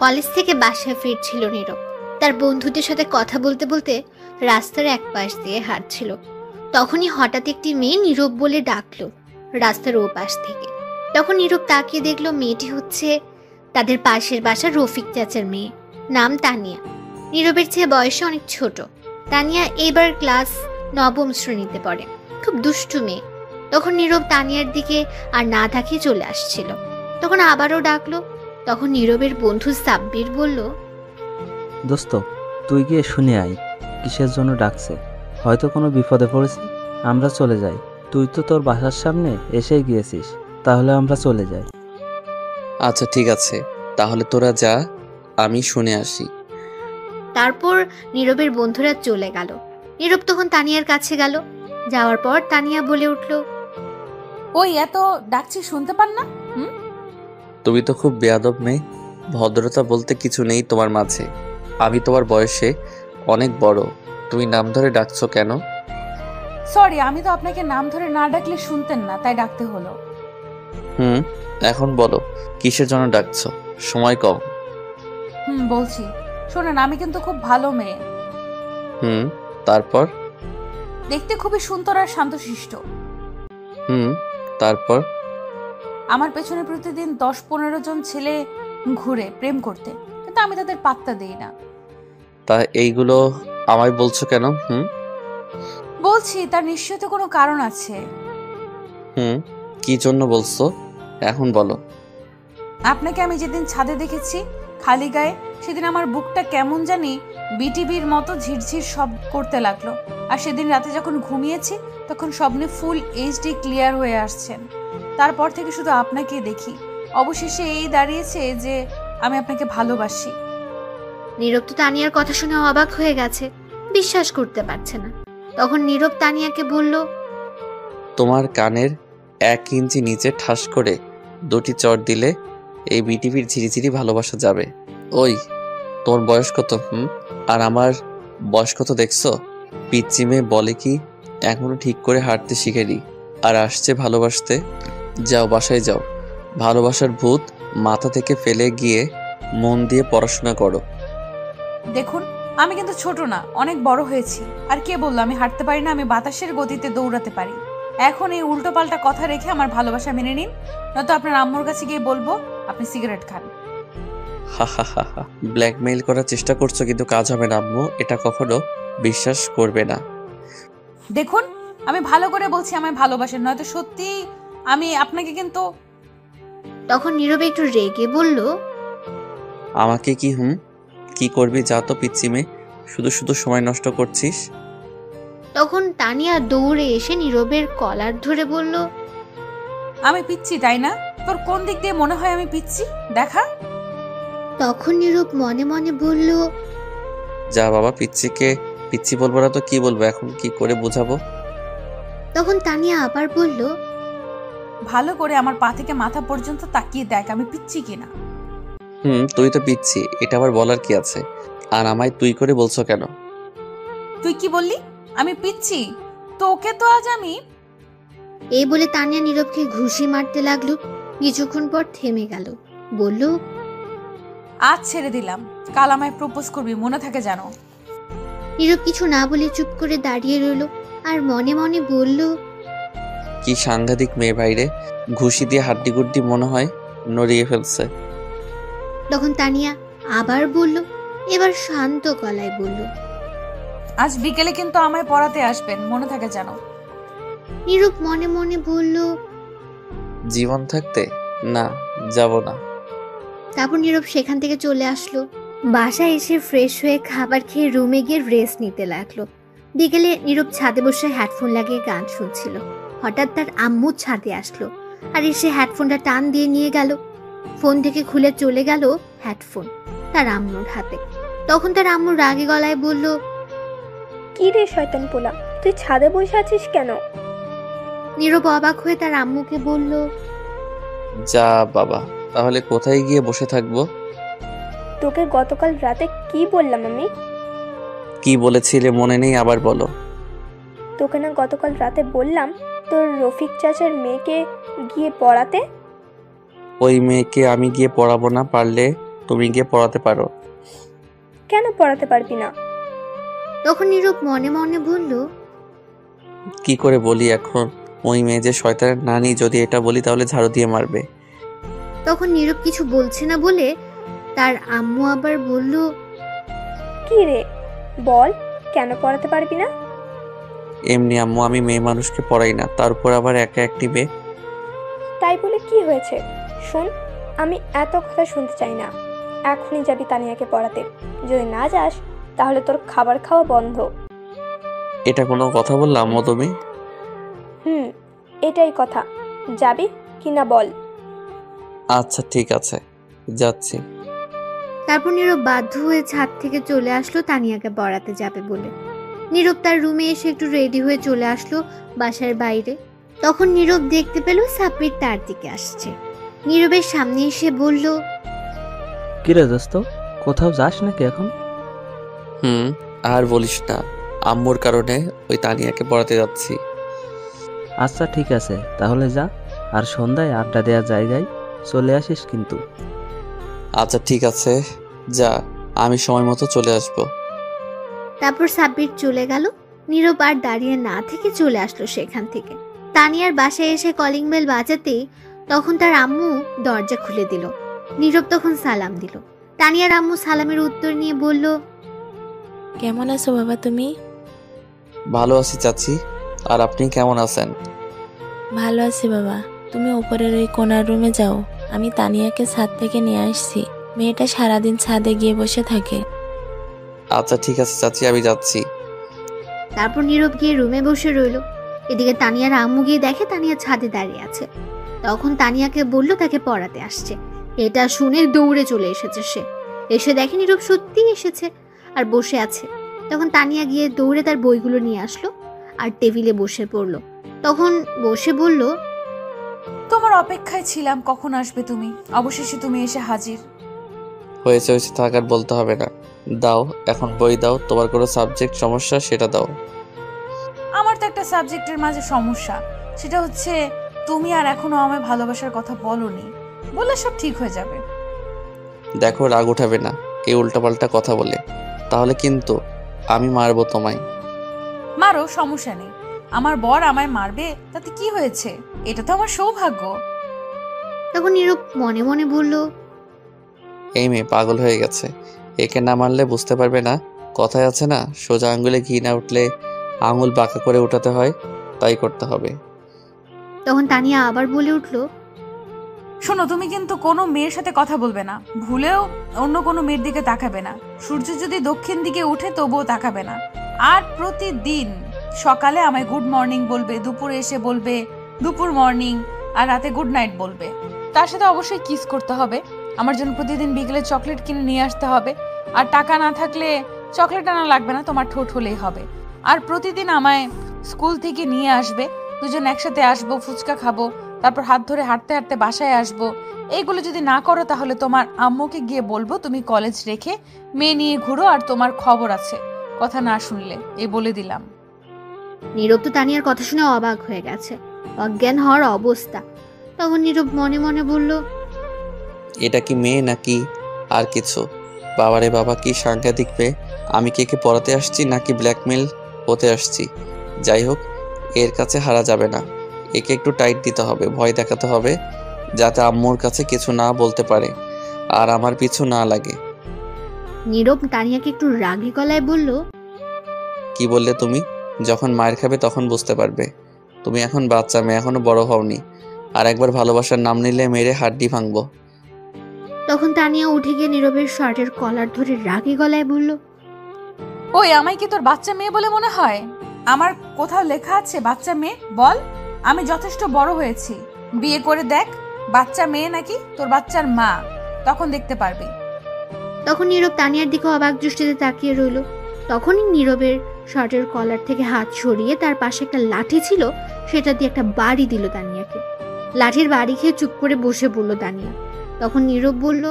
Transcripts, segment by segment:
College থেকে বাসায় ফিরছিল নীরব। তার বন্ধুদের সাথে কথা বলতে বলতে রাস্তার এক পাশ দিয়ে হাঁটছিল। তখনই হঠাৎ একটি মেয়ে নীরব বলে ডাকলো রাস্তার ও পাশ থেকে। তখন নীরব তাকিয়ে দেখলো মেয়েটি হচ্ছে তাদের পাশের বাসার রফিক চাচার মেয়ে, নাম তানিয়া। নীরবের চেয়ে বয়সে অনেক ছোট। তানিয়া এবার ক্লাস 9ম শ্রেণীতে পড়ে, খুব দুষ্টু মেয়ে। তখন নীরব তানিয়ার দিকে আর না তাকিয়ে চলে আসছিল। তখন আবারও ডাকলো। তখন নীরবের বন্ধু সাব্বির বলল, দোস্ত, তুই গিয়ে শুনে আয় কিসের জন্য ডাকছে। হয়তো কোনো বিপদে পড়েছি, আমরা চলে যাই। তুই তো তোর বাসার সামনে এসেই গিয়েছিস, তাহলে আমরা চলে যাই। আচ্ছা ঠিক আছে, তাহলে তোরা যা, আমি শুনে আসি। তারপর নীরবের বন্ধুরা চলে গেল। নীরব তখন তানিয়ার কাছে গেল। যাওয়ার পর তানিয়া বলে উঠল, ওই এত ডাকছি শুনতে পান না? তুমি তো খুব বেয়াদব মেয়ে, ভদ্রতা বলতে কিছু নেই তোমার মাঝে। আমি তোমার বয়সে অনেক বড়, তুমি নাম ধরে ডাকছো কেন? সরি, আমি তো আপনাকে নাম ধরে না ডাকলে শুনতেন না, তাই ডাকতে হলো। এখন বলো কিসের জন্য ডাকছো, সময় কম। বলছি, শোনেন, আমি কিন্তু খুব ভালো মেয়ে। তারপর? দেখতে খুবই সুন্দর আর শান্তশিষ্ট। তারপর? আমার পেছনে প্রতিদিন 10-15 জন ছেলে ঘুরে প্রেম করতে, কিন্তু আমি তাদের পাত্তা দেই না। তা এইগুলো আমায় বলছো কেন? বলছি, তার নিশ্চয়ই তো কোনো কারণ আছে। কি জন্য বলছো এখন বলো। আপনাকে আমি যেদিন ছাদে দেখেছি খালি গায়ে, সেদিন আমার বুকটা কেমন জানি বিটিভির মতো ঝিরঝির শব্দ করতে লাগলো। আর সেদিন রাতে যখন ঘুমিয়েছি তখন স্বপ্নে ফুল এইচডি ক্লিয়ার হয়ে আসছেন। তারপর থেকে শুধু আপনাকেই দেখি। অবশেষে এই দাঁড়িয়েছে যে আমি আপনাকে ভালোবাসি। নীরব তো তানিয়ার কথা শুনে অবাক হয়ে গেছে, বিশ্বাস করতে পারছে না। তখন নীরব তানিয়াকে বলল, তোমার কানের 1 ইঞ্চি নিচে ঠাস করে 2টি চড় দিলে এই বিটিভির ঝিরিঝিরি ভালোবাসা যাবে। ওই তোমার বয়স কত? আর আমার বয়স কত দেখছো? পিচ্চি মেয়ে বলে কি এখনো ঠিক করে হাঁটতে শিখেনি, আর আসছে ভালোবাসতে। যাও বাসায় যাও, ভালোবাসার ভূত মাথা থেকে ফেলে গিয়ে মন দিয়ে পড়াশোনা করো। দেখুন, আমি কিন্তু ছোট না, অনেক বড় হয়েছি। আর কে বললো আমি হাঁটতে পারি না? আমি বাতাসের গতিতে দৌড়াতে পারি। এখন এই উল্টো পাল্টা কথা রেখে আমার ভালোবাসা মেনে নিন, নয়তো আপনার আম্মুর কাছে গিয়ে বলবো আপনি সিগারেট খান। হা, ব্ল্যাকমেইল করার চেষ্টা করছো, কিন্তু কাজ হবে না আম্মু, এটা কখনো বিশ্বাস করবে না। দেখুন, আমি ভালো করে বলছি আমায় ভালোবাসেন, নয়তো সত্যি আমি আপনাকে কিন্তু। তখন নীরব একটু রেগে বলল, আমাকে কি করবি? যা তো পিচ্চি মেয়ে, শুধু শুধু সময় নষ্ট করছিস। তখন তানিয়া দৌড়ে এসে নীরবের কলার ধরে বলল, আমি পিচ্ছি তাই না? তোর কোন দিক দিয়ে মনে হয় আমি পিচ্ছি দেখা? তখন নীরব মনে মনে বলল, যা বাবা, পিচ্চিকে পিচ্চি বলবো না তো কি বলবো, এখন কি করে বোঝাবো? তখন তানিয়া আবার বলল, ভালো করে আমার পা থেকে মাথা পর্যন্ত তাকিয়ে দেখ আমি পিচ্ছি কিনা। তুই তো পিচ্ছি, এটা আবার বলার কি আছে? আর আমায় তুই করে বলছো কেন? তুই কি বললি? আমি পিচ্ছি? তোকে তো আজ আমি। এই বলে তানিয়া নীরবকে ঘুষি মারতে লাগলো। কিছুক্ষণ পর থেমে গেল, বলল, আজ ছেড়ে দিলাম, কাল আমায় প্রপোজ করবি, মনে থাকে জানো। নীরব কিছু না বলে চুপ করে দাঁড়িয়ে রইল আর মনে মনে বলল, কি সাংঘাতিক মেয়ে ভাইরে, ঘুষি দিয়ে হাড্ডি গুড্ডি মনে হয় নড়িয়ে ফেলছে। তখন তানিয়া আবার বলল, এবার শান্ত গলায় বলল, আজ বিকেলে কিন্তু আমায় পড়াতে আসবেন, মনে থাকে জানো। নীরব মনে মনে বলল, জীবন থাকতে না, যাব না। তারপর নীরব সেখান থেকে চলে আসলো। বাসায় এসে ফ্রেশ হয়ে খাবার খেয়ে রুমে গিয়ে রেস্ট নিতে লাগলো। বিকেলে নীরব ছাদে বসে হেডফোন লাগিয়ে গান শুনছিল। হঠাৎ তার আম্মু ছাদে আসলো আর এসে হেডফোনটা টান দিয়ে নিয়ে গেল। ফোন থেকে খুলে চলে গেল হেডফোন তার আম্মুর হাতে। তখন তার আম্মু রাগে গলায় বলল, কি রে শয়তান পোলা, তুই ছাদে বসে আছিস কেন? নীরব অবাক হয়ে তার আম্মুকে বলল, যা বাবা, তাহলে কোথায় গিয়ে বসে থাকবো? তোকে গতকাল রাতে কি বললাম আমি? কি বলেছিলে মনে নেই, আবার বলো। তোকে না গতকাল রাতে বললাম তোর রফিক চাচার মেয়েকে গিয়ে পড়াতে? ওই মেয়েকে আমি গিয়ে পড়াবো না, পারলে তুমি গিয়ে পড়াতে পারো। কেন পড়াতে পারবি না? তখন নীরব মনে মনে বলল, কি করে বলি এখন? ওই মেয়ে যে শয়তানের নানি, যদি এটা বলি তাহলে ঝাড়ু দিয়ে মারবে। তখন নীরব কিছু বলছে না বলে তার আম্মু আবার বলল, কি রে, বল কেন পড়াতে পারবি না? এমনি আম্মু, আমি মেয়ে মানুষকে পড়াই না, তার উপর আবার একা একটি মেয়ে। তাই বলে কি হয়েছে? শোন, আমি এত কথা শুনতে চাই না। এখনই যাবি তানিয়াকে পড়াতে। যদি না যাস তাহলে তোর খাবার খাওয়া বন্ধ। এটা কোনো কথা বললাম আম্মু তুমি? এটাই কথা। যাবি কি না বল। আচ্ছা ঠিক আছে, যাচ্ছি। তারপর নীরব বাধ্য হয়ে ছাদ থেকে চলে আসলো তানিয়াকে পড়াতে যাবে বলে। নীরব তার রুমে এসে একটু রেডি হয়ে চলে আসলো বাসার বাইরে। তখন নীরব দেখতে পেল সাব্বির তার দিকে আসছে। নীরবের সামনে এসে বলল, কিরে দোস্ত, কোথাও যাস নাকি এখন? আর বলিস না, আম্মুর কারণে ওই তানিয়াকে পড়াতে যাচ্ছি। আচ্ছা ঠিক আছে, তাহলে যা। আর সন্ধ্যায় আড্ডা দেওয়ার জায়গায় চলে আসিস কিন্তু। আচ্ছা ঠিক আছে, যা, আমি সময় মতো চলে আসবো। তারপর সাব্বির চলে গেল। নীরব আর দাঁড়িয়ে না থেকে চলে আসলো সেখান থেকে। তানিয়ার বাসায় এসে কলিং বেল বাজাতেই তখন তার আম্মু দরজা খুলে দিল। নীরব তখন সালাম দিল। তানিয়ার আম্মু সালামের উত্তর নিয়ে বলল, কেমন আছো বাবা তুমি? ভালো আছি চাচি, আর আপনি কেমন আছেন? ভালো আছি বাবা। তুমি উপরের ওই কোনার রুমে যাও, আমি তানিয়াকে ছাদ থেকে নিয়ে আসছি। মেয়েটা সারাদিন ছাদে গিয়ে বসে থাকে। আচ্ছা ঠিক আছে চাচি, আমি যাচ্ছি। তারপর নীরব গিয়ে রুমে বসে রইল। এদিকে তানিয়ার আম্মু গিয়ে দেখে তানিয়া ছাদে দাঁড়িয়ে আছে। তখন তানিয়াকে বলল তাকে পড়াতে আসছে। এটা শুনে দৌড়ে চলে এসেছে সে। এসে দেখে নীরব সত্যিই এসেছে আর বসে আছে। তখন তানিয়া গিয়ে দৌড়ে তার বইগুলো নিয়ে আসলো আর টেবিলে বসে পড়লো। তখন বসে বলল, তোমার অপেক্ষায় ছিলাম কখন আসবে তুমি। অবশেষে তুমি এসে হাজির। হয়েছে হয়েছে, থাক আর বলতে হবে না। দাও এখন বই দাও, তোমার কোনো সাবজেক্ট সমস্যা সেটা দাও। আমার তো একটা সাবজেক্টের মাঝে সমস্যা, সেটা হচ্ছে তুমি আর এখনো আমায় ভালোবাসার কথা বলনি। বললে সব ঠিক হয়ে যাবে। দেখো রাগ উঠাবে না এই উল্টাপাল্টা কথা বলে, তাহলে কিন্তু আমি মারবো তোমায়। মারো, সমস্যা নেই। আমার বর আমায় মারবে তাতে কি হয়েছে? এটা তো আমার সৌভাগ্য। তখন নীরব মনে মনে বলল, এই মেয়ে পাগল হয়ে গেছে, একে না মারলে বুঝতে পারবে না। কথায় আছে না, সোজা আঙ্গুলে ঘি না উঠলে আঙুল বাঁকা করে উঠাতে হয়, তাই করতে হবে। তখন তানিয়া আবার বলে উঠল, শোনো, তুমি কিন্তু কোনো মেয়ের সাথে কথা বলবে না, ভুলেও অন্য কোনো মেয়ের দিকে তাকাবে না। সূর্য যদি দক্ষিণ দিকে উঠে তবুও তাকাবে না। আর প্রতিদিন সকালে আমায় গুড মর্নিং বলবে, দুপুরে এসে বলবে দুপুর মর্নিং, আর রাতে গুড নাইট বলবে। তার সাথে অবশ্যই কিস করতে হবে। আমার জন্য প্রতিদিন বিকেলে চকলেট কিনে নিয়ে আসতে হবে। আর টাকা না থাকলে চকলেট আনা লাগবে না, তোমার ঠোঁট হলেই হবে। আর প্রতিদিন আমায় স্কুল থেকে নিয়ে আসবে, দুজন একসাথে আসবো, ফুচকা খাবো, তারপর হাত ধরে হাঁটতে হাঁটতে বাসায় আসবো। এইগুলো যদি না করো তাহলে তোমার আম্মুকে গিয়ে বলবো তুমি কলেজ রেখে মেয়ে নিয়ে ঘুরো, আর তোমার খবর আছে কথা না শুনলে, এই বলে দিলাম। নীরব তো তানিয়ার কথা শুনে অবাক হয়ে গেছে, অজ্ঞান হওয়ার অবস্থা। তখন নীরব মনে মনে বলল, এটা কি মেয়ে নাকি আর কিছু? বাবারে বাবা, কি সাংঘাতিক মেয়ে! আমি কি একে পড়াতে আসছি নাকি ব্ল্যাকমেল হতে আসছি? যাই হোক, এর কাছে হারা যাবে না। একে একটু টাইট দিতে হবে, ভয় দেখাতে হবে, যাতে আম্মুর কাছে কিছু না বলতে পারে আর আমার পিছু না লাগে। নীরব তানিয়াকে একটু রাগী গলায় বলল, কি বললে তুমি? যখন মায়ের খাবে তখন বুঝতে পারবে। তুমি এখন বাচ্চা মেয়ে, এখনো বড় হওনি। আর একবার ভালোবাসার নাম নিলে মেরে হাড্ডি ভাঙবো। তখন তানিয়া উঠে গিয়ে নীরবের শার্টের কলার ধরে রাগী গলায় বলল, ওই, আমায় কি তোর বাচ্চা মেয়ে বলে মনে হয়? আমার কোথাও লেখা আছে বাচ্চা মেয়ে? বল। আমি যথেষ্ট বড় হয়েছি, বিয়ে করে দেখ বাচ্চা মেয়ে নাকি তোর বাচ্চার মা, তখন দেখতে পারবি। তখন নীরব তানিয়ার দিকে অবাক দৃষ্টিতে তাকিয়ে রইল। তখনই নীরবের শার্টের কলার থেকে হাত সরিয়ে তার পাশে একটা লাঠি ছিল, সেটা দিয়ে একটা বাড়ি দিল তানিয়াকে। লাঠির বাড়ি খেয়ে চুপ করে বসে পড়ল তানিয়া। তখন নীরব বলল,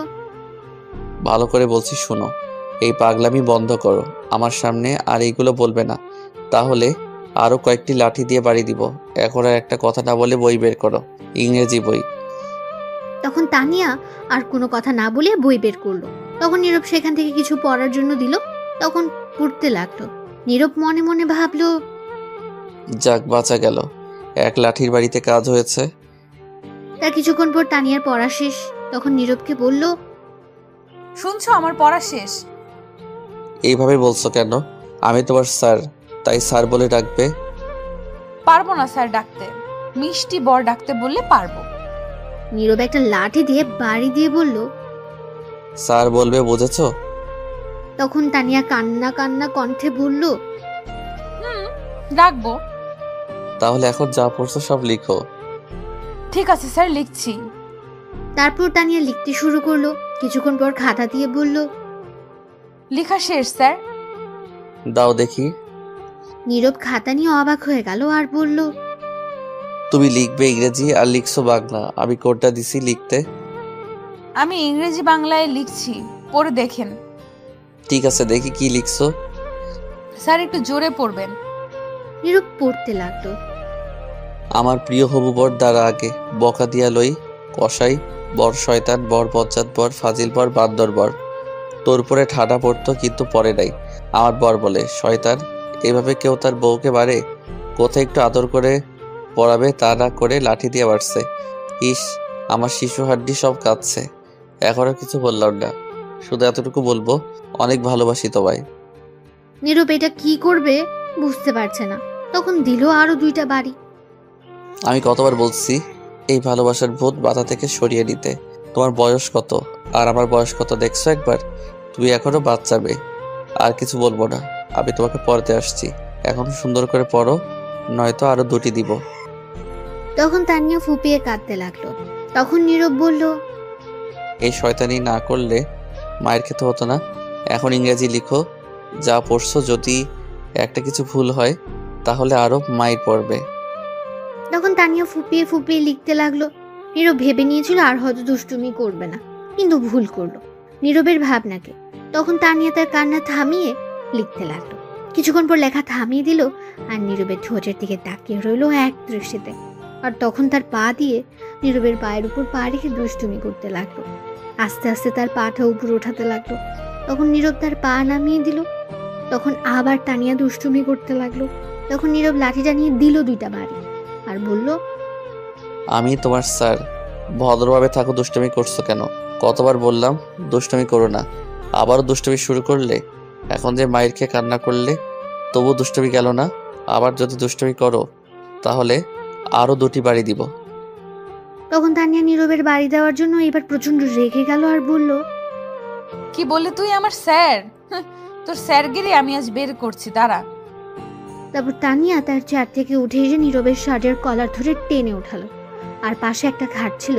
ভালো করে বলছি শোনো, এই পাগলামি বন্ধ করো আমার সামনে, আর এইগুলো বলবে না, তাহলে আরো কয়েকটি লাঠি দিয়ে বাড়ি দিব। এখন আর একটা কথা না বলে বই বের করো, ইংরেজি বই। তখন তানিয়া আর কোনো কথা না বলে বই বের করলো। তখন নীরব সেখান থেকে কিছু পড়ার জন্য দিল। তখন পড়তে লাগলো। নীরব মনে মনে ভাবলো, যাক বাঁচা গেল, এক লাঠির বাড়িতে কাজ হয়েছে। তার কিছুক্ষণ পর তানিয়ার পড়া শেষ। তখন নীরবকে বলল, শুনছো, আমার পড়া শেষ। এইভাবে বলছো কেন? আমি তোমার স্যার, তাই স্যার বলে ডাকবে। পারবো না স্যার ডাকতে, মিষ্টি বর ডাকতে বললে পারবো। নীরব একটা লাঠি দিয়ে বাড়ি দিয়ে বলল। স্যার বলবে, বুঝেছো? তখন তানিয়া কান্না কান্না কণ্ঠে বলল, ডাকবো। তাহলে এখন যা পড়ছো সব লিখো। ঠিক আছে স্যার, লিখছি। তারপর তানিয়া লিখতে শুরু করলো। কিছুক্ষণ পর খাতা দিয়ে বলল, লেখা শেষ স্যার। দাও দেখি। নীরব খাতা নিয়ে অবাক হয়ে গেল আর বলল, তুমি লিখবে ইংরেজি আর লিখছো বাংলা, আমি কোনটা দিছি লিখতে? আমি ইংরেজি বাংলায় লিখছি, পড়ে দেখেন। ঠিক আছে, দেখি কি লিখছো। স্যার একটু জোরে পড়বেন। নীরব পড়তে লাগলো। আমার প্রিয় হবু বর দ্বারা আগে বকা দিয়া লই, কসাই বর শয়তান বর বজ্জাত বর ফাজিল বর বান্দর বর। তোর উপরে ঠাডা পড়তো কিন্তু পরে নাই। আমার বর বলে, শয়তান, এভাবে কেউ তার বউকে বাড়ে? কোথায় একটু আদর করে পড়াবে, তা না করে লাঠি দিয়ে বাড়ছে। ইস, আমার শিশু হাড্ডি সব কাঁদছে। এখন আর কিছু বললাম না, শুধু এতটুকু বলবো, অনেক ভালোবাসি তোমায়। নীরব এটা কি করবে বুঝতে পারছে না। তখন দিল আরো 2টা বাড়ি। আমি কতবার বলছি এই ভালোবাসার ভূত মাথা থেকে সরিয়ে নিতে। তোমার বয়স কত আর আমার বয়স কত দেখছো একবার? তুমি এখনো বাচ্চা মেয়ে। আর কিছু বলবো না, আমি তোমাকে পড়তে আসছি। এখন সুন্দর করে পড়ো, নয়তো আরো 2টি দিব। তখন তানিয়া ফুপিয়ে কাঁদতে লাগলো। তখন নীরব বলল, এই শয়তানি না করলে মায়ের খেতে হতো না। এখন ইংরেজি লিখো, যা পড়ছো। যদি একটা কিছু ভুল হয় তাহলে আরো মায়ের পড়বে। তখন তানিয়া ফুপিয়ে ফুপিয়ে লিখতে লাগলো। নীরব ভেবে নিয়েছিল আর হয়তো দুষ্টুমি করবে না, কিন্তু ভুল করলো নীরবের ভাবনাকে। তখন তানিয়া তার কান্না থামিয়ে লিখতে লাগলো। কিছুক্ষণ পর লেখা থামিয়ে দিল আর নীরবের ঠোঁটের দিকে তাকিয়ে রইল এক দৃষ্টিতে। আর তখন তার পা দিয়ে নীরবের পায়ের উপর পা রেখে দুষ্টুমি করতে লাগলো। আস্তে আস্তে তার পাটা উপর ওঠাতে লাগলো। তখন নীরব তার পা নামিয়ে দিল। তখন আবার তানিয়া দুষ্টুমি করতে লাগলো। তখন নীরব লাঠিটা নিয়ে দিল 2টা বাড়ি আর বলল, আমি তোমার স্যার, ভদ্রভাবে থাকো। দুষ্টুমি করছো কেন? কতবার বললাম দুষ্টুমি করো না, আবারও দুষ্টুমি শুরু করলে। এখন যে মায়ের খেয়ে কান্না করলে তবু দুষ্টুমি গেল না। আবার যদি দুষ্টুমি করো তাহলে আরো 2টি বাড়ি দিব। তখন তানিয়া নীরবের বাড়ি দেওয়ার জন্য এবার প্রচন্ড রেগে গেল আর বলল, কি বললি তুই আমার স্যার? তোর স্যারগিরি আমি আজ বের করছি, দাঁড়া। তারপর তানিয়া তার চেয়ার থেকে উঠে এসে নীরবের শার্টের কলার ধরে টেনে উঠালো। আর পাশে একটা খাট ছিল,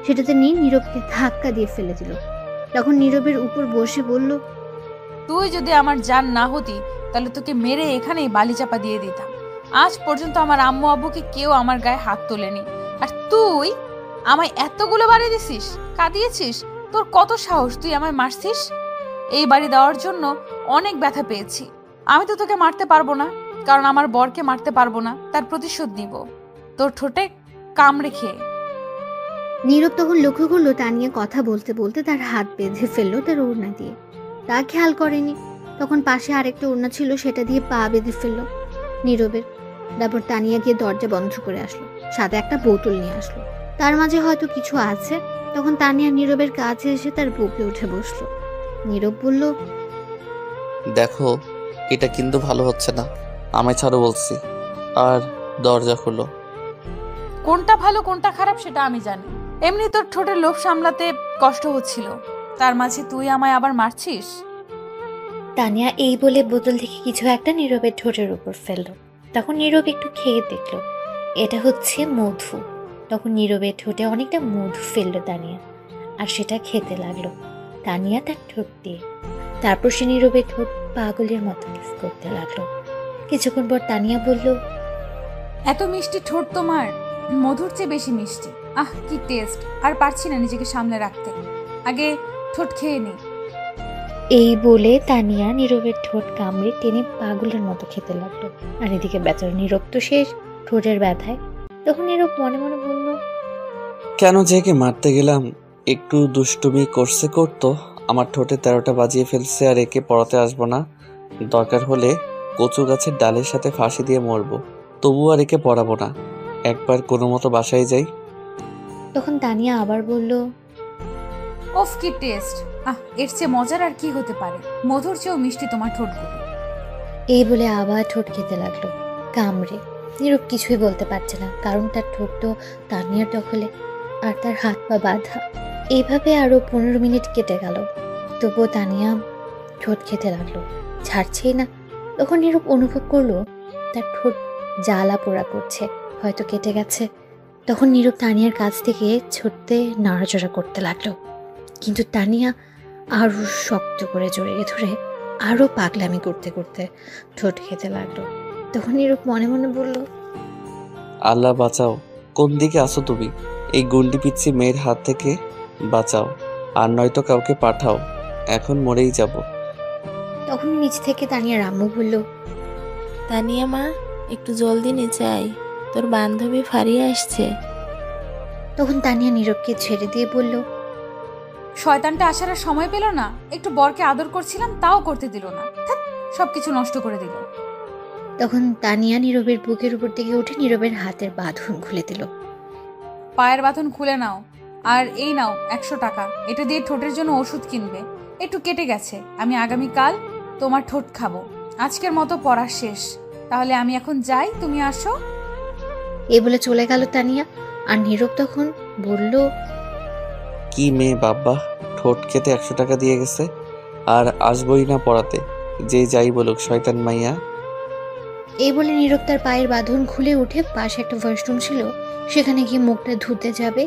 সেটাতে নিয়ে নীরবকে ধাক্কা দিয়ে ফেলে দিল। তখন নীরবের উপর বসে বলল, তুই যদি আমার জান না হতি তাহলে তোকে মেরে এখানেই বালি চাপা দিয়ে দিতাম। আজ পর্যন্ত আমার আম্মু আব্বুকে কেউ আমার গায়ে হাত তোলেনি, আর তুই আমায় এতগুলো বাড়ি দিছিস, কাঁদিয়েছিস। তোর কত সাহস, তুই আমায় মারছিস? এই বাড়ি দেওয়ার জন্য অনেক ব্যথা পেয়েছি। আমি তো তোকে মারতে পারবো না, কারণ আমার বরকে মারতে পারবো না, তার প্রতিশোধ নিব তোর ঠোঁটে কামড়ে খেয়ে। নীরব তখন লক্ষ্য করলো তানিয়া কথা বলতে বলতে তার হাত বেঁধে ফেললো তার ওড়না দিয়ে। তা খেয়াল করেনি। তখন পাশে আরেকটা ওড়না ছিল, সেটা দিয়ে পা বেঁধে ফেললো নীরবের। তারপর তানিয়া গিয়ে দরজা বন্ধ করে আসলো, সাথে একটা বোতল নিয়ে আসলো। তার মাঝে হয়তো কিছু আছে। তখন তানিয়া নীরবের কাছে এসে তার বুকে উঠে বসলো। নীরব বলল, দেখো, এটা কিন্তু ভালো হচ্ছে না, আমায় ছাড়ো বলছি। আর দরজা খুলো। কোনটা ভালো কোনটা খারাপ সেটা আমি জানি। এমনি তোর ঠোঁটের লোভ সামলাতে কষ্ট হচ্ছিল, তার মাঝে তুই আমায় আবার মারছিস। তানিয়া এই বলে বোতল থেকে কিছু একটা নীরবের ঠোঁটের উপর ফেললো। তখন নীরব একটু খেয়ে দেখলো, এটা হচ্ছে মধু। তখন নীরবের ঠোঁটে অনেকটা মধু ফেললো তানিয়া, আর সেটা খেতে লাগলো তানিয়া তার ঠোঁট দিয়ে। তারপর সে নীরবের ঠোঁট পাগলের মতো কিস করতে লাগলো। কিছুক্ষণ পর তানিয়া বলল, এত মিষ্টি ঠোঁট তোমার, মধুর চেয়ে বেশি মিষ্টি। আহ, কি টেস্ট! আর পারছি না নিজেকে সামলে রাখতে, আগে ঠোঁট খেয়ে নি। এই বলে তানিয়া নীরবের ঠোঁট কামড়ে টেনে পাগলের মতো খেতে লাগলো। আর এদিকে বেচারা নীরব তো শেষ ঠোঁটের ব্যথায়। তখন নীরব মনে মনে বলল, কেন জেগে মারতে গেলাম? একটু দুষ্টুমি করতো, আমার ঠোঁটে 13টা বাজিয়ে ফেলছে, আর একে পড়াতে আসবো না। দরকার হলে কচু গাছের ডালের সাথে ফাঁসি দিয়ে মরবো, তবু আর একে পড়াবো না। একবার কোনো মতো বাসায় যাই। তখন তানিয়া আবার বলল, অফ কি টেস্ট! এর চেয়ে মজার আর কি হতে পারে? মধুর চেয়েও মিষ্টি তোমার ঠোঁটগুলো। এই বলে আবার ঠোঁট খেতে লাগলো কামড়ে। নীরব কিছুই বলতে পারছে না, কারণ তার ঠোঁট তো তানিয়ার দখলে, আর তার হাত পা বাঁধা। এইভাবে আরো 15 মিনিট কেটে গেল, তবুও তানিয়া ঠোঁট খেতে লাগলো, ছাড়ছেই না। তখন নীরব অনুভব করলো তার ঠোঁট জ্বালা পোড়া করছে, হয়তো কেটে গেছে। তখন নীরব তানিয়ার কাছ থেকে ছুটতে নড়াচড়া করতে লাগলো, কিন্তু তানিয়া আরো শক্ত করে জড়িয়ে ধরে আরো পাগলামি করতে করতে ঠোঁট খেতে লাগলো। তখন নীরব মনে মনে বলল, আল্লাহ বাঁচাও, কোন দিকে আসো তুমি? এই গুন্ডি পিচ্ছি মেয়ের হাত থেকে বাঁচাও, আর নয়তো কাউকে পাঠাও, এখন মরেই যাব। তখন নিচ থেকে তানিয়ার আম্মু বলল, তানিয়া মা, একটু জলদি নিচে আয়, তোর বান্ধবী ফারিয়া আসছে। তখন তানিয়া নীরবকে ছেড়ে দিয়ে বলল, শয়তানটা আসার আর সময় পেল না। একটু বরকে আদর করছিলাম, তাও করতে দিল না। সবকিছু নষ্ট করে দিল। তখন তানিয়া নীরবের বুকের উপর থেকে উঠে নীরবের হাতের বাঁধন খুলে দিল। পায়ের বাঁধন খুলে নাও, আর এই নাও 100 টাকা। এটা দিয়ে ঠোঁটের জন্য ওষুধ কিনবে। একটু কেটে গেছে, আমি আগামীকাল তোমার ঠোঁট খাবো। আজকের মতো পড়া শেষ, তাহলে আমি এখন যাই, তুমি আসো। এই বলে চলে গেল তানিয়া। আর নীরব তখন বলল, কি মেয়ে বাবা, ঠোঁট খেতে 100 টাকা দিয়ে গেছে, আর আসবই না পড়াতে, যে যাই বলুক শয়তান মাইয়া। এই বলে নীরব তার পায়ের বাঁধন খুলে উঠে পাশে একটা ওয়াশরুম ছিল, সেখানে গিয়ে মুখটা ধুতে যাবে।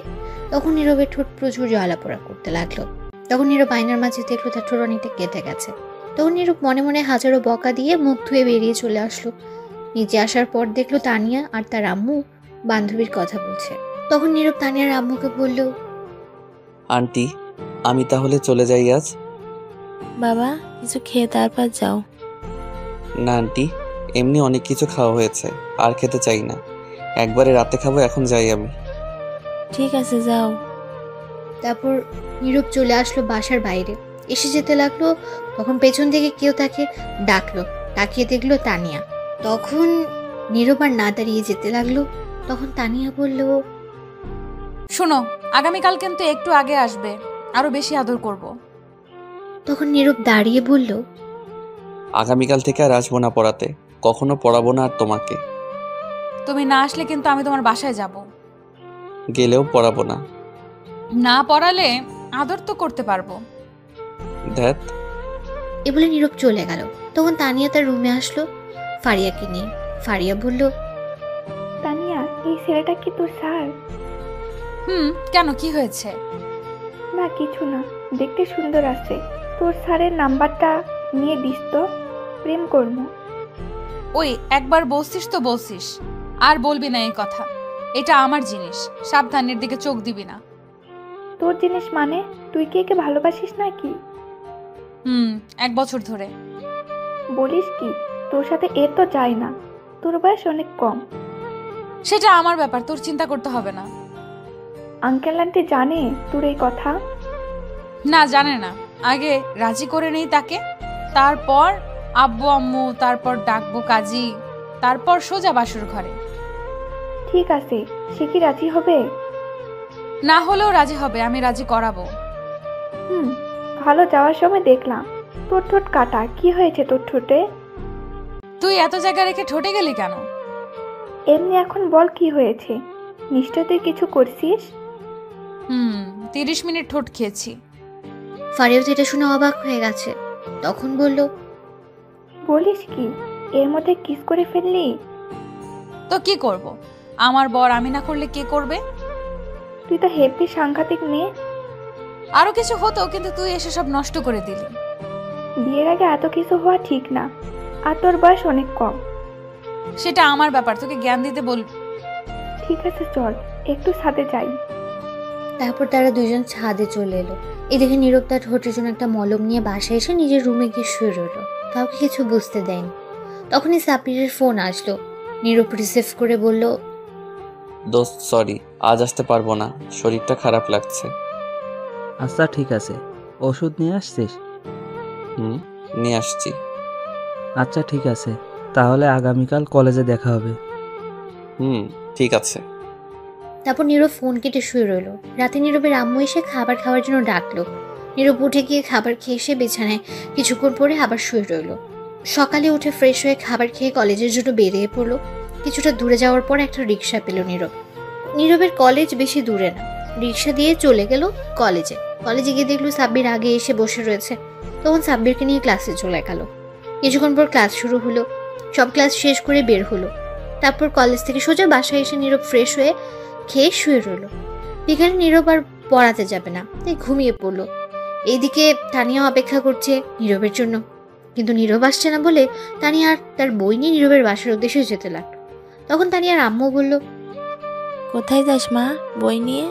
তখন নীরবের ঠোঁট প্রচুর জ্বালা পোড়া করতে লাগলো। তখন নীরব আয়নার মাঝে দেখলো তার ঠোঁট অনেকটা কেটে গেছে। তখন নীরব মনে মনে হাজারো বকা দিয়ে মুখ ধুয়ে বেরিয়ে চলে আসলো। নিচে আসার পর দেখলো তানিয়া আর তার আম্মু বান্ধবীর কথা বলছে। তখন নীরব তানিয়ার আম্মুকে বলল, আন্টি, আমি তাহলে চলে যাই আজ? বাবা, কিছু খেয়ে তারপর যাও। না আন্টি, এমনি অনেক কিছু খাওয়া হয়েছে, আর খেতে চাই না। একবারে রাতে খাবো, এখন যাই আমি। ঠিক আছে, যাও। তারপর নীরব চলে আসলো বাসার বাইরে। এসে যেতে লাগলো, তখন পেছন থেকে কেউ তাকে ডাকলো। তাকিয়ে দেখলো তানিয়া। তখন নীরব আর না দাঁড়িয়ে যেতে লাগলো। তখন তানিয়া বলল, শোনো, আগামীকাল কিন্তু একটু আগে আসবে, আরো বেশি আদর করব। তখন নীরব দাঁড়িয়ে বলল, আগামীকাল থেকে আর আসবো না পড়াতে, কখনো পড়াবো না আর তোমাকে। তুমি না আসলে কিন্তু আমি তোমার বাসায় যাব। গেলেও পড়াবো না। না পড়ালে আদর তো করতে পারবো। ধ্যাত। এ বলে নীরব চলে গেল। তখন তানিয়া তার রুমে আসলো ফারিয়াকে নিয়ে। ফারিয়া বলল, তানিয়া, এই ছেলেটা কি তোর স্যার? কেন, কি হয়েছে? না কিছু না, দেখতে সুন্দর আছে। তোর স্যারের নাম্বারটা নিয়ে দিস তো, প্রেম করবো। ওই একবার বলছিস তো বলছিস, আর বলবি না এই কথা। এটা আমার জিনিস, সাবধানের দিকে চোখ দিবি না। তোর জিনিস মানে? তুই কি একে ভালোবাসিস নাকি? 1 বছর ধরে। বলিস কি? তোর সাথে এর তো যায় না, তোর বয়স অনেক কম। সেটা আমার ব্যাপার, তোর চিন্তা করতে হবে না। আঙ্কেল আন্টি জানে তোর এই কথা? না, জানে না। আগে রাজি করে নেই তাকে, তারপর আব্বু আম্মু, তারপর ডাকবো কাজী, তারপর সোজা বাসুর ঘরে। ঠিক আছে, সে কি রাজি হবে? না হলেও রাজি হবে, আমি রাজি করাবো। ভালো, যাওয়ার সময় দেখলাম তোর ঠোঁট কাটা। কি হয়েছে তোর ঠোঁটে? তুই এত জায়গা রেখে ঠোঁটে গেলি কেন? এমনি এখন বল কি হয়েছে। নিশ্চয় তুই কিছু করছিস। 30 মিনিট ঠোঁট খেয়েছি। ফারিয়া যেটা শুনে অবাক হয়ে গেছে। তখন বলল, বলিস কি? এর মধ্যে কিস করে ফেললি? তো কি করব? আমার বর আমি না করলে কে করবে? তুই তো হেব্বি সাংঘাতিক মেয়ে। আরো কিছু হতো, কিন্তু তুই এসে সব নষ্ট করে দিলি। বিয়ের আগে এত কিছু হওয়া ঠিক না, আর তোর বয়স অনেক কম। সেটা আমার ব্যাপার, তোকে জ্ঞান দিতে বল। ঠিক আছে, চল একটু ছাদে যাই। তারপর তারা দুজন ছাদে চলে এলো। এদিকে নীরব তার ঠোঁটের জন্য একটা মলম নিয়ে বাসায় এসে নিজের রুমে গিয়ে শুয়ে রইল। কাউকে কিছু বুঝতে দেয়নি। তখনই সাপিরের ফোন আসলো। নীরব রিসিভ করে বলল, দোস্ত সরি, আজ আসতে পারবো না, শরীরটা খারাপ লাগছে। আচ্ছা ঠিক আছে, ওষুধ নিয়ে আসছিস? হুম, নিয়ে আসছি। আচ্ছা ঠিক আছে, তাহলে আগামীকাল কলেজে দেখা হবে। হুম, ঠিক আছে। তারপর নীরব ফোন কেটে শুয়ে রইল। রাতে নীরবের আম্মু এসে খাবার খাওয়ার জন্য ডাকলো। নীরব উঠে গিয়ে খাবার খেয়ে এসে বিছানায় কিছুক্ষণ পরে আবার শুয়ে রইল। সকালে উঠে ফ্রেশ হয়ে খাবার খেয়ে কলেজের জন্য বেরিয়ে পড়লো। কিছুটা দূরে যাওয়ার পর একটা রিক্সা পেল নীরব। নীরবের কলেজ বেশি দূরে না, রিক্সা দিয়ে চলে গেল কলেজে। কলেজে গিয়ে দেখলো সাব্বির আগে এসে বসে রয়েছে। তখন সাব্বিরকে নিয়ে ক্লাসে চলে গেল। কিছুক্ষণ পর ক্লাস শুরু হলো। সব ক্লাস শেষ করে বের হলো। তারপর কলেজ থেকে সোজা বাসায় এসে নীরব ফ্রেশ হয়ে খেয়ে শুয়ে রইল। বিকালে নীরব আর পড়াতে যাবে না, তাই ঘুমিয়ে পড়লো। এইদিকে তানিয়া অপেক্ষা করছে নীরবের জন্য, কিন্তু নীরব আসছে না বলে তানিয়া আর তার বই নিয়ে নীরবের বাসার উদ্দেশ্যে যেতে লাগলো। তখন তানিয়ার আম্মু বলল, কোথায় যাস মা বই নিয়ে?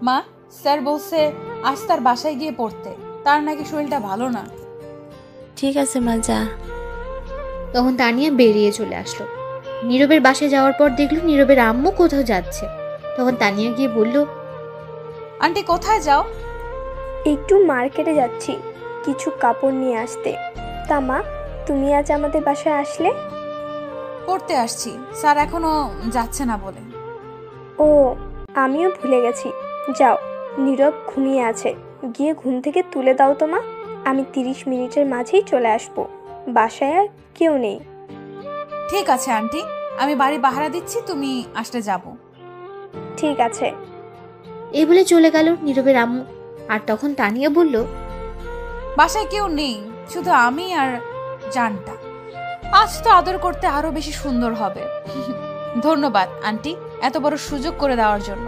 মা, স্যার বলছে আজ তার বাসায় গিয়ে পড়তে, তার নাকি শরীরটা ভালো না। ঠিক আছে মা, যা। তখন তানিয়া বেরিয়ে চলে আসলো। নীরবের বাসায় যাওয়ার পর দেখলো নীরবের আম্মু কোথাও যাচ্ছে। তখন তানিয়া গিয়ে বলল, আন্টি কোথায় যাও? একটু মার্কেটে যাচ্ছি কিছু কাপড় নিয়ে আসতে। তা মা, তুমি আজ আমাদের বাসায় আসলে? পড়তে আসছি, স্যার এখনো যাচ্ছে না বলে। ও, আমিও ভুলে গেছি। যাও, নীরব ঘুমিয়ে আছে, গিয়ে ঘুম থেকে তুলে দাও তো মা। আমি 30 মিনিটের মাঝেই চলে আসবো, বাসায় আর কেউ নেই। ঠিক আছে আন্টি, আমি বাড়ি পাহারা দিচ্ছি, তুমি আসলে যাব। ঠিক আছে। এই বলে চলে গেল নীরবের আম্মু। আর তখন তানিয়া বলল, বাসায় কেউ নেই, শুধু আমি আর জানটা। আজ তো আদর করতে আরো বেশি সুন্দর হবে। ধন্যবাদ আন্টি, এত বড় সুযোগ করে দেওয়ার জন্য।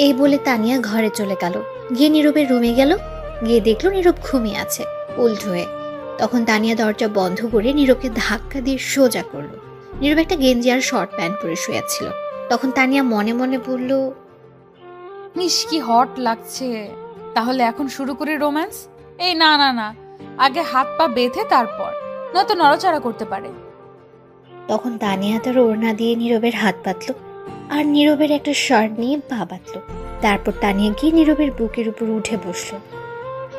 এই বলে তানিয়া ঘরে চলে গেল। গিয়ে নীরবের রুমে গেল। গিয়ে দেখলো নীরব ঘুমিয়ে আছে উল্টো হয়ে। তখন তানিয়া দরজা বন্ধ করে নীরবকে ধাক্কা দিয়ে সোজা করলো। নীরব একটা গেঞ্জি আর শর্ট প্যান্ট পরে শুয়েছিল। তখন তানিয়া মনে মনে বলল, ইস কি হট লাগছে। তাহলে এখন শুরু করি রোম্যান্স? এই না না না, আগে হাত পা বেঁধে তারপর, নয়তো নড়াচড়া করতে পারে। তখন তানিয়া তার ওড়না দিয়ে নীরবের হাত পাতলো আর নীরবের একটা শার্ট নিয়ে পা বাঁধলো। তারপর তানিয়া গিয়ে নীরবের বুকের উপর উঠে বসলো।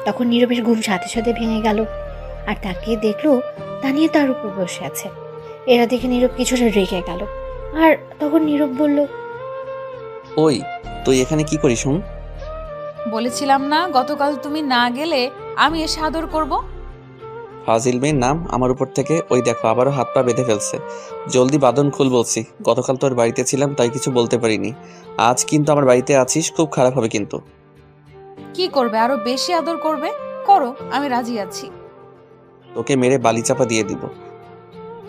তখন নীরবের ঘুম সাথে সাথে ভেঙে গেল। আর তাকিয়ে দেখলো তানিয়া তার উপর বসে আছে। এরা দেখে নীরব কিছুটা রেগে গেল। আর তখন নীরব বলল, ওই, তুই এখানে কি করিস? বলেছিলাম না গতকাল তুমি না গেলে আমি এসে আদর করব। ফাজিল মেয়ের নাম আমার উপর থেকে। ওই দেখো, আবারও হাত পা বেঁধে ফেলছে। জলদি বাঁধন খুল বলছি। গতকাল তোর বাড়িতে ছিলাম তাই কিছু বলতে পারিনি, আজ কিন্তু আমার বাড়িতে আছিস, খুব খারাপ হবে কিন্তু। কি করবে, আরো বেশি আদর করবে? করো, আমি রাজি আছি। তোকে মেরে বালি চাপা দিয়ে দিব।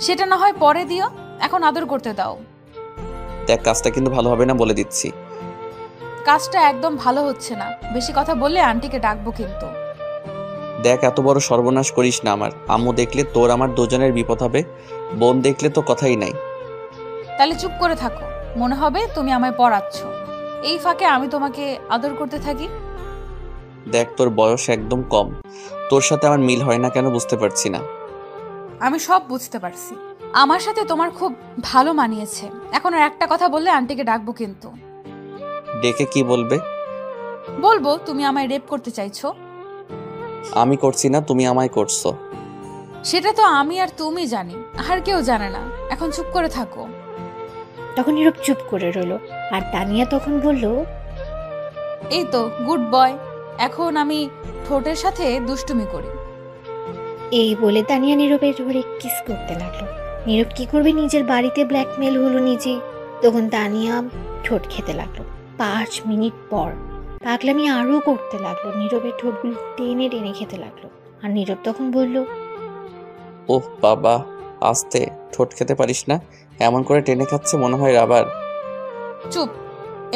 সেটা না হয় পরে দিও, এখন আদর করতে দাও। দেখ, কাজটা কিন্তু ভালো হবে না বলে দিচ্ছি। কাজটা একদম ভালো হচ্ছে না, বেশি কথা বললে আন্টিকে ডাকবো কিন্তু। দেখ, এত বড় সর্বনাশ করিস না। আমার আম্মু দেখলে তোর আমার দুজনের বিপদ হবে, বোন দেখলে তো কথাই নাই। তাহলে চুপ করে থাকো, মনে হবে তুমি আমায় পড়াচ্ছ, এই ফাঁকে আমি তোমাকে আদর করতে থাকি। দেখ, তোর বয়স একদম কম, তোর সাথে আমার মিল হয় না কেন বুঝতে পারছি না। আমি সব বুঝতে পারছি, আমার সাথে তোমার খুব ভালো মানিয়েছে। এখন আর একটা কথা বললে আন্টিকে ডাকবো কিন্তু। ডেকে কি বলবে? বলবো তুমি আমায় রেপ করতে চাইছো। আমি করছি না, তুমি আমায় করছো। সেটা তো আমি আর তুমি জানি, আর কেউ জানে না। এখন চুপ করে থাকো। তখন নীরব চুপ করে রইল। আর তানিয়া তখন বলল, এই তো গুড বয়, এখন আমি ঠোঁটের সাথে দুষ্টুমি করি। এই বলে তানিয়া নীরবের ধরে কিস করতে লাগলো। নীরব কি করবে, নিজের বাড়িতে ব্ল্যাকমেল হলো নিজে। তখন তানিয়া ঠোঁট খেতে লাগলো। 5 মিনিট পর পাগলামি আরো করতে লাগলো। নীরবের ঠোঁটগুলো টেনে টেনে খেতে লাগলো। আর নীরব তখন বলল, ওহ বাবা, আস্তে, ঠোঁট খেতে পারিস না? এমন করে টেনে খাচ্ছে মনে হয় রাবার। চুপ,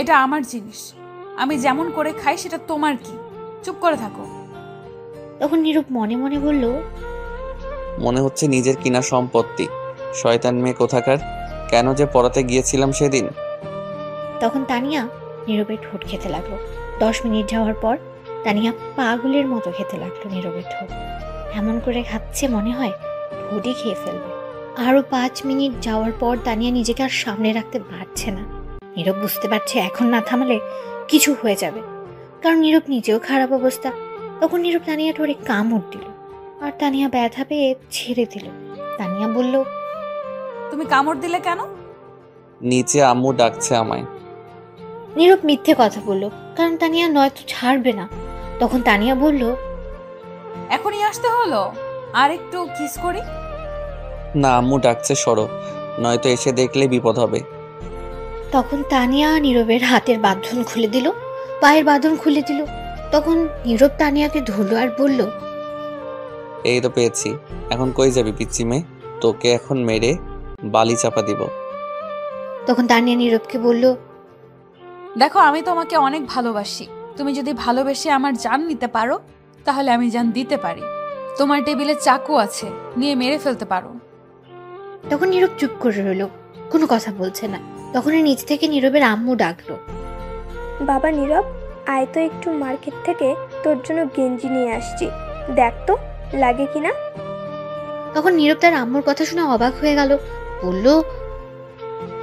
এটা আমার জিনিস, আমি যেমন করে খাই সেটা তোমার কি? চুপ করে থাকো। তখন নীরব মনে মনে বলল, মনে হচ্ছে নিজের কিনা সম্পত্তি। শয়তান মেয়ে কোথাকার, কেন যে পড়াতে গিয়েছিলাম সেদিন। তখন তানিয়া নীরবের ঠোঁট খেতে লাগলো। 10 মিনিট যাওয়ার পর তানিয়া পাগলের মতো খেতে লাগলো নীরবের ঠোঁট। এমন করে খাচ্ছে মনে হয় ঠোঁটই খেয়ে ফেলবে। আরো 5 মিনিট যাওয়ার পর তানিয়া নিজেকে আর সামনে রাখতে পারছে না। নীরব বুঝতে পারছে এখন না থামালে কিছু হয়ে যাবে, কারণ নীরব নিজেও খারাপ অবস্থা। তখন নীরব তানিয়া ধরে কামড় দিল, আর তানিয়া ব্যথা পেয়ে ছেড়ে দিল। তানিয়া বলল, তুমি কামড় দিলে কেন? নিচে আম্মু ডাকছে আমায়। নীরব মিথ্যে কথা বলল, কারণ তানিয়া নয়তো ছাড়বে না। তখন তানিয়া বলল, এখনই আসতে হলো, আর একটু কিস করি। না, আম্মু ডাকছে, সরো, নয়তো এসে দেখলে বিপদ হবে। তখন তানিয়া নীরবের হাতের বাঁধন খুলে দিল, পায়ের বাঁধন খুলে দিল। তখন নীরব তানিয়াকে ধরল আর বলল, এই তো পেয়েছি, এখন কই যাবি পিচ্চি মেয়ে? তোকে এখন মেরে বালি চাপা দিব। তখন তানিয়া নীরবকে বলল, দেখো, আমি তোমাকে অনেক ভালোবাসি। তুমি যদি ভালোবেসে আমার জান নিতে পারো, তাহলে আমি জান দিতে পারি। তোমার টেবিলে চাকু আছে, নিয়ে মেরে ফেলতে পারো। তখন নীরব চুপ করে রইল, কোনো কথা বলছে না। তখনই নিচ থেকে নীরবের আম্মু ডাকলো, বাবা নীরব, আয় তো একটু মার্কেট থেকে তোর জন্য গেঞ্জি নিয়ে আসছি, দেখ তো লাগে কিনা। তখন নীরব তার আম্মুর কথা শুনে অবাক হয়ে গেল, বলল,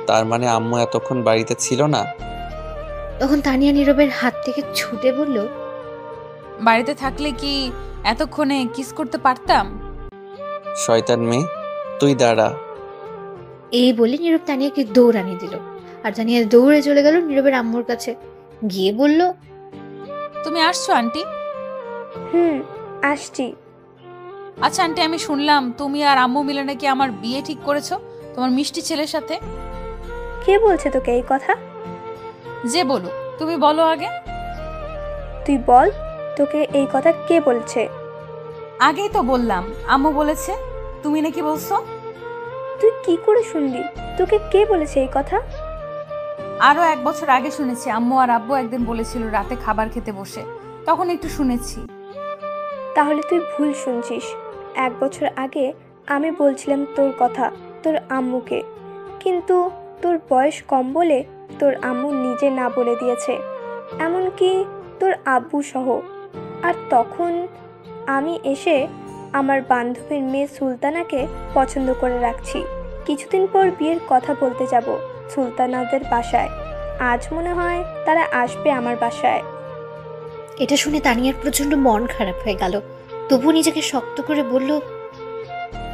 তার মানে আম্মু এতক্ষণ বাড়িতে ছিল না? তখন তানিয়া নীরবের হাত থেকে ছুটে বলল, বাড়িতে থাকলে কি এতক্ষণে কিস করতে পারতাম? শয়তান মেয়ে, তুই দাঁড়া। এই বলে নীরব তানিয়াকে দৌড়ানি দিল, আর তানিয়া দৌড়ে চলে গেল নীরবের আম্মুর কাছে। গিয়ে বলল, তুমি আসছো আন্টি? আসছি। আচ্ছা আন্টি, আমি শুনলাম তুমি আর আম্মু মিলে নাকি আমার বিয়ে ঠিক করেছো তোমার মিষ্টি ছেলের সাথে। কে বলছে তোকে এই কথা? যে বলুক, তুমি বলো আগে। তুই বল, তোকে এই কথা কে বলছে? আগেই তো বললাম, আম্মু বলেছে। তুমি নাকি বলছো? তুই কি করে শুনলি? তোকে কে বলেছে এই কথা? আরো 1 বছর আগে শুনেছি, আম্মু আর আব্বু একদিন বলেছিল রাতে খাবার খেতে বসে, তখন একটু শুনেছি। তাহলে তুই ভুল শুনছিস। 1 বছর আগে আমি বলছিলাম তোর কথা তোর আম্মুকে, কিন্তু তোর বয়স কম বলে তোর আম্মু নিজে না বলে দিয়েছে, এমনকি তোর আব্বু সহ। আর তখন আমি এসে আমার বান্ধবীর মেয়ে সুলতানাকে পছন্দ করে রাখছি। কিছুদিন পর বিয়ের কথা বলতে যাব সুলতানাদের বাসায়। আজ মনে হয় তারা আসবে আমার বাসায়। এটা শুনে তানিয়ার প্রচন্ড মন খারাপ হয়ে গেল, তবু নিজেকে শক্ত করে বলল,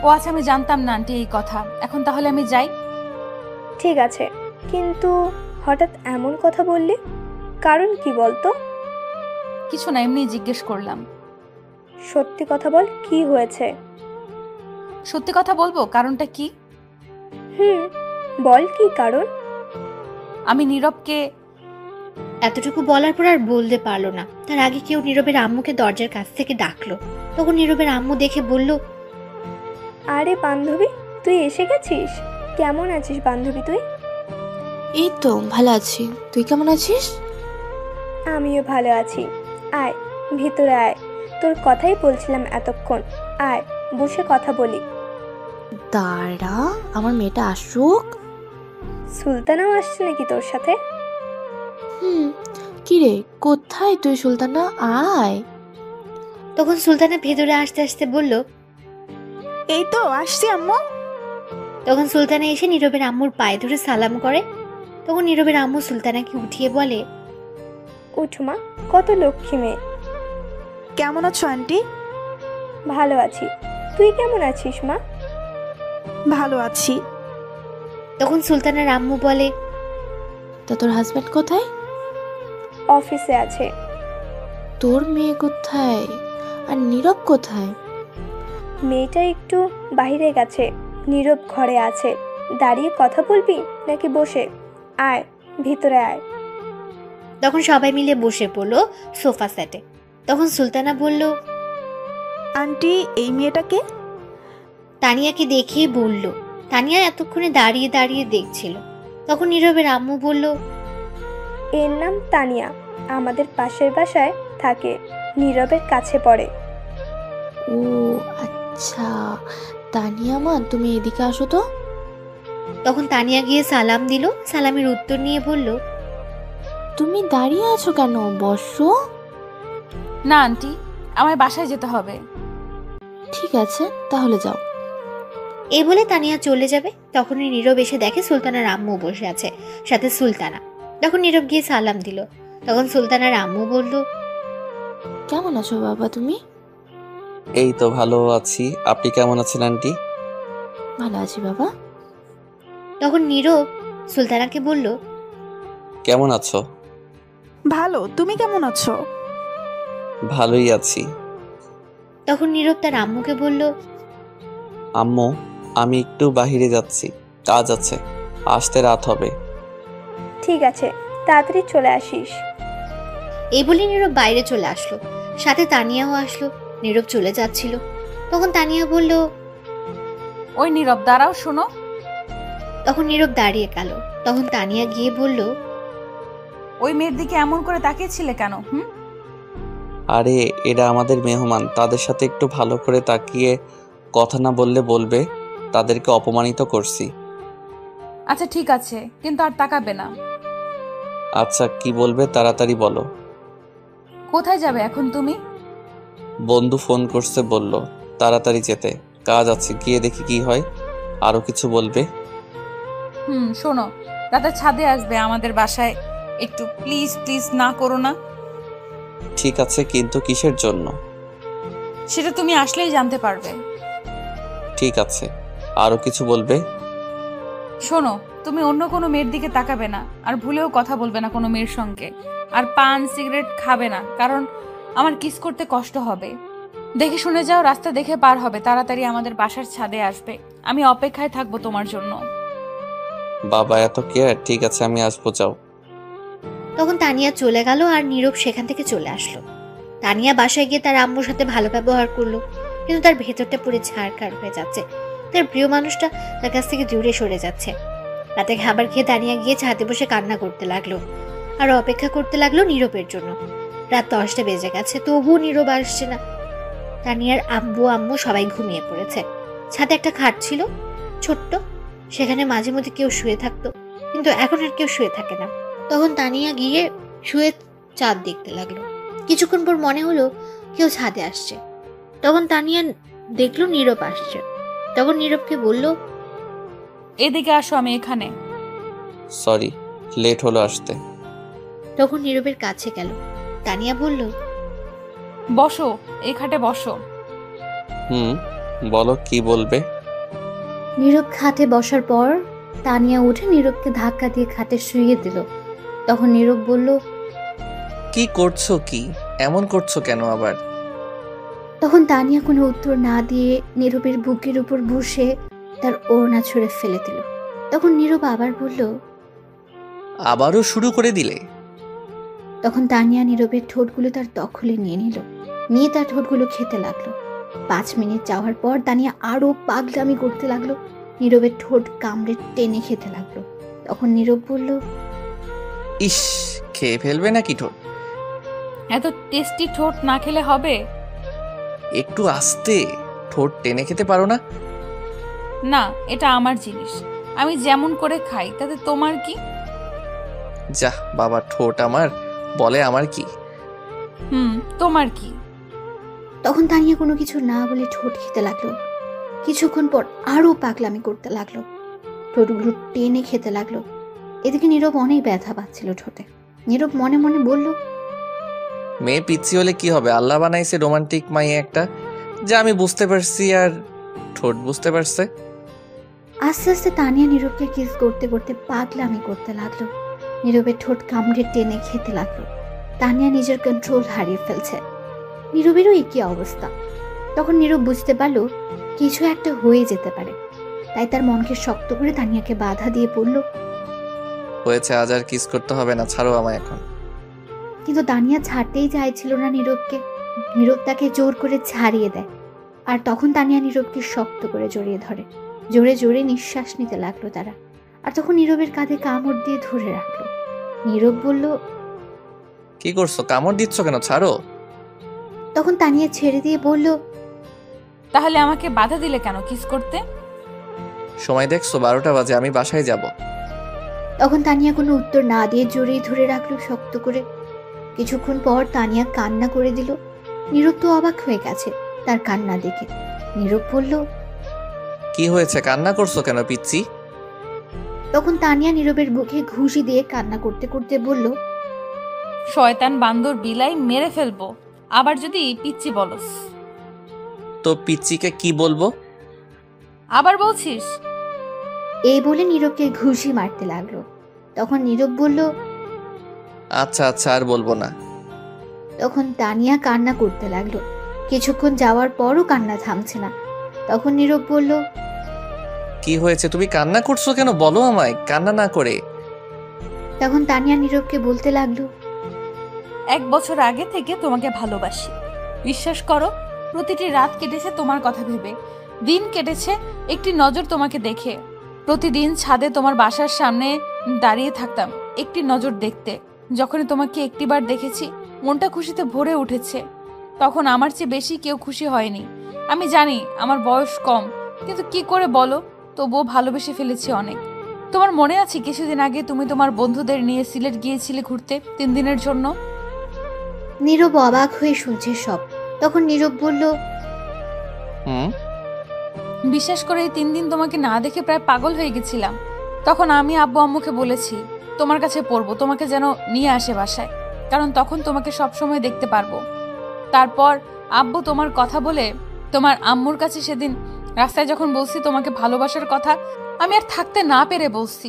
ও আচ্ছা, আমি জানতাম না আন্টি এই কথা। এখন তাহলে আমি যাই। ঠিক আছে, কিন্তু হঠাৎ এমন কথা বললি, কারণ কি বলতো? কিছু না, এমনি জিজ্ঞেস করলাম। সত্যি কথা বল, কি হয়েছে? সত্যি কথা বলবো, কারণটা কি? বল কি কারণ। আমি নীরবকে। এতটুকু বলার পর আর বলতে পারলো না। তার আগে কেউ নীরবের আম্মুকে দরজার কাছ থেকে ডাকলো। তখন নীরবের আম্মু দেখে বলল, আরে বান্ধবী, তুই এসে গেছিস। কেমন আছিস বান্ধবী তুই? এই তো ভালো আছি, তুই কেমন আছিস? আমিও ভালো আছি। আয় ভিতরে আয়, তোর কথাই বলছিলাম এতক্ষণ। আয় বসে কথা বলি। দাঁড়া, আমার মেয়েটা আসুক। সুলতানাও আসছে নাকি তোর সাথে? কিরে, কোথায় তুই সুলতানা? আয়। তখন সুলতানা ভেতরে আসতে আসতে বলল, এই তো আসছি আম্মু। তখন সুলতানা এসে নীরবের আম্মুর পায়ে ধরে সালাম করে। তখন নীরবের আম্মু সুলতানাকে উঠিয়ে বলে, উঠু মা, কত লক্ষ্মী মেয়ে। কেমন আছো আন্টি? ভালো আছি, তুই কেমন আছিস মা? ভালো আছি। তখন সুলতানার আম্মু বলে, তা তোর হাজব্যান্ড কোথায়? অফিসে আছে। তোর মেয়ে কোথায়? আর নীরব কোথায়? মেয়েটা একটু বাইরে গেছে, নীরব ঘরে আছে। দাঁড়িয়ে কথা বলবি নাকি বসে? আয় ভিতরে আয়। তখন সবাই মিলে বসে পড়লো সোফা সেটে। তখন সুলতানা বলল, আন্টি, এই মেয়েটাকে? তানিয়াকে দেখিয়ে বলল। তানিয়া এতক্ষণে দাঁড়িয়ে দাঁড়িয়ে দেখছিল। তখন নীরবের আম্মু বলল, এর নাম তানিয়া, আমাদের পাশের বাসায় থাকে, নীরবের কাছে পড়ে। ও আচ্ছা, তানিয়া মা, তুমি এদিকে আসো তো। তখন তানিয়া গিয়ে সালাম দিল। সালামের উত্তর নিয়ে বলল, তুমি দাঁড়িয়ে আছো কেন? বসো। না আন্টি, আমার বাসায় যেতে হবে। ঠিক আছে, তাহলে যাও। এই বলে তানিয়া চলে যাবে। তখনই নীরব এসে দেখে সুলতানার আম্মু বসে আছে, সাথে সুলতানা। তখন নীরব গিয়ে সালাম দিল। তখন সুলতানার আম্মু বলল, কেমন আছো বাবা তুমি? এই তো ভালো আছি, আপনি কেমন আছেন আন্টি? ভালো আছি বাবা। তখন নীরব সুলতানাকে বলল, কেমন আছো? ভালো, তুমি কেমন আছো? ভালোই আছি। তখন নীরব তার আম্মুকে বলল, আম্মু, আমি একটু বাহিরে যাচ্ছি, কাজ আছে, আসতে রাত হবে। ঠিক আছে, তাড়াতাড়ি চলে আসিস। এই বলে নীরব বাইরে চলে আসলো। সাথে তানিয়াও আসলো। নীরব চলে যাচ্ছিল। তখন তানিয়া বলল, ওই নীরব দাঁড়াও, শোনো। তখন নীরব দাঁড়িয়ে গেল। তখন তানিয়া গিয়ে বলল, ওই মেয়ের দিকে এমন করে তাকিয়েছিলে কেন? আরে এরা আমাদের মেহমান, তাদের সাথে একটু ভালো করে তাকিয়ে কথা না বললে বলবে তাদেরকে অপমানিত করছি। আচ্ছা ঠিক আছে, কিন্তু আর তাকাবে না। আচ্ছা কি বলবে তাড়াতাড়ি বলো। কোথায় যাবে এখন তুমি? বন্ধু ফোন করছে, বলল তাড়াতাড়ি যেতে, কাজ আছে, গিয়ে দেখি কি হয়। আরো কিছু বলবে? শোনো, রাতে ছাদে আসবে আমাদের বাসায়, একটু প্লিজ প্লিজ না করো না। ঠিক আছে, কিন্তু কিসের জন্য? সেটা তুমি আসলেই জানতে পারবে। ঠিক আছে, আরো কিছু বলবে? শোনো, তুমি অন্য কোনো মেয়ের দিকে তাকাবে না, আর ভুলেও কথা বলবে না কোনো মেয়ের সঙ্গে, আর পান সিগারেট খাবে না, কারণ আমার কিস করতে কষ্ট হবে। দেখে শুনে যাও, রাস্তা দেখে পার হবে, তাড়াতাড়ি আমাদের বাসার ছাদে আসবে, আমি অপেক্ষায় থাকবো তোমার জন্য। বাবা এত কেয়ার? ঠিক আছে আমি আসবো, যাও। তখন তানিয়া চলে গেল আর নীরব সেখান থেকে চলে আসলো। তানিয়া বাসায় গিয়ে তার আম্মুর সাথে ভালো ব্যবহার করলো, কিন্তু তার ভেতরটা পুরো ছাড়খাড় হয়ে যাচ্ছে। তার প্রিয় মানুষটা তার কাছ থেকে দূরে সরে যাচ্ছে। রাতে খাবার খেয়ে তানিয়া গিয়ে ছাদে বসে কান্না করতে লাগলো আর অপেক্ষা করতে লাগলো নীরবের জন্য। রাত 10টা বেজে গেছে, তবুও নীরব আসছে না। তানিয়ার আম্মু সবাই ঘুমিয়ে পড়েছে। ছাদে একটা খাট ছিল, ছোট্ট, সেখানে মাঝে মধ্যে কেউ শুয়ে থাকতো, কিন্তু এখন আর কেউ শুয়ে থাকে না। তখন তানিয়া গিয়ে শুয়ে চাঁদ দেখতে লাগলো। কিছুক্ষণ পর মনে হলো কেউ ছাদে আসছে। তখন তানিয়া দেখলো নীরব আসছে। তখন নীরবকে বলল, এদিকে আসো, আমি এখানে। সরি, লেট হলো আসতে। তখন নীরবের কাছে গেল। তানিয়া বলল, বসো, এই খাটে বসো। বলো কি বলবে। নীরব খাটে বসার পর তানিয়া উঠে নীরবকে ধাক্কা দিয়ে খাটে শুইয়ে দিল। তখন নীরব বলল, কি করছো? কি এমন করছো কেন আবার? তখন তানিয়া কোনো উত্তর না দিয়ে নীরবের বুকের উপর বসে তার ওড়না ছুঁড়ে ফেলে দিল। তখন নীরব আবার বলল, আবারও শুরু করে দিলে? তখন তানিয়া নীরবের ঠোঁটগুলো তার দখলে নিয়ে নিল, নিয়ে তার ঠোঁটগুলো খেতে লাগলো। 5 মিনিট যাওয়ার পর তানিয়া আরো পাগলামি করতে লাগলো, নীরবের ঠোঁট কামড়ে টেনে খেতে লাগলো। তখন নীরব বলল, ইস, খেয়ে ফেলবে নাকি ঠোঁট? এত টেস্টি ঠোঁট না খেলে হবে? একটু আস্তে, ঠোঁট টেনে খেতে পারো না? না, এটা আমার জিনিস, আমি যেমন করে খাই, তাতে তোমার কি? যা বাবা, ঠোঁট আমার, বলে আমার কি? তোমার কি? তখন তানিয়া কোনো কিছু না বলে ঠোঁট খেতে লাগলো। কিছুক্ষণ পর আরো পাগলামি করতে লাগলো, ঠোঁটগুলো টেনে খেতে লাগলো। এদিকে নীরব অনেক ব্যথা পাচ্ছিল ঠোঁটে। নীরব মনে মনে বলল, মেয়ে পিচ্ছি হলে কি হবে, আল্লাহ বানাইছে রোমান্টিক মাইয়া একটা, যা আমি বুঝতে পারছি আর ঠোঁট বুঝতে পারছে। আস্তে আস্তে তানিয়া নীরবকে কিস করতে করতে পাগলামি করতে লাগলো। নীরবের ঠোঁট কামড়ে টেনে খেতে লাগলো। তানিয়া নিজের কন্ট্রোল হারিয়ে ফেলছে। নীরবেরও একই অবস্থা। তখন নীরব বুঝতে পারলো কিছু একটা হয়ে যেতে পারে, তাই তার মনকে শক্ত করে তানিয়াকে বাধা দিয়ে পড়ল, হয়েছে, আজ আর কিস করতে হবে না, ছাড়ো আমায় এখন। কিন্তু তানিয়া ছাড়তেই চাইছিল না নীরবকে। নীরব তাকে জোর করে ছাড়িয়ে দেয়, আর তখন তানিয়া নীরবকে শক্ত করে জড়িয়ে ধরে। জোরে জোরে নিঃশ্বাস নিতে লাগলো তারা, আর তখন নীরবের কাঁধে কামড় দিয়ে ধরে রাখলো। নীরব বলল, কি করছো? কামড় দিচ্ছ কেন? ছাড়ো। তখন তানিয়া ছেড়ে দিয়ে বলল, তাহলে আমাকে বাধা দিলে কেন কিস করতে? সময় দেখছো 12টা বাজে, আমি বাসায় যাব। তখন তানিয়া কোনো উত্তর না দিয়ে জোরেই ধরে রাখলো শক্ত করে। কিছুক্ষণ পর তানিয়া কান্না করে দিল। নীরব তো অবাক হয়ে গেছে তার কান্না দেখে। নীরব বলল, কি হয়েছে? কান্না করছো কেন পিচ্ছি? তখন তানিয়া নীরবের বুকে ঘুষি দিয়ে কান্না করতে করতে বলল, শয়তান বান্দর বিলাই মেরে ফেলবো, আবার যদি পিচ্চি বলস। তো পিচ্চিকে কি বলবো? আবার বলছিস? এই বলে নীরবকে ঘুষি মারতে লাগলো। তখন নীরব বলল, আচ্ছা আচ্ছা, আর বলবো না। তখন তানিয়া কান্না করতে লাগলো। কিছুক্ষণ যাওয়ার পরও কান্না থামছে না। তখন নীরব বলল, কি হয়েছে, তুমি কান্না করছো কেন? বলো আমায়, কান্না না করে। তখন তানিয়া নীরবকে বলতে লাগলো, 1 বছর আগে থেকে তোমাকে ভালোবাসি। বিশ্বাস করো, প্রতিটি রাত কেটেছে তোমার কথা ভেবে, দিন কেটেছে একটি নজর তোমাকে দেখে। প্রতিদিন ছাদে তোমার বাসার সামনে দাঁড়িয়ে থাকতাম একটি নজর দেখতে। যখনই তোমাকে একটিবার দেখেছি, মনটা খুশিতে ভরে উঠেছে। তখন আমার চেয়ে বেশি কেউ খুশি হয়নি। আমি জানি আমার বয়স কম, কিন্তু কি করে বলো, তবুও ভালোবেসে ফেলেছি অনেক। তোমার মনে আছে কিছুদিন আগে তুমি তোমার বন্ধুদের নিয়ে সিলেট গিয়েছিলে ঘুরতে 3 দিনের জন্য? নীরব অবাক হয়ে শুনছে সব। তখন নীরব বলল, হুম। বিশ্বাস করে এই 3 দিন তোমাকে না দেখে প্রায় পাগল হয়ে গেছিলাম। তখন আমি আব্বু আম্মুকে বলেছি তোমার কাছে পড়বো, তোমাকে যেন নিয়ে আসে বাসায়, কারণ তখন তোমাকে সব সময় দেখতে পারবো। তারপর আব্বু তোমার কথা বলে তোমার আম্মুর কাছে সেদিন রাস্তায় যখন বলছি তোমাকে ভালোবাসার কথা, আমি আর থাকতে না পেরে বলছি।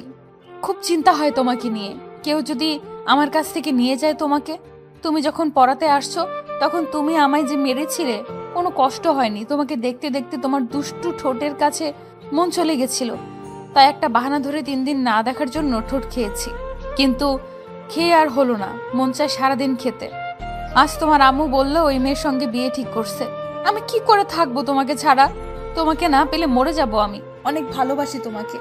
খুব চিন্তা হয় তোমাকে নিয়ে, কেউ যদি আমার কাছ থেকে নিয়ে যায় তোমাকে। তুমি যখন পড়াতে আসছো তখন তুমি আমায় যে মেরেছিলে, কোনো কষ্ট হয়নি। তোমাকে দেখতে দেখতে তোমার দুষ্টু ঠোঁটের কাছে মন চলে গেছিল, তাই একটা বাহানা ধরে 3 দিন না দেখার জন্য ঠোঁট খেয়েছি। কিন্তু খেয়ে আর হলো না, মন চায় সারাদিন খেতে। আজ তোমার আম্মু বললো ওই মেয়ের সঙ্গে বিয়ে ঠিক করছে। আমি কি করে থাকবো তোমাকে ছাড়া? তোমাকে না পেলে মরে যাব আমি। অনেক ভালোবাসি তোমাকে।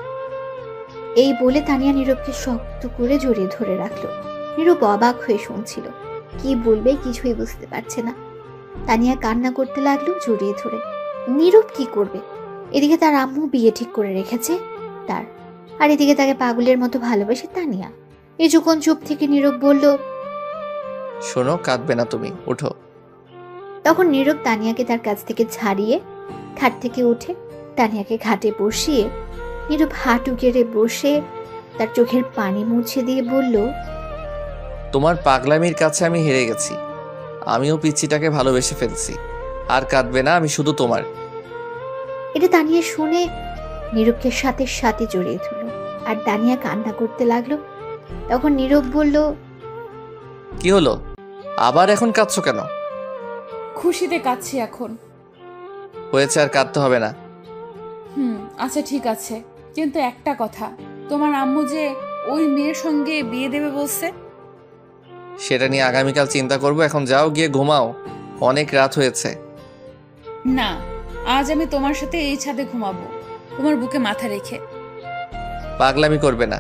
এই বলে তানিয়া নীরবকে শক্ত করে জড়িয়ে ধরে রাখলো। নীরব অবাক হয়ে শুনছিল, কি বলবে কিছুই বুঝতে পারছে না। তানিয়া কান্না করতে লাগলো জড়িয়ে ধরে। নীরব কি করবে? এদিকে তার আম্মু বিয়ে ঠিক করে রেখেছে তার, আর এদিকে তাকে পাগলের মতো ভালোবাসে তানিয়া। কিছুক্ষণ চুপ থেকে নীরব বলল, শোনো, কাঁদবে না তুমি, উঠো। তখন নীরব তানিয়াকে তার কাছ থেকে ছাড়িয়ে খাট থেকে উঠে তানিয়াকে ঘাটে বসিয়ে নীরব হাঁটু গেড়ে বসে তার চোখের পানি মুছে দিয়ে বলল, তোমার পাগলামির কাছে আমি হেরে গেছি। আমিও পিচ্চিটাকে ভালোবেসে ফেলছি। আর কাঁদবে না, আমি শুধু তোমার। এটা তানিয়া শুনে নীরবকে সাথে সাথে জড়িয়ে ধরল, আর তানিয়া কান্না করতে লাগলো। তখন নীরব বলল, কি হলো, আবার এখন কাঁদছো কেন? খুশিতে কাঁদছি এখন। হয়েছে, আর কাঁদতে হবে না। আচ্ছা ঠিক আছে, কিন্তু একটা কথা, তোমার আম্মু যে ওই মেয়ের সঙ্গে বিয়ে দেবে বলছে। সেটা নিয়ে আগামীকাল চিন্তা করবো। এখন যাও, গিয়ে ঘুমাও, অনেক রাত হয়েছে। না, আজ আমি তোমার সাথে এই ছাদে ঘুমাবো, তোমার বুকে মাথা রেখে। পাগলামি করবে না,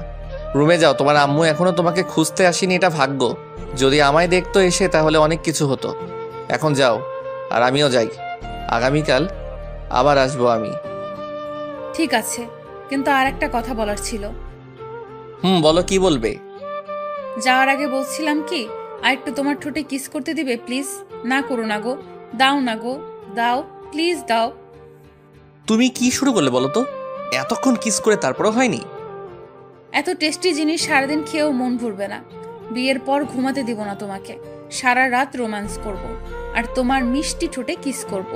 রুমে যাও। তোমার আম্মু এখনো তোমাকে খুঁজতে আসেনি, এটা ভাগ্য। যদি আমায় দেখতো এসে তাহলে অনেক কিছু হতো। এখন যাও, আর আমিও যাই। আগামীকাল আবার আসবো আমি। ঠিক আছে, কিন্তু আর একটা কথা বলার ছিল। বলো, কি বলবে? যাওয়ার আগে বলছিলাম কি, আর একটু তোমার ঠোঁটে কিস করতে দিবে প্লিজ? না করো না গো, দাও না গো, দাও প্লিজ, দাও। তুমি কি শুরু করলে বলো তো? এতক্ষণ কিস করে তারপরও হয়নি? এত টেস্টি জিনিস সারাদিন খেয়েও মন ভরবে না। বিয়ের পর ঘুমাতে দিব না তোমাকে, সারা রাত রোম্যান্স করব, আর তোমার মিষ্টি ঠোঁটে কিস করব।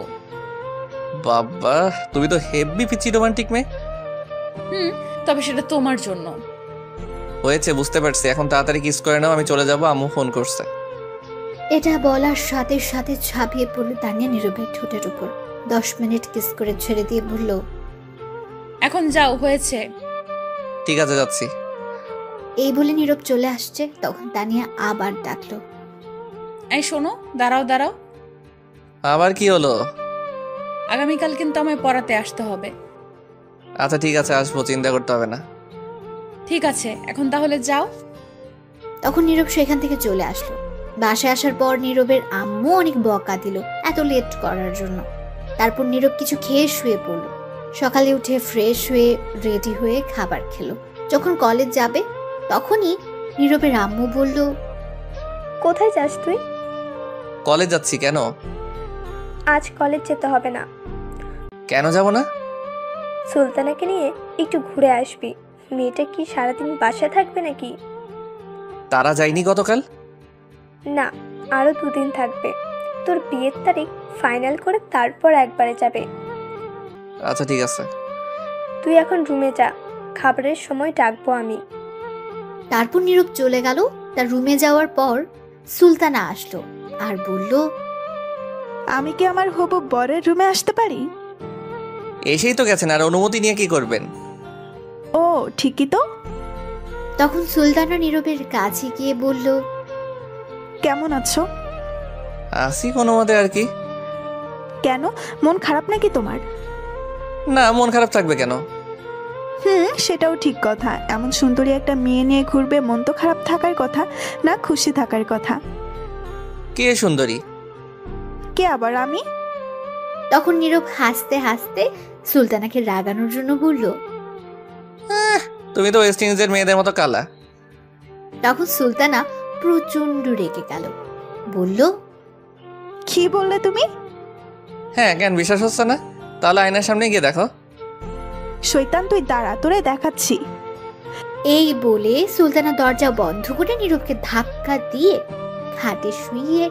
বাবা, তুমি তো হেভি পিচি রোমান্টিক মেয়ে। তবে সেটা তোমার জন্য। হয়েছে, বুঝতে পারছি। এখন তাড়াতাড়ি কিস করে নাও, আমি চলে যাবো, আম্মু ফোন করছে। এটা বলার সাথে সাথে ঝাঁপিয়ে পড়ল তানিয়া নীরবের ঠোঁটের উপর। 10 মিনিট কিস করে ছেড়ে দিয়ে বলল, এখন যাও, হয়েছে। ঠিক আছে, যাচ্ছি। এই বলে নীরব চলে আসছে। তখন তানিয়া আবার ডাকলো, এই শোনো, দাঁড়াও দাঁড়াও। আবার কি হলো? আগামীকাল কিন্তু আমায় পড়াতে আসতে হবে। আচ্ছা ঠিক আছে, আসবো, চিন্তা করতে হবে না। ঠিক আছে, এখন তাহলে যাও। তখন নীরব সেখান থেকে চলে আসলো। বাসায় আসার পর নীরবের আম্মু অনেক বকা দিল এত লেট করার জন্য। তারপর নীরব কিছু খেয়ে শুয়ে পড়ল। সকালে উঠে ফ্রেশ হয়ে রেডি হয়ে খাবার খেলো। যখন কলেজ যাবে তখনই নীরবের আম্মু বলল, কোথায় যাস তুই? কলেজ যাচ্ছি। কেন? আজ কলেজ যেতে হবে না। কেন যাব না? সুলতানাকে নিয়ে একটু ঘুরে আসবি, মেয়েটা কি সারাদিন বাসায় থাকবে নাকি? তারা যায়নি গতকাল? না, আরও 2 দিন থাকবে। তোর বিয়ের তারিখ ফাইনাল করে তারপর একবারে যাবে। আচ্ছা ঠিক আছে। তুই এখন রুমে যা, খাবারের সময় ডাকবো আমি। তারপর নীরব চলে গেল। তার রুমে যাওয়ার পর সুলতানা আসলো আর বলল, আমি কি আমার হবু বরের রুমে আসতে পারি? এসেই তো গেছেন, আর অনুমতি নিয়ে কি করবেন? ও ঠিকই তো। তখন সুলতানা নীরবের কাছে গিয়ে বলল, কেমন আছো? আসি কোনো মতে আর কি। কেন, মন খারাপ নাকি তোমার? না, মন খারাপ থাকবে কেন? সেটাও ঠিক কথা। এমন সুন্দরী একটা মেয়ে নিয়ে ঘুরবে, মন তো খারাপ থাকার কথা না, খুশি থাকার কথা। কে সুন্দরী? কে আবার? আমি? তখন নীরব হাসতে হাসতে সুলতানাকে রাগানোর জন্য বলল, তুমি তো ওয়েস্ট ইন্ডিজের মেয়েদের মতো কালা। তখন সুলতানা প্রচন্ড রেগে গেল, বলল, কি বললে তুমি? হ্যাঁ, কেন বিশ্বাস হচ্ছে না? তাহলে আয়নার সামনে গিয়ে দেখো। শয়তান তুই দাঁড়া, তোরে দেখাচ্ছি। এই বলে সুলতানা দরজা বন্ধ করে নীরবকে ধাক্কা দিয়ে খাটে শুইয়ে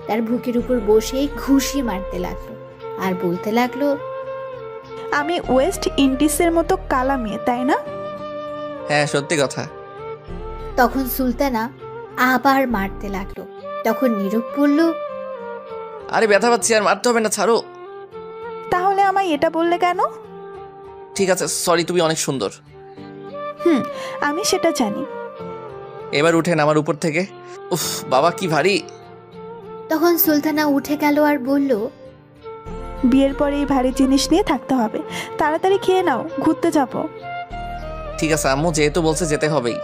তার বুকের উপর বসে ঘুষি মারতে লাগলো আর বলতে লাগলো, আমি ওয়েস্ট ইন্ডিজের মতো কালা মেয়ে, তাই না? হ্যাঁ, সত্যি কথা। তখন সুলতানা আবার মারতে লাগলো। তখন নীরব বলল, আরে ব্যথা পাচ্ছি, আর মারতে হবে না, ছাড়ো। তাহলে আমায় এটা বললে কেন? ঠিক আছে, সরি, তুমি অনেক সুন্দর। আমি সেটা জানি। এবার উঠেন আমার উপর থেকে। উফ বাবা, কি ভারী। তখন সুলতানা উঠে গেল আর বলল, বিয়ের পরে এই ভারী জিনিস নিয়ে থাকতে হবে। তাড়াতাড়ি খেয়ে নাও, ঘুরতে যাব। ঠিক আছে আম্মু, যেহেতু বলছে যেতে হবেই।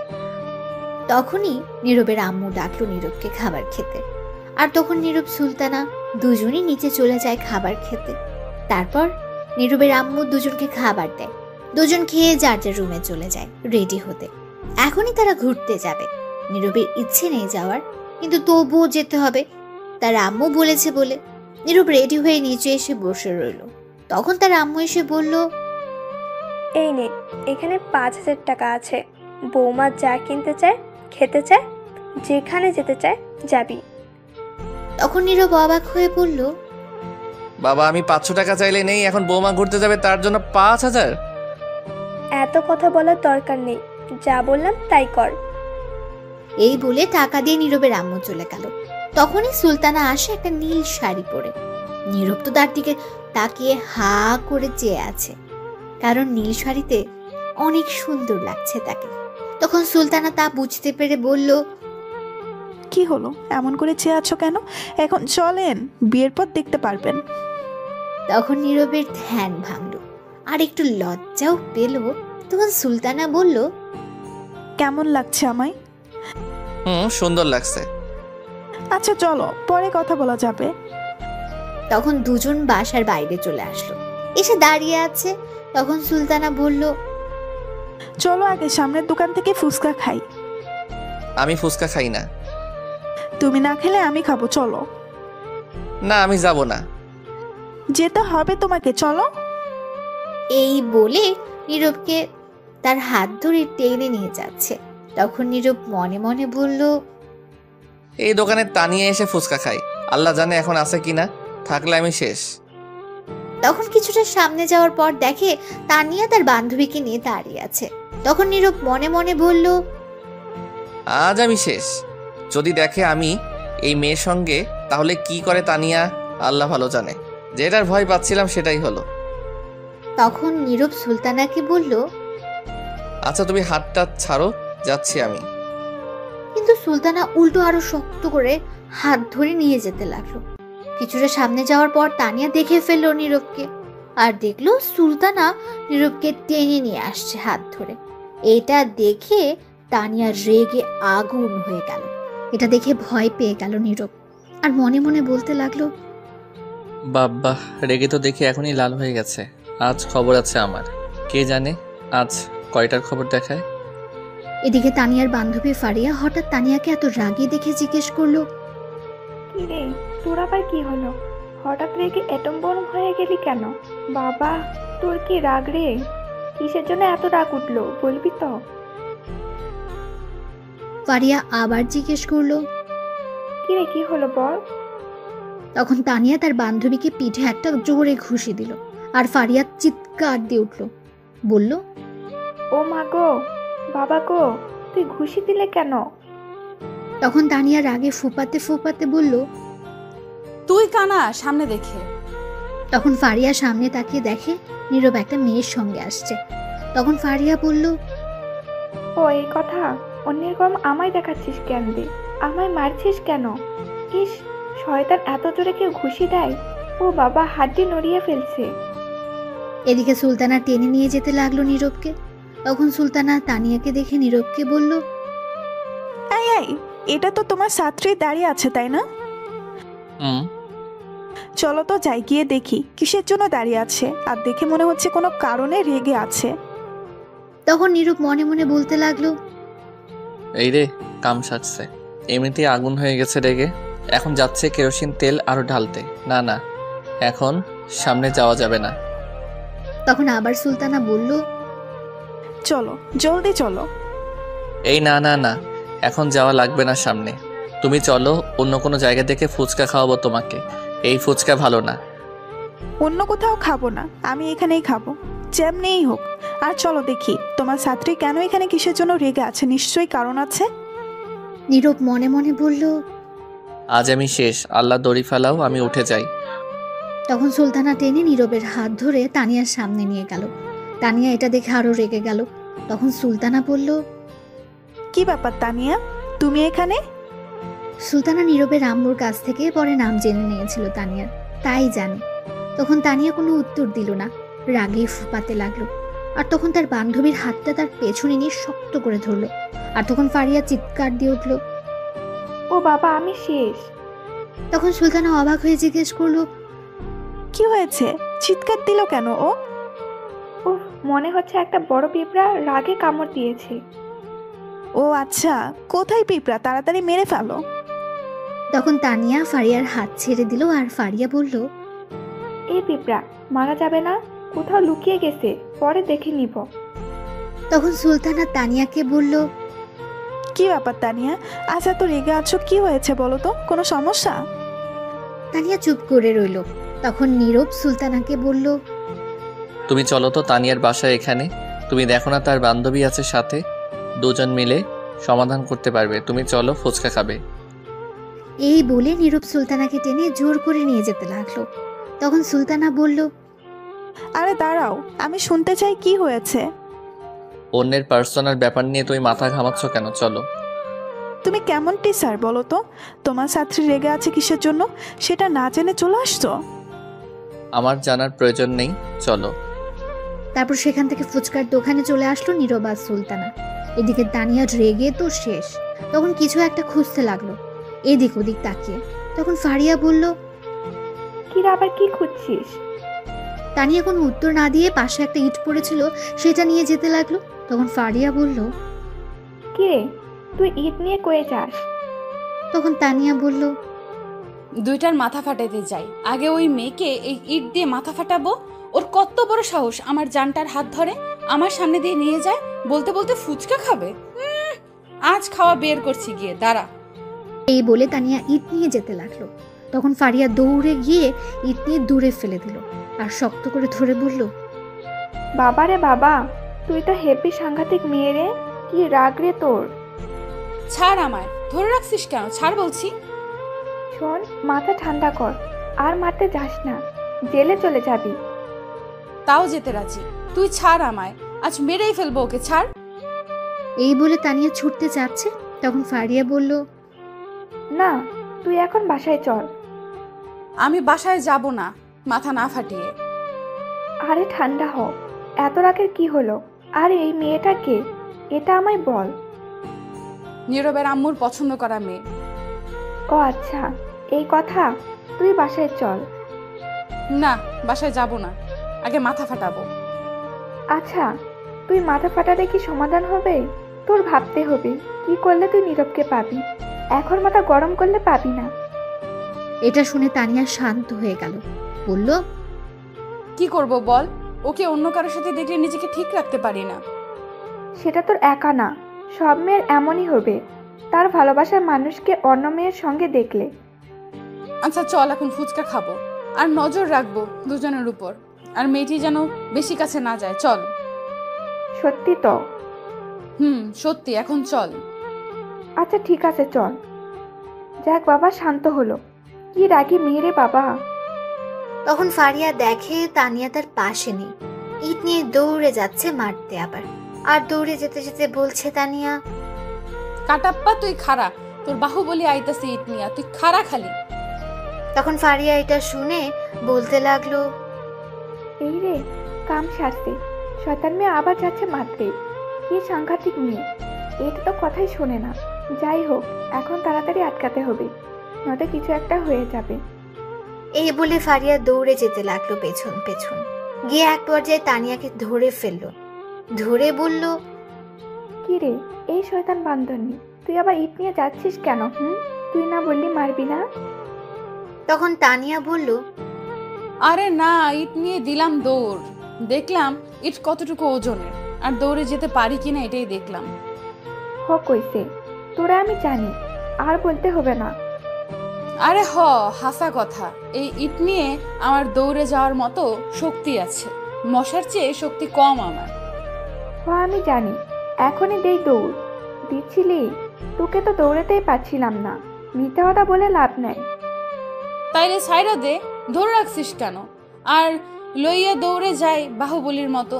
তখনই নীরবের আম্মু ডাকলো নীরবকে খাবার খেতে। আর তখন নীরব সুলতানা দুজনই নিচে চলে যায় খাবার খেতে। তারপর নীরবের আম্মু দুজনকে খাবার দেয়। দুজন খেয়ে যার যার রুমে চলে যায় রেডি হতে। এখনই তারা ঘুরতে যাবে। নীরবের ইচ্ছে নেই যাওয়ার, কিন্তু তবুও যেতে হবে, তার আম্মু বলেছে বলে। নীরব রেডি হয়ে নিচে এসে বসে রইল। তখন তার আম্মু এসে বলল, এই নে, এখানে 5,000 টাকা আছে। বৌমা যা কিনতে চায়, খেতে চায়, যেখানে যেতে চায় যাবি। তখন নীরব অবাক হয়ে বলল, বাবা, আমি 500 টাকা চাইলে নেই, এখন বৌমা ঘুরতে যাবে তার জন্য 5,000? এত কথা বলার দরকার নেই, যা বললাম তাই কর। এই বলে টাকা দিয়ে নীরবের আম্মু চলে গেল। তখনই সুলতানা আসে একটা নীল শাড়ি পরে। নীরব তো তার দিকে তাকিয়ে হা করে চেয়ে আছে, কারণ নীল শাড়িতে অনেক সুন্দর লাগছে তাকে। তখন সুলতানা তা বুঝতে পেরে বলল, কি হলো, এমন করে চেয়ে আছো কেন? এখন চলেন, বিয়ের পর দেখতে পারবেন। তখন নীরবের ধ্যান ভাঙল আর একটু লজ্জাও পেল। তখন সুলতানা বলল, কেমন লাগছে আমায়? সুন্দর লাগছে। আচ্ছা চলো, পরে কথা বলা যাবে। তখন দুজন বাসার বাইরে চলে আসলো, এসে দাঁড়িয়ে আছে। তখন সুলতানা বলল, চলো আগে সামনের দোকান থেকে ফুচকা খাই। আমি ফুচকা খাই না। তুমি না খেলে আমি খাবো, চলো। না, আমি যাব না। যেতে হবে তোমাকে, চলো। এই বলে নীরবকে তার হাত ধরে টেনে নিয়ে যাচ্ছে। তখন নীরব মনে মনে বলল, এই দোকানে তানিয়া এসে ফুচকা খাই, আল্লাহ জানে এখন আছে কিনা, থাকলে আমি শেষ। তখন কিছুটা সামনে যাওয়ার পর দেখে তানিয়া তার বান্ধবীকে নিয়ে দাঁড়িয়ে আছে। তখন নীরব মনে মনে বলল, আজ আমি শেষ। যদি দেখে আমি এই মেয়ের সঙ্গে, তাহলে কি করে তানিয়া আল্লাহ ভালো জানে। যেটার ভয় পাচ্ছিলাম সেটাই হলো। তখন নীরব সুলতানাকে বলল, আচ্ছা তুমি হাতটা ছাড়ো, যাচ্ছি আমি। কিন্তু সুলতানা উল্টো আরো শক্ত করে হাত ধরে নিয়ে যেতে লাগলো। কিছুটা সামনে যাওয়ার পর তানিয়া দেখে ফেললো নীরবকে, আর দেখলো সুলতানা নীরবকে টেনে নিয়ে আসছে হাত ধরে। এটা দেখে তানিয়া রেগে আগুন হয়ে গেল। এটা দেখে ভয় পেয়ে গেল নীরব, আর মনে মনে বলতে লাগলো, বাবা, রেগে তো দেখি এখনই লাল হয়ে গেছে। আজ খবর আছে আমার, কে জানে আজ কয়টার খবর দেখায়। এদিকে তানিয়ার বান্ধবী ফারিয়া হঠাৎ তানিয়াকে এত রাগিয়ে দেখে জিজ্ঞেস করলো, কি রে, তোর আবার কি হলো? হঠাৎ রেগে এটম বরম হয়ে গেলি কেন? বাবা, তোর কি রাগ রে? কিসের জন্য এত রাগ উঠলো বলবি তো? ফারিয়া আবার জিজ্ঞেস করলো। কিরে কি হলো বল? তখন তানিয়া তার বান্ধবীকে পিঠে একটা জোরে ঘুষি দিল, আর ফারিয়া চিৎকার দিয়ে উঠল, বলল, ও মা গো, বাবা গো, তুই ঘুষি দিলে কেন? তখন তানিয়া রাগে ফুপাতে ফুপাতে বলল। তুই কানা, সামনে দেখে। তখন ফারিয়া সামনে তাকিয়ে দেখে নীরব একটা মেয়ের সঙ্গে আসছে। তখন ফারিয়া বলল, ও এই কথা, অন্যের কর্ম আমায় দেখাচ্ছিস কেন রে? আমায় মারছিস কেন? ইস, শয়তান, এত জোরে কেউ ঘুষি দেয়? ও বাবা, হাড্ডি নড়িয়ে ফেলছে। এদিকে সুলতানা টেনে নিয়ে যেতে লাগলো নীরবকে। তখন সুলতানা তানিয়াকে দেখে নীরবকে বলল, এই এটা তো তোমার ছাত্রী দাঁড়িয়ে আছে তাই না? হুম। চলো তো যাই, গিয়ে দেখি কিসের জন্য দাঁড়িয়ে আছে। আর দেখে মনে হচ্ছে কোনো কারণে রেগে আছে। তখন নীরব মনে মনে বলতে লাগলো, এই রে, কাম সারছে, এমনিতেই আগুন হয়ে গেছে রেগে, এখন যাচ্ছে কেরোসিন তেল আরো ঢালতে। না না, এখন সামনে যাওয়া যাবে না। তখন আবার সুলতানা বলল, চলো জলদি চলো। এই না না না, এখন যাওয়া লাগবে না সামনে। তুমি চলো, অন্য কোনো জায়গা থেকে ফুচকা খাওয়াবো তোমাকে। এই ফুচকা ভালো না। অন্য কোথাও খাবো না, আমি এখানেই খাবো, যেমনিই হোক। আর চলো দেখি তোমার ছাত্রী কেন এখানে কিসের জন্য রেগে আছে, নিশ্চয়ই কারণ আছে। নীরব মনে মনে বলল, আজ আমি শেষ, আল্লাহ দড়ি ফেলাও, আমি উঠে যাই। তখন সুলতানা টেনে নীরবের হাত ধরে তানিয়ার সামনে নিয়ে গেল। তানিয়া এটা দেখে আরো রেগে গেল। তখন সুলতানা বলল, কি ব্যাপার তানিয়া, তুমি এখানে? সুলতানা নীরবের আম্মুর কাছ থেকে পরে নাম জেনে নিয়েছিল তানিয়ার, তাই জানে। তখন তানিয়া কোনো উত্তর দিল না, রাগে ফুপাতে লাগলো। আর তখন তার বান্ধবীর হাতটা তার পেছনে নিয়ে শক্ত করে ধরলো। আর তখন ফারিয়া চিৎকার দিয়ে উঠল। ও বাবা, আমি শেষ। তখন সুলতানা অবাক হয়ে জিজ্ঞেস করলো, কি হয়েছে, চিৎকার দিল কেন ও? উফ, মনে হচ্ছে একটা বড় পিঁপড়া রাগে কামড় দিয়েছে। ও আচ্ছা, কোথায় পিঁপড়া, তাড়াতাড়ি মেরে ফেলো। তখন তানিয়া ফারিয়ার হাত ছেড়ে দিল। আর ফারিয়া বলল, এই পিঁপড়া মারা যাবে না, কোথাও লুকিয়ে গেছে, পরে দেখে নিব। তখন সুলতানা তানিয়াকে বলল, কি ব্যাপার তানিয়া, আজ এত রেগে আছো, কি হয়েছে বলো তো, কোনো সমস্যা? তানিয়া চুপ করে রইল। তখন নীরব সুলতানাকে বলল, তুমি চলো তো তানিয়ার বাসায়, এখানে তুমি দেখো না তার বান্ধবী আছে সাথে, দুজন মিলে সমাধান করতে পারবে। তুমি চলো, ফুচকা খাবে। এই বলে নীরব সুলতানাকে টেনে জোর করে নিয়ে যেতে লাগলো। তখন সুলতানা বলল, আরে দাঁড়াও, আমি শুনতে চাই কি হয়েছে। অন্যের পার্সোনাল ব্যাপার নিয়ে তুমি মাথা ঘামাচ্ছ কেন? চলো। তুমি কেমন টিচার বলো তো, তোমার ছাত্রী রেগে আছে কিসের জন্য সেটা না জেনে চলে আসছো। আমার জানার প্রয়োজন নেই, চলো। তারপর সেখান থেকে ফুচকার দোকানে চলে আসলো নীরব আর সুলতানা। এদিকে তানিয়া রেগে তো শেষ। তখন কিছু একটা খুঁজতে লাগলো এদিক ওদিক তাকিয়ে। তখন ফারিয়া বলল, কিরা, আবার কি খুঁজছিস? তানিয়া কোনো উত্তর না দিয়ে পাশে একটা ইট পড়েছিল, সেটা নিয়ে যেতে লাগলো। তখন ফারিয়া বলল, কিরে, তুই ইট নিয়ে কয়ে যাস? তখন তানিয়া বলল, দুইটার মাথা ফাটাতে যাই, আগে ওই মেয়েকে এই ইট দিয়ে মাথা ফাটাবো। ওর কত বড় সাহস, আমার জানটার হাত ধরে আমার সামনে দিয়ে নিয়ে যায়, বলতে বলতে ফুচকা খাবে। আজ খাওয়া বের করছি, গিয়ে দাঁড়া। এই বলে তানিয়া ইট নিয়ে যেতে লাগলো। তখন ফারিয়া দৌড়ে গিয়ে ইট নিয়ে দূরে ফেলে দিল আর শক্ত করে ধরে বলল, বাবা রে বাবা, তুই তো হেপি সাংঘাতিক মেয়ে রে, কি রাগ রে তোর। ছাড় আমায়, ধরে রাখছিস কেন, ছাড় বলছি। শোন, মাথা ঠান্ডা কর, আর মারতে যাস না, জেলে চলে যাবি। তাও যেতে রাজি, তুই ছাড় আমায়, আজ মেরেই ফেলবো ওকে, ছাড়। এই বলে তানিয়া ছুটতে যাচ্ছে। তখন ফারিয়া বলল, না, তুই এখন বাসায় চল। আমি বাসায় যাব না, মাথা না ফাটিয়ে। আরে ঠান্ডা হ, এত রাগের কি হলো? আর এই মেয়েটা কে, এটা আমায় বল। নীরবের আম্মুর পছন্দ করা মেয়ে। ও আচ্ছা, এই কথা, তুই বাসায় চল। না, বাসায় যাব না, আগে মাথা ফাটাবো। আচ্ছা, তুই মাথা ফাটালে কি সমাধান হবে? তোর ভাবতে হবে কি করলে তুই নীরবকে পাবি, এখন মাথা গরম করলে পাবি না। এটা শুনে তানিয়া শান্ত হয়ে গেল, বলল, কি করব বল, ওকে অন্য কারোর সাথে দেখলে নিজেকে ঠিক রাখতে পারি না। সেটা তোর একা না, সব মেয়ের এমনই হবে, তার ভালোবাসার মানুষকে অন্য মেয়ের সঙ্গে দেখলে। আচ্ছা চল, এখন ফুচকা খাবো, আর নজর রাখবো দুজনের উপর, আর মেয়েটি যেন বেশি কাছে না যায়। চল। সত্যি তো? সত্যি, এখন চল। আচ্ছা ঠিক আছে চল। যাক বাবা, শান্ত হলো। কি রাগি মেয়ে রে বাবা। তখন ফারিয়া দেখে তানিয়া তার পাশে নেই। ইট নিয়ে দৌড়ে যাচ্ছে মারতে আবার, আর দৌড়ে যেতে যেতে বলছে তানিয়া, কাটাপ্পা তুই খাড়া, তোর বাহুবলি আইতাছে ইট নিয়া, তুই খাড়া খালি। তখন ফারিয়া এটা শুনে বলতে লাগলো, এই রে, কাম সারছে, শয়তান মেয়ে আবার যাচ্ছে মারতে। কি সাংঘাতিক মেয়ে, এটা তো কথাই শোনে না। যাই হোক, এখন তাড়াতাড়ি আটকাতে হবে, নয়তো কিছু একটা হয়ে যাবে। এই বলে ফারিয়া দৌড়ে যেতে লাগলো পেছন পেছন। গিয়ে এক পর্যায়ে তানিয়াকে ধরে ফেললো, ধরে বলল, কি রে এই শয়তান বান্দরনি, তুই আবার ইট নিয়ে যাচ্ছিস কেন? তুই না বললি মারবি না? তখন তানিয়া বলল, আরে না, ইট নিয়ে দিলাম দৌড়, দেখলাম ইট কতটুকু ওজনের, আর দৌড়ে যেতে পারি কিনা এটাই দেখলাম। হ কইছে, তোরা আমি জানি, আর বলতে হবে না। আরে হাসা কথা, এই ইট নিয়ে আমার দৌড়ে যাওয়ার মতো শক্তি আছে, মশার চেয়ে শক্তি কম আমার। আমি জানি, এখনই দেই দৌড়। দিচ্ছিলি, তোকে তো দৌড়াতেই পারছিলাম না, মিথ্যা কথা বলে লাভ নাই। তাইলে সাইরা দে, ধরে রাখছিস কেন? আর লইয়া দৌড়ে যাই বাহুবলির মতো।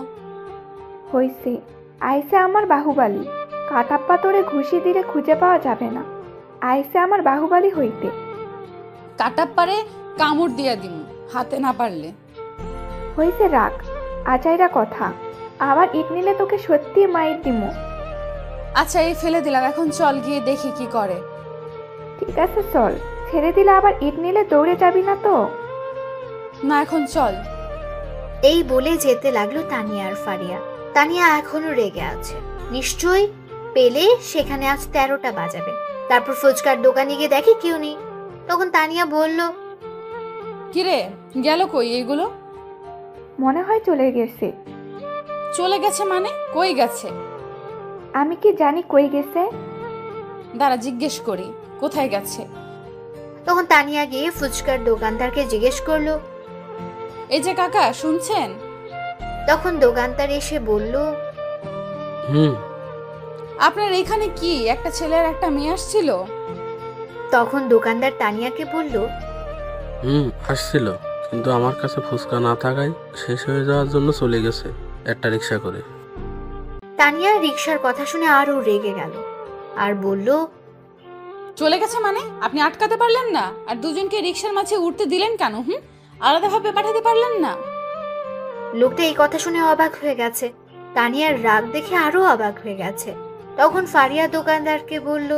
হইছে, আইসে আমার বাহুবালি, কাটাপ্পা তোরে ঘুষি দিলে খুঁজে পাওয়া যাবে না। আইসে আমার বাহুবালি হইতে। কাটাপ্পারে কামড় দিয়া দিমু, হাতে না পারলে। হইছে, রাখ আচাইরা কথা, আবার ইট নিলে তোকে সত্যি মাইর দিমু। আচ্ছা এই ফেলে দিলাম, এখন চল গিয়ে দেখি কি করে। ঠিক আছে চল, ছেড়ে দিলে আবার ইট নিলে দৌড়ে যাবি না তো? না, এখন চল। এই বলে যেতে লাগলো তানিয়া আর ফারিয়া। তানিয়া এখনো রেগে আছে, নিশ্চয়ই পেলে সেখানে আজ 13টা বাজাবে। তারপর ফুচকার দোকানে গিয়ে দেখে কেউ নেই। তখন তানিয়া বলল, কিরে গেল কই এগুলো? মনে হয় চলে গেছে। চলে গেছে মানে? কই গেছে? আমি কি জানি কই গেছে। দাঁড়া জিজ্ঞেস করি, কোথায় গেছে। তখন তানিয়া গিয়ে ফুচকার দোকানদারকে জিজ্ঞেস করলো, এই যে কাকা শুনছেন? তখন দোকানদার এসে বলল, আপনার এখানে কি একটা ছেলে আর একটা মেয়ে আসছিল? তখন দোকানদার তানিয়াকে বলল, আসছিল, কিন্তু আমার কাছে ফুচকা না থাকায় শেষ হয়ে যাওয়ার জন্য চলে গেছে একটা রিক্সা করে। তানিয়া রিক্সার কথা শুনে আরো রেগে গেল আর বলল, চলে গেছে মানে? আপনি আটকাতে পারলেন না? আর দুজনকে রিক্সার মাঝে উঠতে দিলেন কেন? আলাদাভাবে পাঠাতে পারলেন না? লোকটা এই কথা শুনে অবাক হয়ে গেছে। তানিয়ার রাগ দেখে আরো অবাক হয়ে গেছে। তখন ফারিয়া দোকানদারকে বলল,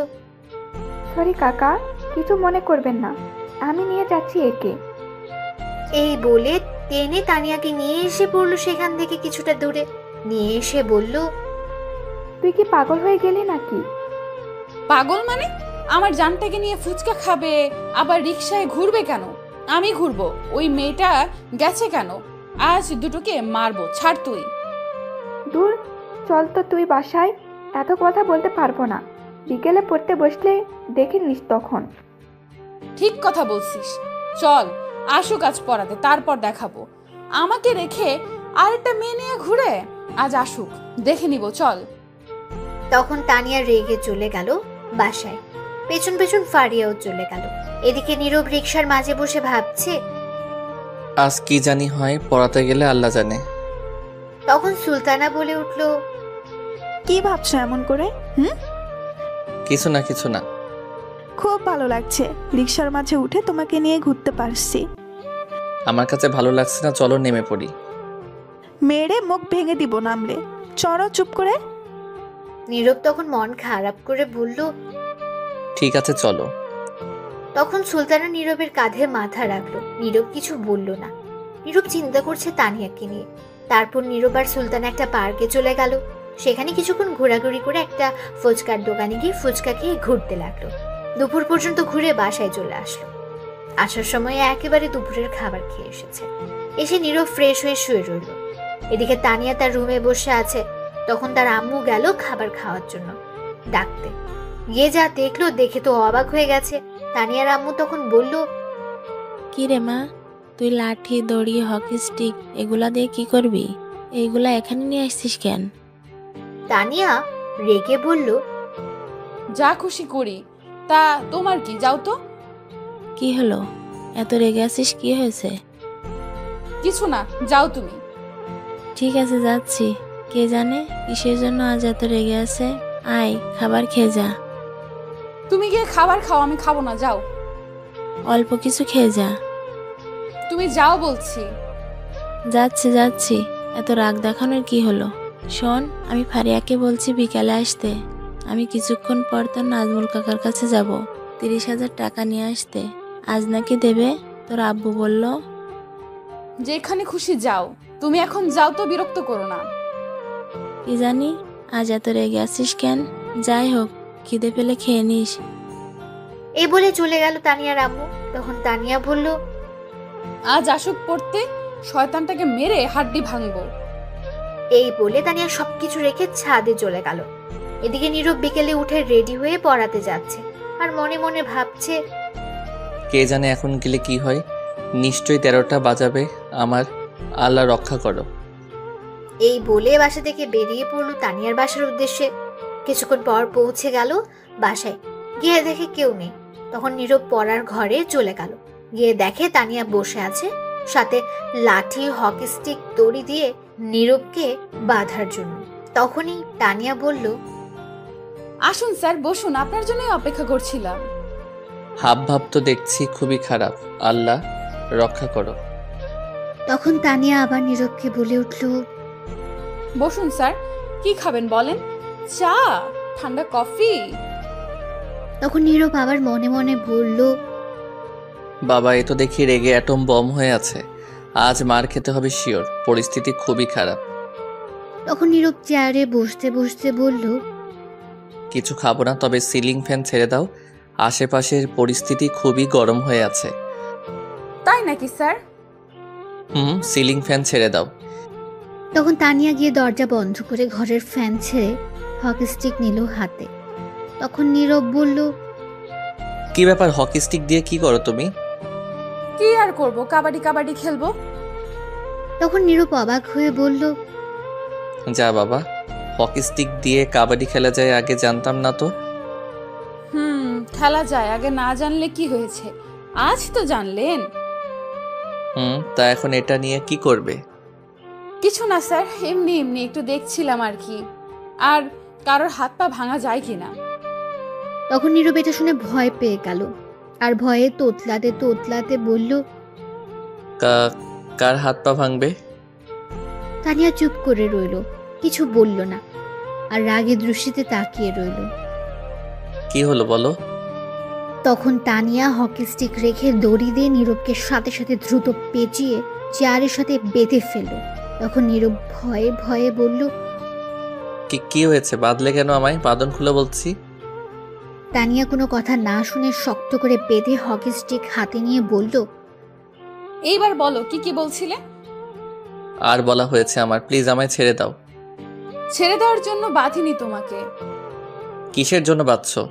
সরি কাকা, কিছু মনে করবেন না, আমি নিয়ে যাচ্ছি একে। এই বলে টেনে তানিয়াকে নিয়ে এসে পড়লো সেখান থেকে কিছুটা দূরে। নিয়ে এসে বলল, তুই কি পাগল হয়ে গেলি নাকি? পাগল মানে? আমার জানটাকে নিয়ে ফুচকা খাবে, আবার রিক্সায় ঘুরবে কেন? আমি ঘুরবো? ওই মেয়েটা গেছে কেন? আজ দুটোকে মারবো, ছাড় তুই। দূর, চল তো তুই বাসায়, এত কথা বলতে পারবো না। বিকেলে পড়তে বসলে দেখে নিস তখন। ঠিক কথা বলছিস, চল আসুক আজ পড়াতে, তারপর দেখাবো। আমাকে রেখে আরেকটা মেয়ে নিয়ে ঘুরে? আজ আসুক, দেখে নিব, চল। তখন তানিয়া রেগে চলে গেল বাসায়। পেছন পেছন ফারিয়াও চলে গেল। এদিকে নীরব রিক্সার মাঝে বসে ভাবছে, আজ কি জানি হয়, পড়াতে গেলে আল্লাহ জানে। তখন সুলতানা বলে উঠল, কি ভাবছো এমন করে? কিছু না। খুব ভালো লাগছে, রিক্সার মাঝে উঠে তোমাকে নিয়ে ঘুরতে পারছি। আমার কাছে ভালো লাগছে না, চলো নেমে পড়ি। মেরে মুখ ভেঙে দিব নামলে, চড়ো চুপ করে। নীরব তখন মন খারাপ করে বলল, ঠিক আছে চলো। তখন সুলতানা নীরবের কাঁধে মাথা রাখলো। নীরব কিছু বলল না। নীরব চিন্তা করছে তানিয়াকে নিয়ে। তারপর নীরব আর সুলতানা একটা পার্কে চলে গেল। সেখানে কিছুক্ষণ ঘোরাঘুরি করে একটা ফুচকার দোকানে গিয়ে ফুচকা খেয়ে ঘুরতে লাগলো। দুপুর পর্যন্ত ঘুরে বাসায় চলে আসলো। আসার সময় একেবারে দুপুরের খাবার খেয়ে এসেছে। এসে নীরব ফ্রেশ হয়ে শুয়ে রইল। এদিকে তানিয়া তার রুমে বসে আছে। তখন তার আম্মু গেল খাবার খাওয়ার জন্য ডাকতে। গিয়ে যা দেখলো, দেখে তো অবাক হয়ে গেছে। তানিয়ার আম্মু তখন বলল, কি রে মা, তুই লাঠি, দড়ি, হকি স্টিক এগুলা দিয়ে কি করবি? এইগুলা এখানে নিয়ে আসছিস কেন? তানিয়া রেগে বলল, যা খুশি করি, তা তোমার কি? যাও তো। কি হলো, এত রেগে আছিস? কি হয়েছে? কিছু না, যাও তুমি। ঠিক আছে, যাচ্ছি। কে জানে কিসের জন্য আজ এত রেগে আছে। আয়, খাবার খেয়ে যা। তুমি গিয়ে খাবার খাও, আমি খাবো না, যাও। অল্প কিছু খেয়ে যা। তুমি যাও বলছি। যাচ্ছি। এত রাগ দেখানোর কি হলো? শোন, আমি ফারিয়াকে বলছি বিকালে আসতে। আমি কিছুক্ষণ পর তোর নাজমুল কাকার কাছে যাব 30,000 টাকা নিয়ে আসতে। আজ নাকি দেবে, তোর আব্বু বলল। যেখানে খুশি যাও, তুমি এখন যাও তো, বিরক্ত করো না। কি জানি আজ এত রেগে আছিস কেন? যাই হোক, খিদে পেলে খেয়ে নিস। এই বলে চলে গেল তানিয়ার আম্মু। তখন তানিয়া বলল, আজ আসুক পড়তে, শয়তানটাকে মেরে হাড্ডি ভাঙবো। এই বলে তানিয়া সবকিছু রেখে ছাদে চলে গেল। এদিকে নীরব বিকেলে উঠে রেডি হয়ে পড়াতে যাচ্ছে, আর মনে মনে ভাবছে, কে জানে এখন গেলে কি হয়। নিশ্চয়ই 13টা বাজাবে আমার। আল্লাহ রক্ষা করো। এই বলে বাসা থেকে বেরিয়ে পড়লো তানিয়ার বাসার উদ্দেশ্যে। কিছুক্ষণ পর পৌঁছে গেল বাসায়। গিয়ে দেখে কেউ নেই। তখন নীরব পড়ার ঘরে চলে গেল। গিয়ে দেখে তানিয়া বসে আছে, সাথে লাঠি, হকি স্টিক, দড়ি দিয়ে নীরবকে বাঁধার জন্য। তখনই তানিয়া বলল, আসুন স্যার, বসুন, আপনার জন্যই অপেক্ষা করছিলাম। হাব ভাব তো দেখছি খুবই খারাপ। আল্লাহ রক্ষা করো। তখন তানিয়া আবার নীরবকে বলে উঠল, বসুন স্যার, কি খাবেন বলেন? চা, ঠান্ডা কফি? তখন নীরব আবার মনে মনে বলল, বাবা, এ তো দেখি রেগে অ্যাটম বম হয়ে আছে। আজ মার খেতে হবে শিওর। পরিস্থিতি খুবই খারাপ। তখন নীরব চেয়ারে বসতে বসতে বলল, কিছু খাবো না, তবে সিলিং ফ্যান ছেড়ে দাও। আশেপাশের পরিস্থিতি খুবই গরম হয়ে আছে। তাই নাকি স্যার? সিলিং ফ্যান ছেড়ে দাও। তখন তানিয়া গিয়ে দরজা বন্ধ করে ঘরের ফ্যান ছেড়ে হকি স্টিক নিল হাতে। তখন নীরব বলল, কি ব্যাপার, হকি স্টিক দিয়ে কি করো তুমি? কি আর করব, কাবাডি খেলবো। তখন নীরব অবাক হয়ে বলল, যা বাবা, হকি স্টিক দিয়ে কাবাডি খেলা যায়, আগে জানতাম না তো। খেলা যায়, আগে না জানলে কি হয়েছে, আজ তো জানলেন। তা এখন এটা নিয়ে কি করবে? কিছু না স্যার, এমনি এমনি একটু দেখছিলাম আর কি। আর কারোর হাত পা ভাঙা যায় কিনা। তখন নীরব এটা শুনে ভয় পেয়ে গেল, আর ভয়ে তোতলাতে তোতলাতে বলল, কার হাত পা ভাঙবে? তানিয়া চুপ করে রইল, কিছু বলল না, আর রাগে দৃষ্টিতে তাকিয়ে রইল। কি হলো বলো? তখন তানিয়া হকি স্টিক রেখে দড়ি দিয়ে নীরবকে সাথে সাথে দ্রুত পেঁচিয়ে চেয়ারের সাথে বেঁধে ফেলল। তখন নীরব ভয়ে ভয়ে বলল, কি হয়েছে? বাঁধলে কেন আমায়? বাঁধন খুলে বলছি। তানিয়া কোনো কথা না শুনে শক্ত করে বেঁধে হকি স্টিক হাতে নিয়ে বলল, এইবার বলো, কি বলছিলে? আর বলা হয়েছে আমার, প্লিজ আমায় ছেড়ে দাও। ছেড়ে দেওয়ার জন্য বাঁধিনি তোমাকে। কিসের জন্য বাঁধছো?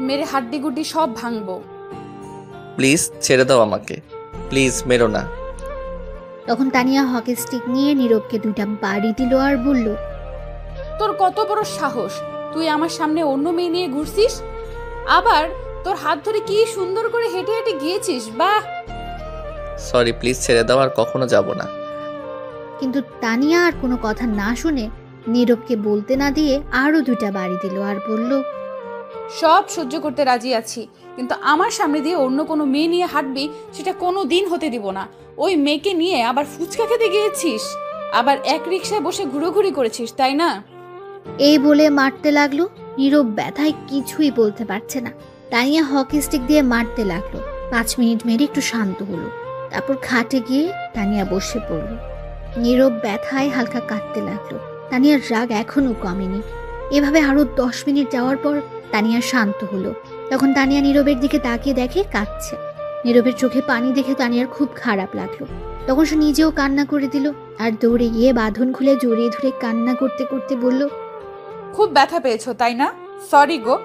মেরে হাড্ডি গুড্ডি সব ভাঙবো। প্লিজ ছেড়ে দাও আমাকে, প্লিজ মেরো না। তখন তানিয়া হকি স্টিক নিয়ে নীরবকে 2টা বাড়ি দিল আর বলল, তোর কত বড় সাহস, তুই আমার সামনে অন্য মেয়ে নিয়ে ঘুরছিস, আবার তোর হাত ধরে কি সুন্দর করে হেঁটে হেঁটে গিয়েছিস। বাহ! সরি, প্লিজ ছেড়ে দাও, আর কখনো যাব না। কিন্তু তানিয়া আর কোনো কথা না শুনে নীরবকে বলতে না দিয়ে আরো 2টা বাড়ি দিল আর বলল, সব সহ্য করতে রাজি আছি, কিন্তু আমার সামনে দিয়ে অন্য কোনো মেয়ে নিয়ে হাঁটবি, সেটা কোনো দিন হতে দিব না। ওই মেয়েকে নিয়ে আবার ফুচকা খেতে গিয়েছিস, আবার এক রিকশায় বসে ঘুরোঘুরি করেছিস, তাই না? এই বলে মারতে লাগলো। নীরব ব্যথায় কিছুই বলতে পারছে না। তানিয়া হকি স্টিক দিয়ে মারতে লাগলো। 5 মিনিট মেরে একটু শান্ত হলো। তারপর খাটে গিয়ে তানিয়া বসে পড়ল। নীরব ব্যথায় হালকা কাঁদতে লাগলো। তানিয়ার রাগ এখনো কমেনি। এভাবে আরো 10 মিনিট যাওয়ার পর তানিয়া শান্ত হলো। তখন তানিয়া নীরবের দিকে তাকিয়ে দেখে কাঁদছে। নীরবের চোখে পানি দেখে তানিয়ার খুব খারাপ লাগলো। তখন সে নিজেও কান্না করে দিল আর দৌড়ে গিয়ে বাঁধন খুলে জড়িয়ে ধরে কান্না করতে করতে বলল, খুব ব্যথা পেয়েছো তাই না? সরি গো,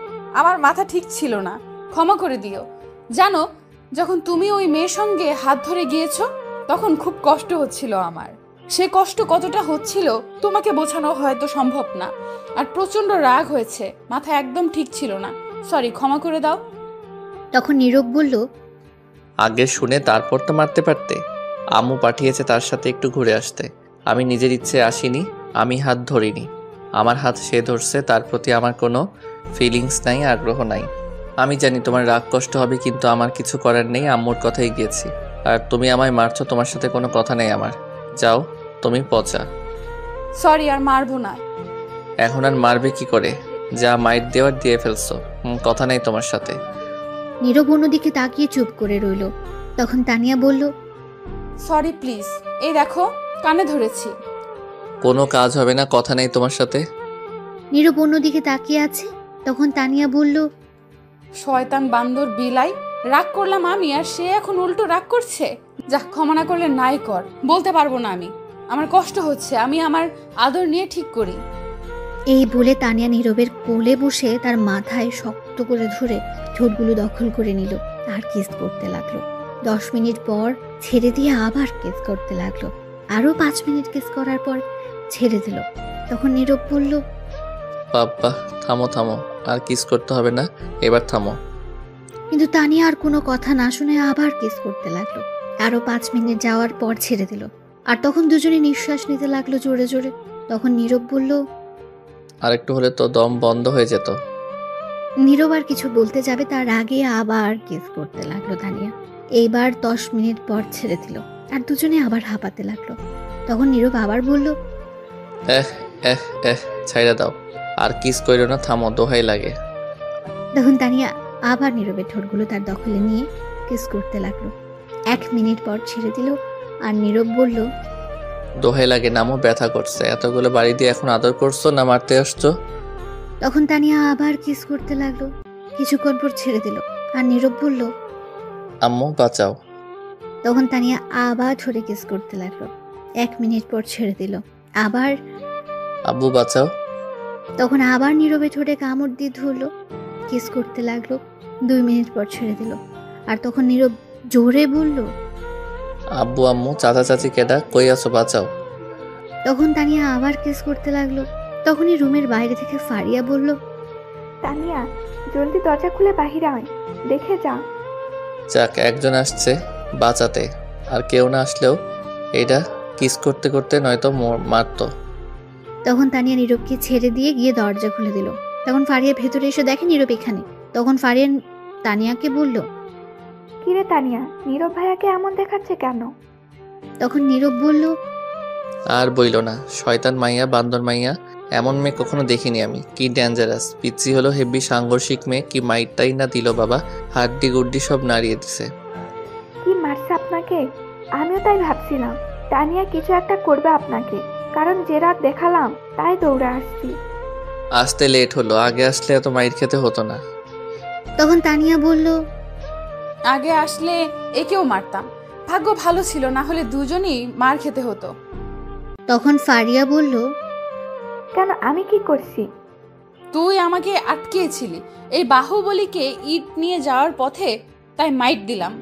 আমার মাথা ঠিক ছিল না, ক্ষমা করে দিও। জানো, যখন তুমি ওই মেয়ের সঙ্গে হাত ধরে গিয়েছো তখন খুব কষ্ট হচ্ছিল আমার। সে কষ্ট কতটা হচ্ছিল তোমাকে বোঝানো হয়তো সম্ভব না। আর প্রচন্ড রাগ হয়েছে, মাথা একদম ঠিক ছিল না। সরি, ক্ষমা করে দাও। তখন নীরব বলল, আগে শুনে তারপর তো মারতে পারতে। আম্মু পাঠিয়েছে তার সাথে একটু ঘুরে আসতে। আমি নিজের ইচ্ছে আসিনি, আমি হাত ধরিনি। আমার হাত সে ধরছে, তার প্রতি আমার কোনো ফিলিংস নাই, আগ্রহ নাই। আমি জানি তোমার রাগ কষ্ট হবে, কিন্তু আমার কিছু করার নেই, আম্মুর কথাই গিয়েছি। আর তুমি আমায় মারছো, তোমার সাথে কোনো কথা নেই আমার। যাও, তুমি পচা। সরি, আর মারবো না। এখন আর মারবে কি করে? যা মাইট দেওয়ার দিয়ে ফেলছো। কথা নেই তোমার সাথে। নীরব অন্যদিকে তাকিয়ে চুপ করে রইল। তখন তানিয়া বলল, সরি প্লিজ, এই দেখো কানে ধরেছি। কোনো কাজ হবে না, কথা নেই তোমার সাথে। নীরব অন্যদিকে তাকিয়ে আছে। তখন তানিয়া বলল, শয়তান বান্দর বিলাই, রাগ করলাম আমি আর সে এখন উল্টো রাগ করছে। যা, ক্ষমা না করলে নাই কর, বলতে পারবো না আমি। আমার কষ্ট হচ্ছে, আমি আমার আদর নিয়ে ঠিক করি। এই বলে তানিয়া নীরবের কোলে বসে তার মাথায় শক্ত করে ধরে ঠোঁটগুলো দখল করে নিল আর কিস করতে লাগলো। 10 মিনিট পর ছেড়ে দিয়ে আবার কিস করতে লাগলো। আরো 5 মিনিট কিস করার পর ছেড়ে দিল। তখন নীরব বলল, বাবা থামো থামো, আর কিস করতে হবে না, এবার থামো। কিন্তু তানিয়া আর কোনো কথা না শুনে আবার কিস করতে লাগলো। আরো 5 মিনিট যাওয়ার পর ছেড়ে দিল। আর তখন দুজনে নিঃশ্বাস নিতে লাগলো জোরে জোরে। তখন নীরব বলল, আর একটু হলে তো দম বন্ধ হয়ে যেত। নীরব আর কিছু বলতে যাবে তার আগে আবার কিস করতে লাগলো তানিয়া। এইবার 10 মিনিট পর ছেড়ে দিল আর দুজনে আবার হাঁপাতে লাগলো। তখন নীরব আবার বলল, এহ এহ এহ, ছাইড়া দাও, আর কিস কইরো না, থামো, দোহাই লাগে। তখন তানিয়া আবার নীরবের ঠোঁটগুলো তার দখলে নিয়ে কিস করতে লাগলো। 1 মিনিট পর ছেড়ে দিল আর নীরব বলল, দোহাই লাগে, নামও, ব্যথা করছে। এতগুলো বাড়ি দিয়ে এখন আদর করছো না মারতে আসছো? তখন তানিয়া আবার কিস করতে লাগলো। কিছুক্ষণ পর ছেড়ে দিল আর নীরব বলল, আম্মু বাঁচাও। তখন তানিয়া আবার ধরে কিস করতে লাগলো। 1 মিনিট পর ছেড়ে দিল। আবার, আব্বু বাঁচাও। তখন আবার নীরবে ঠোঁটে কামড় দিয়ে ধরলো, কিস করতে লাগলো। 2 মিনিট পর ছেড়ে দিল। আর তখন নীরব জোরে বলল, আব্বু আম্মু চাচা চাচি কেডা, কই আছো, বাঁচাও। তখন তানিয়া আবার কিস করতে লাগলো। তখনই রুমের বাইরে থেকে ফারিয়া বলল, তানিয়া, জলদি দরজা খুলে বাহিরে আয়, দেখে যা। যাক, একজন আসছে বাঁচাতে, আর কেউ না আসলেও এটা কিস করতে করতে নয়তো মারতো। তখন তানিয়া নীরবকে ছেড়ে দিয়ে গিয়ে দরজা খুলে দিল। তখন ফারিয়া ভেতরে এসে দেখে নীরব এখানে। তখন ফারিয়া তানিয়াকে বলল, কিরে তানিয়া, নীরব ভাইয়াকে এমন দেখাচ্ছে কেন? তখন নীরব বলল, আর বইল না, শয়তান মাইয়া, বান্দর মাইয়া, এমন মেয়ে কখনো দেখিনি আমি। কি ডেঞ্জারাস, পিচ্ছি হলো হেভি সাংঘর্ষিক মেয়ে। কি মাইটটাই না দিল বাবা, হাড্ডি গুড্ডি সব নাড়িয়ে দিছে। কি মারছে আপনাকে? আমিও তাই ভাবছিলাম তানিয়া কিছু একটা করবে আপনাকে, কারণ যে রাত দেখালাম তাই দৌড়ে আসছি। আসতে লেট হলো, আগে আসলে এত মাইর খেতে হতো না। তখন তানিয়া বলল, আগে আসলে একেও মারতাম, ভাগ্য ভালো ছিল, না হলে দুজনেই মার খেতে হতো। তখন ফারিয়া বলল, কেন, আমি কি করছি? তুই আমাকে আটকিয়েছিলি এই বাহুবলীকে ইট নিয়ে যাওয়ার পথে, তাই মাইট দিলাম।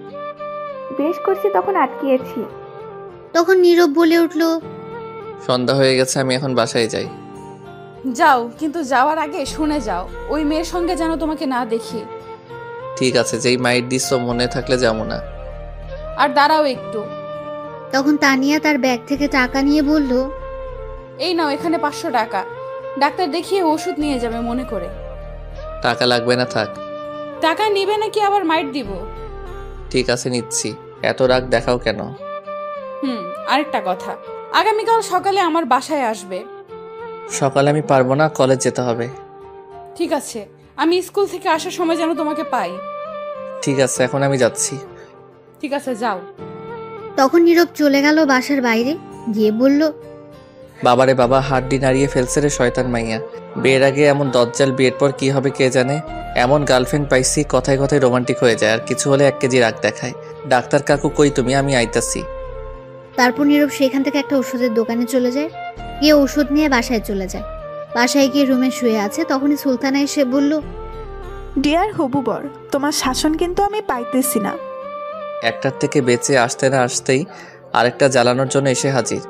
বেশ করছি, তখন আটকিয়েছি। তখন নীরব বলে উঠল, সন্ধ্যা হয়ে গেছে, আমি এখন বাসায় যাই। যাও, কিন্তু যাওয়ার আগে শুনে যাও, ওই মেয়ের সঙ্গে যেন তোমাকে না দেখি। ঠিক আছে, যেই মাইট দিচ্ছ মনে থাকলে যাবো না। আর দাঁড়াও একটু। তখন তানিয়া তার ব্যাগ থেকে টাকা নিয়ে বলল, এই নাও, এখানে 500 টাকা, ডাক্তার দেখিয়ে ওষুধ নিয়ে যাবে মনে করে। টাকা লাগবে না, থাক। টাকা নিবে নাকি আবার মাইট দিব? ঠিক আছে, নিচ্ছি। এত রাগ দেখাও কেন? আরেকটা কথা, আগামীকাল সকালে আমার বাসায় আসবে। সকালে আমি পারবো না, কলেজ যেতে হবে। ঠিক আছে, আমি স্কুল থেকে আসার সময় যেন তোমাকে পাই। ঠিক আছে, এখন আমি যাচ্ছি। ঠিক আছে, যাও। তখন নীরব চলে গেল বাসার বাইরে, গিয়ে বলল, বাবারে বাবা, হাড্ডি নাড়িয়ে ফেলছে রে শয়তান মাইয়া। বিয়ের আগে এমন দজ্জাল, বিয়ের পর কি হবে কে জানে। এমন গার্লফ্রেন্ড পাইছি, কথায় কথায় রোমান্টিক হয়ে যায়, আর কিছু হলে 1 কেজি রাগ দেখায়। ডাক্তার কাকু কই তুমি? আমি আইতাছি। তারপর নীরব সেখান থেকে একটা ওষুধের দোকানে চলে যায়, গিয়ে ওষুধ নিয়ে বাসায় চলে যায়। বাসায় গিয়ে রুমে শুয়ে আছে, তখনই সুলতানা এসে বলল, ডিয়ার হবু বর, তোমার শাসন কিন্তু আমি পাইতেছি না। একটার থেকে বেঁচে আসতে না আসতেই আরেকটা জ্বালানোর জন্য এসে হাজির।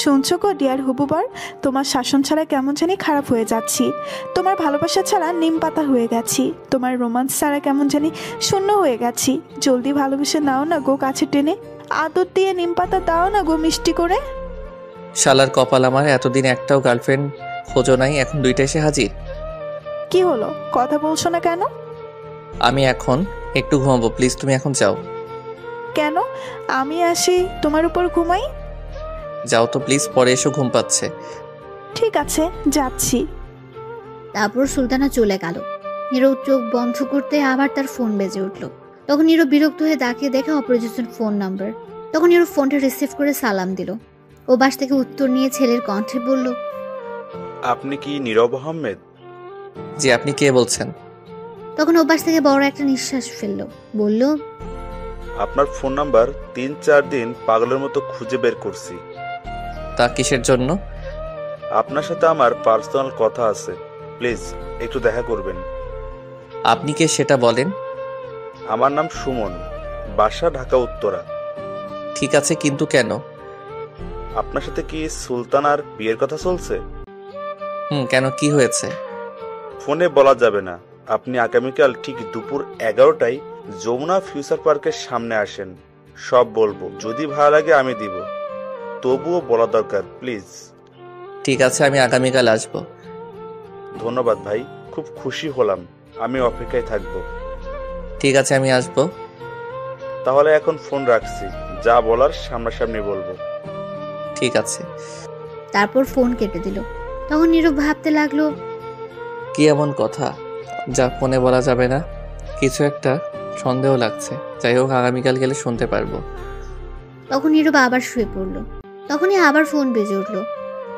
শুনছো গো ডিয়ার হবু বর, তোমার শাসন ছাড়া কেমন জানি খারাপ হয়ে যাচ্ছি। তোমার ভালোবাসা ছাড়া নিম পাতা হয়ে গেছি। তোমার রোমান্স ছাড়া কেমন জানি শূন্য হয়ে গেছি। জলদি ভালোবেসে নাও না গো কাছে টেনে, আদর দিয়ে নিম পাতা দাও না গো মিষ্টি করে। শালার কপাল আমার, এতদিন একটাও গার্লফ্রেন্ড খোঁজো নাই, এখন দুইটা এসে হাজির। কি হলো, কথা বলছো না কেন? আমি এখন একটু ঘুমাবো, প্লিজ তুমি এখন যাও। কেন? আমি আসি তোমার উপর ঘুমাই? যাও তো প্লিজ, পরে এসো, ঘুম পাচ্ছে। ঠিক আছে, যাচ্ছি। তারপর সুলতানা চলে গেল। নীরব চোখ বন্ধ করতে আবার তার ফোন বেজে উঠল। তখন নীরব বিরক্ত হয়ে তাকিয়ে দেখে অপরিচিত ফোন নাম্বার। তখন নীরব ফোনটা রিসিভ করে সালাম দিল। ও বাস থেকে উত্তর নিয়ে ছেলের কণ্ঠে বলল, আপনি কি নীরব আহমেদ? জি, আপনি কে বলছেন? তখন ও বাস থেকে বড় একটা নিঃশ্বাস ফেলল, বলল, আপনার ফোন নাম্বার 3-4 দিন পাগলের মতো খুঁজে বের করছি। তা কিসের জন্য? আপনার সাথে আমার পার্সোনাল কথা আছে, প্লিজ একটু দেখা করবেন। আপনি কে সেটা বলেন। আমার নাম সুমন, বাসা ঢাকা উত্তরা। ঠিক আছে, কিন্তু কেন? আপনার সাথে কি সুলতানার বিয়ের কথা চলছে? কেন, কি হয়েছে? ফোনে বলা যাবে না। আপনি আগামীকাল ঠিক দুপুর 11টায় যমুনা ফিউচার পার্কের সামনে আসেন, সব বলবো। যদি ভালো লাগে আমি দিব, তবুও বলা দরকার, প্লিজ। ঠিক আছে, আমি আগামীকাল আসবো। ধন্যবাদ ভাই, খুব খুশি হলাম। আমি অপেক্ষায় থাকবো। ঠিক আছে, আমি আসবো। তাহলে এখন ফোন রাখছি, যা বলার সামনাসামনি বলবো। ঠিক আছে। তারপর ফোন কেটে দিল। তখন নীরব ভাবতে লাগলো, কি এমন কথা যা ফোনে বলা যাবে না? কিছু একটা সন্দেহ লাগছে। যাই হোক, আগামীকাল গেলে শুনতে পারবো। তখন নীরব আবার শুয়ে পড়ল। তখনই আবার ফোন বেজে উঠল।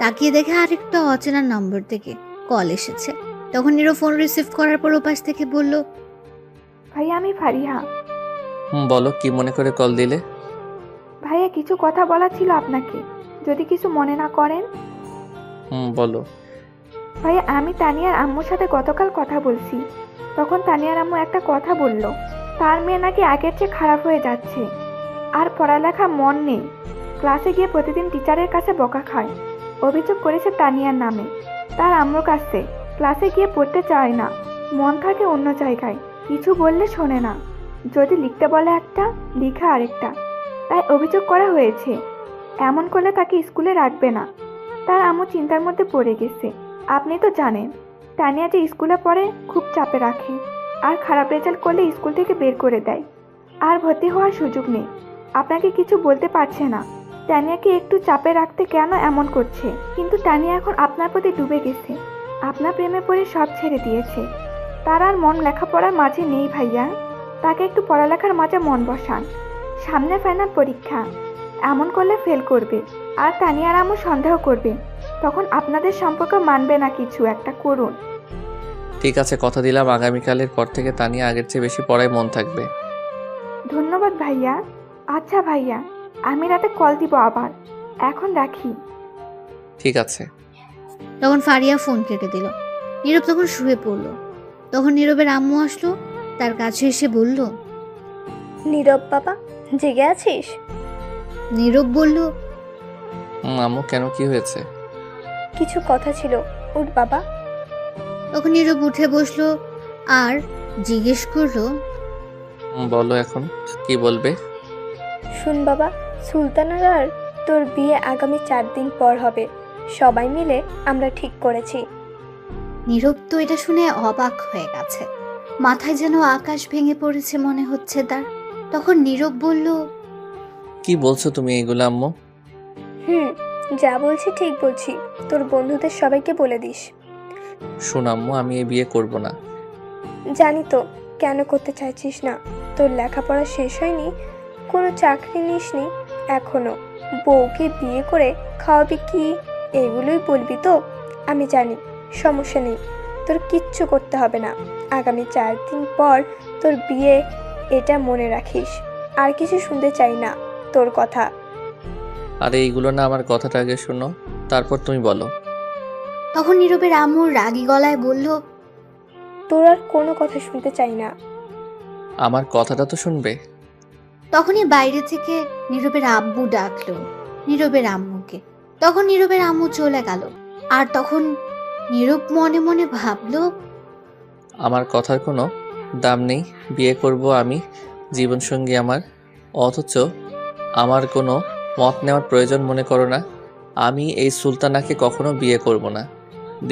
তাকিয়ে দেখে আরেকটা অচেনা নম্বর থেকে কল এসেছে। তখন নীরব ফোন রিসিভ করার পর ওপাশ থেকে বলল, ভাইয়া আমি ফারিহা। বলো, কি মনে করে কল দিলে? ভাইয়া কিছু কথা বলা ছিল আপনাকে, যদি কিছু মনে না করেন। বলো। ভাইয়া আমি তানিয়ার আম্মুর সাথে গতকাল কথা বলছি। তখন তানিয়ার আম্মু একটা কথা বলল, তার মেয়ে নাকি আগের চেয়ে খারাপ হয়ে যাচ্ছে, আর পড়ালেখা মন নেই। ক্লাসে গিয়ে প্রতিদিন টিচারের কাছে বকা খায়। অভিযোগ করেছে তানিয়ার নামে, তার আম্মুর কাছে। ক্লাসে গিয়ে পড়তে চায় না, মন থাকে অন্য জায়গায়, কিছু বললে শোনে না। যদি লিখতে বলে একটা, লিখা আরেকটা। তাই অভিযোগ করা হয়েছে। এমন করলে তাকে স্কুলে রাখবে না। তার আম্মু চিন্তার মধ্যে পড়ে গেছে। আপনি তো জানেন তানিয়া যে স্কুলে পড়ে খুব চাপে রাখে, আর খারাপ রেজাল্ট করলে স্কুল থেকে বের করে দেয়, আর ভর্তি হওয়ার সুযোগ নেই। আপনাকে কিছু বলতে পারছে না, তানিয়াকে একটু চাপে রাখতে কেন এমন করছে। কিন্তু তানিয়া এখন আপনার প্রতি ডুবে গেছে, আপনার প্রেমে পড়ে সব ছেড়ে দিয়েছে। তার আর মন লেখাপড়ার মাঝে নেই ভাইয়া। তাকে একটু পড়ালেখার মাঝে মন বসান। সামনে ফাইনাল পরীক্ষা, এমন করলে ফেল করবে, আর তানিয়ার আম্মু সন্দেহ করবে। তখন আপনাদের সম্পর্ক মানবে না, কিছু একটা করুন। ঠিক আছে, কথা দিলাম আগামীকালের পর থেকে তানিয়া আগের চেয়ে বেশি পড়ায় মন থাকবে। ধন্যবাদ ভাইয়া। আচ্ছা ভাইয়া, আমি রাতে কল দিব আবার। এখন রাখি। ঠিক আছে। তখন ফারিয়া ফোন কেটে দিল। নীরব তখন শুয়ে পড়ল। তখন নীরবের আম্মু আসলো, তার কাছে এসে বলল, নীরব বাবা, জেগে আছিস? নীরব বলল, আম্মু কেন, কি হয়েছে? কিছু কথা ছিল, উঠ বাবা। তখন নীরব উঠে বসলো আর জিজ্ঞেস করলো, বলো এখন কি বলবে? শুন বাবা, সুলতানার আর তোর বিয়ে আগামী 4 দিন পর হবে। সবাই মিলে আমরা ঠিক করেছি। নীরব তো এটা শুনে অবাক হয়ে গেছে। মাথায় যেন আকাশ ভেঙে পড়েছে মনে হচ্ছে তার। তখন নীরব বলল, কি বলছো তুমি এগুলো আম্মু? যা বলছি ঠিক বলছি। তোর বন্ধুদের সবাইকে বলে দিস। শোন আম্মু, আমি এই বিয়ে করব না। জানি তো কেন করতে চাইছিস না। তোর লেখাপড়া শেষ হয়নি, কোনো চাকরি নিসনি এখনো, বউকে বিয়ে করে খাওয়াবি কি, এগুলোই বলবি তো। আমি জানি, সমস্যা নেই, তোর কিচ্ছু করতে হবে না। আগামী 4 দিন পর তোর বিয়ে, এটা মনে রাখিস। আর কিছু শুনতে চাই না তোর কথা। আরে এইগুলো না, আমার কথাটা আগে শোনো, তারপর তুমি বলো। তখন নীরবের আম্মু রাগী গলায় বলল, তোর আর কোনো কথা শুনতে চাই না। আমার কথাটা তো শুনবে। তখনই বাইরে থেকে নীরবের আব্বু ডাকলো নীরবের আম্মুকে। তখন নীরবের আম্মু চলে গেল। আর তখন নীরব মনে মনে ভাবলো, আমার কথার কোনো দাম নেই, বিয়ে করব আমি জীবনসঙ্গী আমার, অথচ আমার কোনো মত নেওয়ার প্রয়োজন মনে করো না। আমি এই সুলতানাকে কখনো বিয়ে করব না,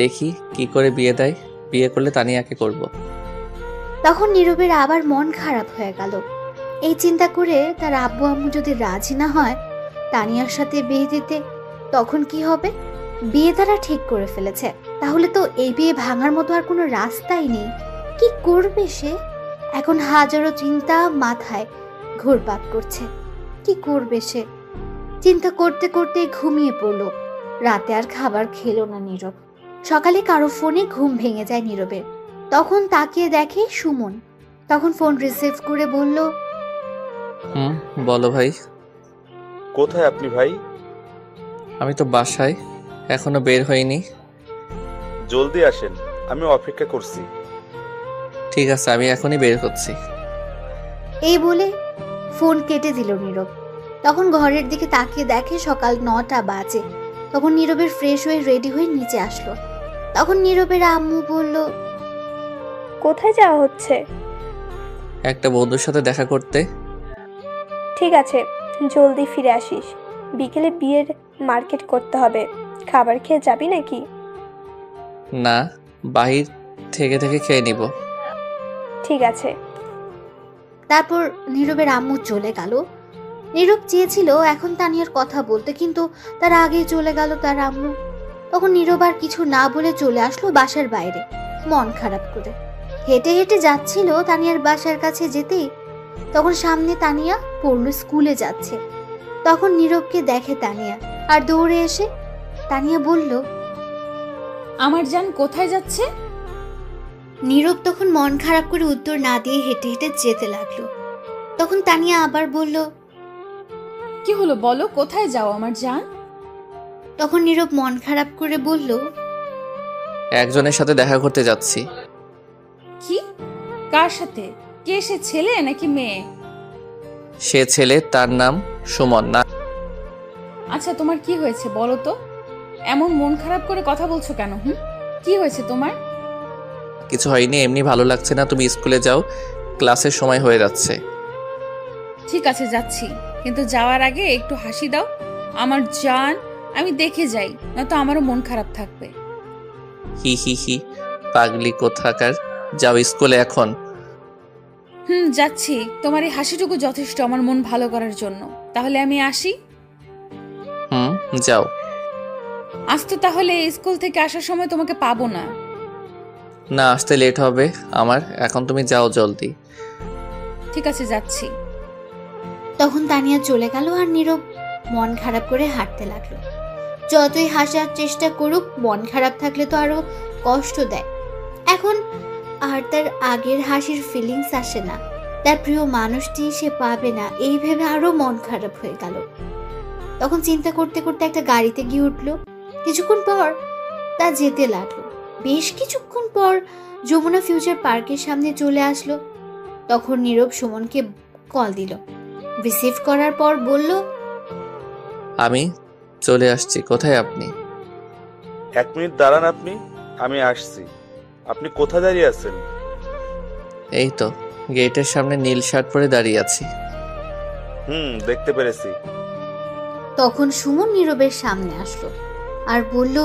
দেখি কি করে বিয়ে দেয়, বিয়ে করলে তানিয়াকে করব। তখন নীরবের আবার মন খারাপ হয়ে গেল। এই চিন্তা করে তার আব্বু আম্মু যদি রাজি না হয় তানিয়ার সাথে বিয়ে দিতে, তখন কি হবে? বিয়ে তারা ঠিক করে ফেলেছে, তাহলে তো এই বিয়ে ভাঙার মতো আর কোনো রাস্তাই নেই। কি করবে সে? এখন হাজারো চিন্তা মাথায় ঘুরপাক করছে। কি করবে সে? চিন্তা করতে করতে ঘুমিয়ে পড়লো। রাতে আর খাবার খেলো না নীরব। সকালে কারো ফোনে ঘুম ভেঙে যায় নীরবের। তখন তাকিয়ে দেখে সুমন। তখন ফোন রিসিভ করে বলল, বলো ভাই। কোথায় আপনি ভাই? আমি তো বাসায়, এখনো বের হইনি। জলদি আসেন, আমি অপেক্ষা করছি। ঠিক আছে, আমি এখনই বের হচ্ছি। এই বলে ফোন কেটে দিল নীরব। তখন ঘরের দিকে তাকিয়ে দেখে সকাল 9টা বাজে। তখন নীরবের ফ্রেশ হয়ে রেডি হয়ে নিচে আসলো। তখন নীরবের আম্মু বলল, কোথায় যাওয়া হচ্ছে? একটা বন্ধুর সাথে দেখা করতে। ঠিক আছে, জলদি ফিরে আসিস। বিকেলে বিয়ের মার্কেট করতে হবে। খাবার খেয়ে যাবি নাকি? না, বাহির থেকে থেকে খেয়ে নিব। ঠিক আছে। তারপর নীরবের আম্মু চলে গেল। নীরব চেয়েছিল এখন তানিয়ার কথা বলতে, কিন্তু তার আগেই চলে গেল তার আম্মু। তখন নীরব আর কিছু না বলে চলে আসলো বাসার বাইরে, মন খারাপ করে। হেঁটে হেঁটে যাচ্ছিল তানিয়ার বাসার কাছে। যেতেই তখন সামনে তানিয়া পড়ল স্কুলে যাচ্ছে। তখন নীরবকে দেখে তানিয়া আর দৌড়ে এসে তানিয়া বলল, আমার জান কোথায় যাচ্ছে? নীরব তখন মন খারাপ করে উত্তর না দিয়ে হেঁটে হেঁটে যেতে লাগলো। তখন তানিয়া আবার বলল, কি হলো বলো, কোথায় যাও আমার জান? তখন নীরব মন খারাপ করে বলল, একজনের সাথে দেখা করতে যাচ্ছি। কি? কার সাথে? কে সে, ছেলে নাকি মেয়ে? সে ছেলে, তার নাম সুমন। না, আচ্ছা তোমার কি হয়েছে বলো তো? এমন মন খারাপ করে কথা বলছো কেন? কি হয়েছে তোমার? কিছু হয়নি, এমনি ভালো লাগছে না। তুমি স্কুলে যাও, ক্লাসের সময় হয়ে যাচ্ছে। ঠিক আছে যাচ্ছি, কিন্তু যাওয়ার আগে একটু হাসি দাও আমার জান। আমি দেখে যাই, না তো আমারও মন খারাপ থাকবে। হি হি হি, পাগলি কোথাকার। যাও স্কুলে এখন। যাচ্ছি। তোমার এই হাসিটুকু যথেষ্ট আমার মন ভালো করার জন্য। তাহলে আমি আসি। যাও। আজ তো তাহলে স্কুল থেকে আসার সময় তোমাকে পাবো না। না, আসতে লেট হবে আমার। এখন তুমি যাও জলদি। ঠিক আছে যাচ্ছি। তখন তানিয়া চলে গেল আর নীরব মন খারাপ করে হাঁটতে লাগলো। যতই হাসার চেষ্টা করুক, মন খারাপ থাকলে তো আরো কষ্ট দেয়। এখন আর তার আগের হাসির ফিলিংস আসে না। তার প্রিয় মানুষটি সে পাবে না, এই ভেবে আরো মন খারাপ হয়ে গেল। তখন চিন্তা করতে করতে একটা গাড়িতে গিয়ে উঠলো। কিছুক্ষণ পর তা যেতে লাগলো। বেশ কিছুক্ষণ পর যমুনা ফিউচার পার্কের সামনে চলে আসলো। তখন নীরব সুমনকে কল দিল। রিসিভ করার পর বলল, আমি চলে আসছি। কোথায় আপনি? 1 মিনিট দাঁড়ান আপনি, আমি আসছি। আপনি কোথায় দাঁড়িয়ে আছেন? এই তো গেটের সামনে নীল শার্ট পরে দাঁড়িয়ে আছি। দেখতে পেরেছি। তখন সুমন নীরবের সামনে আসলো আর বলল,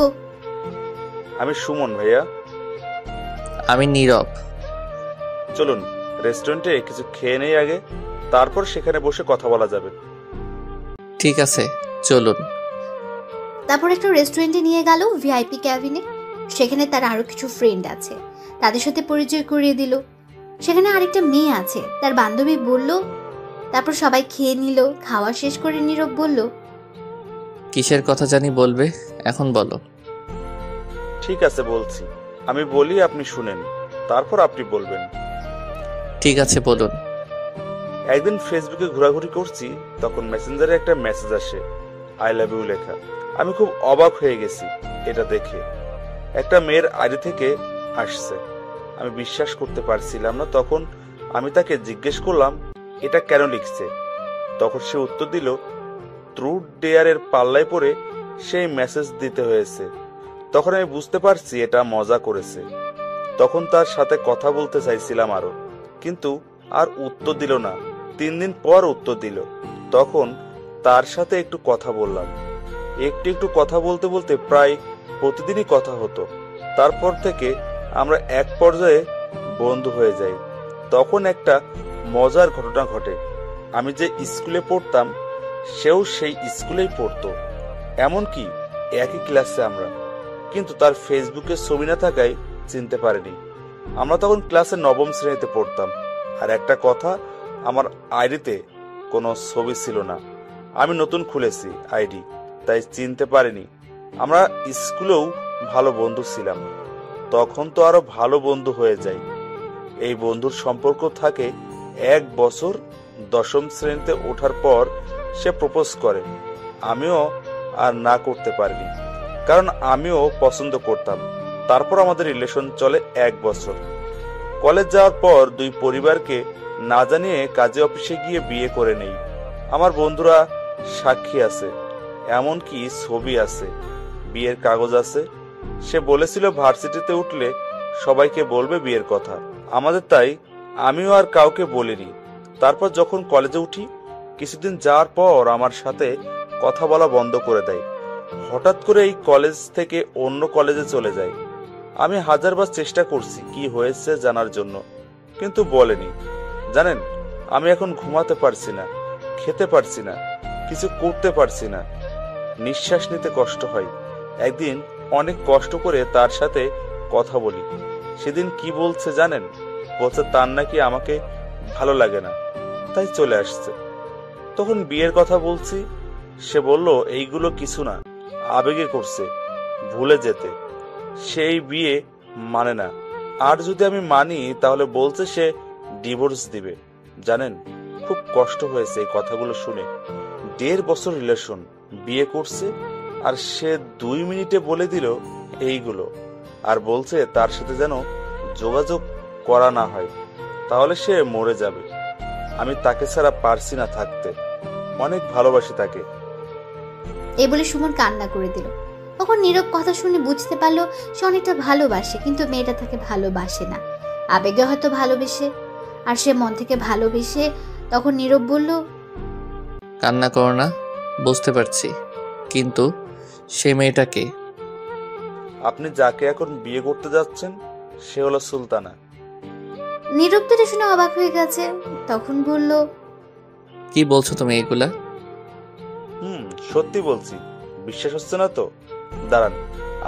আমি সুমন ভাইয়া। আমি নীরব। চলুন রেস্টুরেন্টে কিছু খেয়ে নেই আগে, তারপর সেখানে বসে কথা বলা যাবে। ঠিক আছে চলুন। তারপর একটা রেস্টুরেন্টে নিয়ে গেল, ভিআইপি ক্যাবিনে। সেখানে তার আরো কিছু ফ্রেন্ড আছে, তাদের সাথে পরিচয় করিয়ে দিল। সেখানে আরেকটা মেয়ে আছে, তার বান্ধবী বলল। তারপর সবাই খেয়ে নিল। খাওয়া শেষ করে নীরব বলল, কিসের কথা জানি বলবে, এখন বলো। ঠিক আছে বলছি, আমি বলি আপনি শুনেন, তারপর আপনি বলবেন। ঠিক আছে বলুন। একদিন ফেসবুকে ঘোরাঘুরি করছি, তখন মেসেঞ্জারে একটা মেসেজ আসে, আই লাভ ইউ লেখা। আমি খুব অবাক হয়ে গেছি এটা দেখে। একটা মেয়ের আইডি থেকে আসছে। আমি বিশ্বাস করতে পারছিলাম না। তখন আমি তাকে জিজ্ঞেস করলাম এটা কেন লিখছে। তখন সে উত্তর দিল, ট্রুথ ডেয়ারের পাল্লায় পড়ে সেই মেসেজ দিতে হয়েছে। তখন আমি বুঝতে পারছি এটা মজা করেছে। তখন তার সাথে কথা বলতে চাইছিলাম আরো, কিন্তু আর উত্তর দিল না। 3 দিন পর উত্তর দিল। তখন তার সাথে একটু কথা বললাম। একটু কথা বলতে বলতে প্রায় প্রতিদিনই কথা হতো। তারপর থেকে আমরা এক পর্যায়ে বন্ধু হয়ে যাই। তখন একটা মজার ঘটনা ঘটে। আমি যে স্কুলে পড়তাম সেও সেই স্কুলেই পড়তো, এমনকি একই ক্লাসে আমরা। কিন্তু তার ফেসবুকে ছবি না থাকায় চিনতে পারিনি। আমরা তখন ক্লাসে 9ম শ্রেণীতে পড়তাম। আর একটা কথা, আমার আইডিতে কোনো ছবি ছিল না। আমি নতুন খুলেছি আইডি, তাই চিনতে পারিনি। আমরা স্কুলেও ভালো বন্ধু ছিলাম। তখন তো আরো ভালো বন্ধু হয়ে যায়। এই বন্ধুর সম্পর্ক থাকে 1 বছর। 10ম শ্রেণীতে ওঠার পর সে প্রপোজ করে। আমিও আর না করতে পারিনি, কারণ আমিও পছন্দ করতাম। তারপর আমাদের রিলেশন চলে 1 বছর। কলেজ যাওয়ার পর 2 পরিবারকে না জানিয়ে কাজে অফিসে গিয়ে বিয়ে করে নেই। আমার বন্ধুরা সাক্ষী আছে, এমনকি ছবি আছে, বিয়ের কাগজ আছে। সে বলেছিল ভার্সিটিতে উঠলে সবাইকে বলবে বিয়ের কথা আমাদের, তাই আমিও আর কাউকে বলিনি। তারপর যখন কলেজে উঠি, কিছুদিন যাওয়ার পর আমার সাথে কথা বলা বন্ধ করে দেয়। হঠাৎ করে এই কলেজ থেকে অন্য কলেজে চলে যায়। আমি 1000বার চেষ্টা করছি কি হয়েছে জানার জন্য, কিন্তু বলেনি। জানেন, আমি এখন ঘুমাতে পারছি না, খেতে পারছি না, কিছু করতে পারছি না, নিঃশ্বাস নিতে কষ্ট হয়। একদিন অনেক কষ্ট করে তার সাথে কথা বলি। সেদিন কি বলছে জানেন? বলছে তার নাকি আমাকে ভালো লাগে না, তাই চলে আসছে। তখন বিয়ের কথা বলছি, সে বলল এইগুলো কিছু না, আবেগে করছে, ভুলে যেতে। সেই বিয়ে মানে না, আর যদি আমি মানি তাহলে বলছে সে ডিভোর্স দিবে। জানেন, খুব কষ্ট হয়েছে এই কথাগুলো শুনে। 1.5 বছর রিলেশন, বিয়ে করছে, আর সে 2 মিনিটে বলে দিল এইগুলো। আর বলছে তার সাথে যেন যোগাযোগ করা না হয়, তাহলে সে মরে যাবে। আমি তাকে ছাড়া পারছি না থাকতে, অনেক ভালোবাসি তাকে। এই বলে সুমন কান্না করে দিল। তখন নীরব কথা শুনে বুঝতে পারলো সে অনেকটা ভালোবাসে, কিন্তু মেয়েটা তাকে ভালোবাসে না, আবেগে হয়তো ভালোবেসে। আর সে মন থেকে ভালোবেসে। তখন নীরব বলল, কান্না করো না, বুঝতে পারছি, কিন্তু সে মেয়েটাকে আপনি যাকে এখন বিয়ে করতে যাচ্ছেন সে হলো সুলতানা। নীরব তো শুনে অবাক হয়ে গেছে। তখন বলল, কি বলছো তুমি এগুলা? সত্যি বলছি, বিশ্বাস হচ্ছে না তো? দাঁড়ান,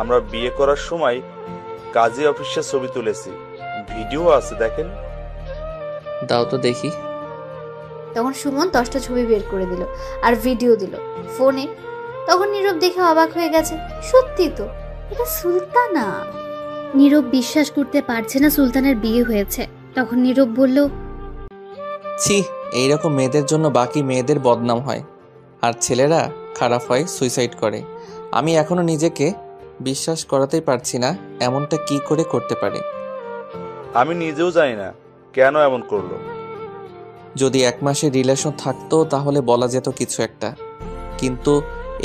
আমরা বিয়ে করার সময় কাজী অফিসে ছবি তুলেছি, ভিডিও আছে, দেখেন। দাও তো দেখি। তখন সুমন 10টা ছবি বের করে দিল আর ভিডিও দিল ফোনে। তখন নীরব দেখে অবাক হয়ে গেছে, সত্যি তো, এটা সুলতানা। নীরব বিশ্বাস করতে পারছে না সুলতানের বিয়ে হয়েছে। তখন নীরব বলল, ছি, এইরকম মেয়েদের জন্য বাকি মেয়েদের বদনাম হয়, আর ছেলেরা খারাপ হয়, সুইসাইড করে। আমি এখনো নিজেকে বিশ্বাস করাতেই পারছি না এমনটা কি করে করতে পারে। আমি নিজেও জানি না কেন এমন করলো। যদি 1 মাসের রিলেশন থাকতো তাহলে বলা যেত কিছু একটা, কিন্তু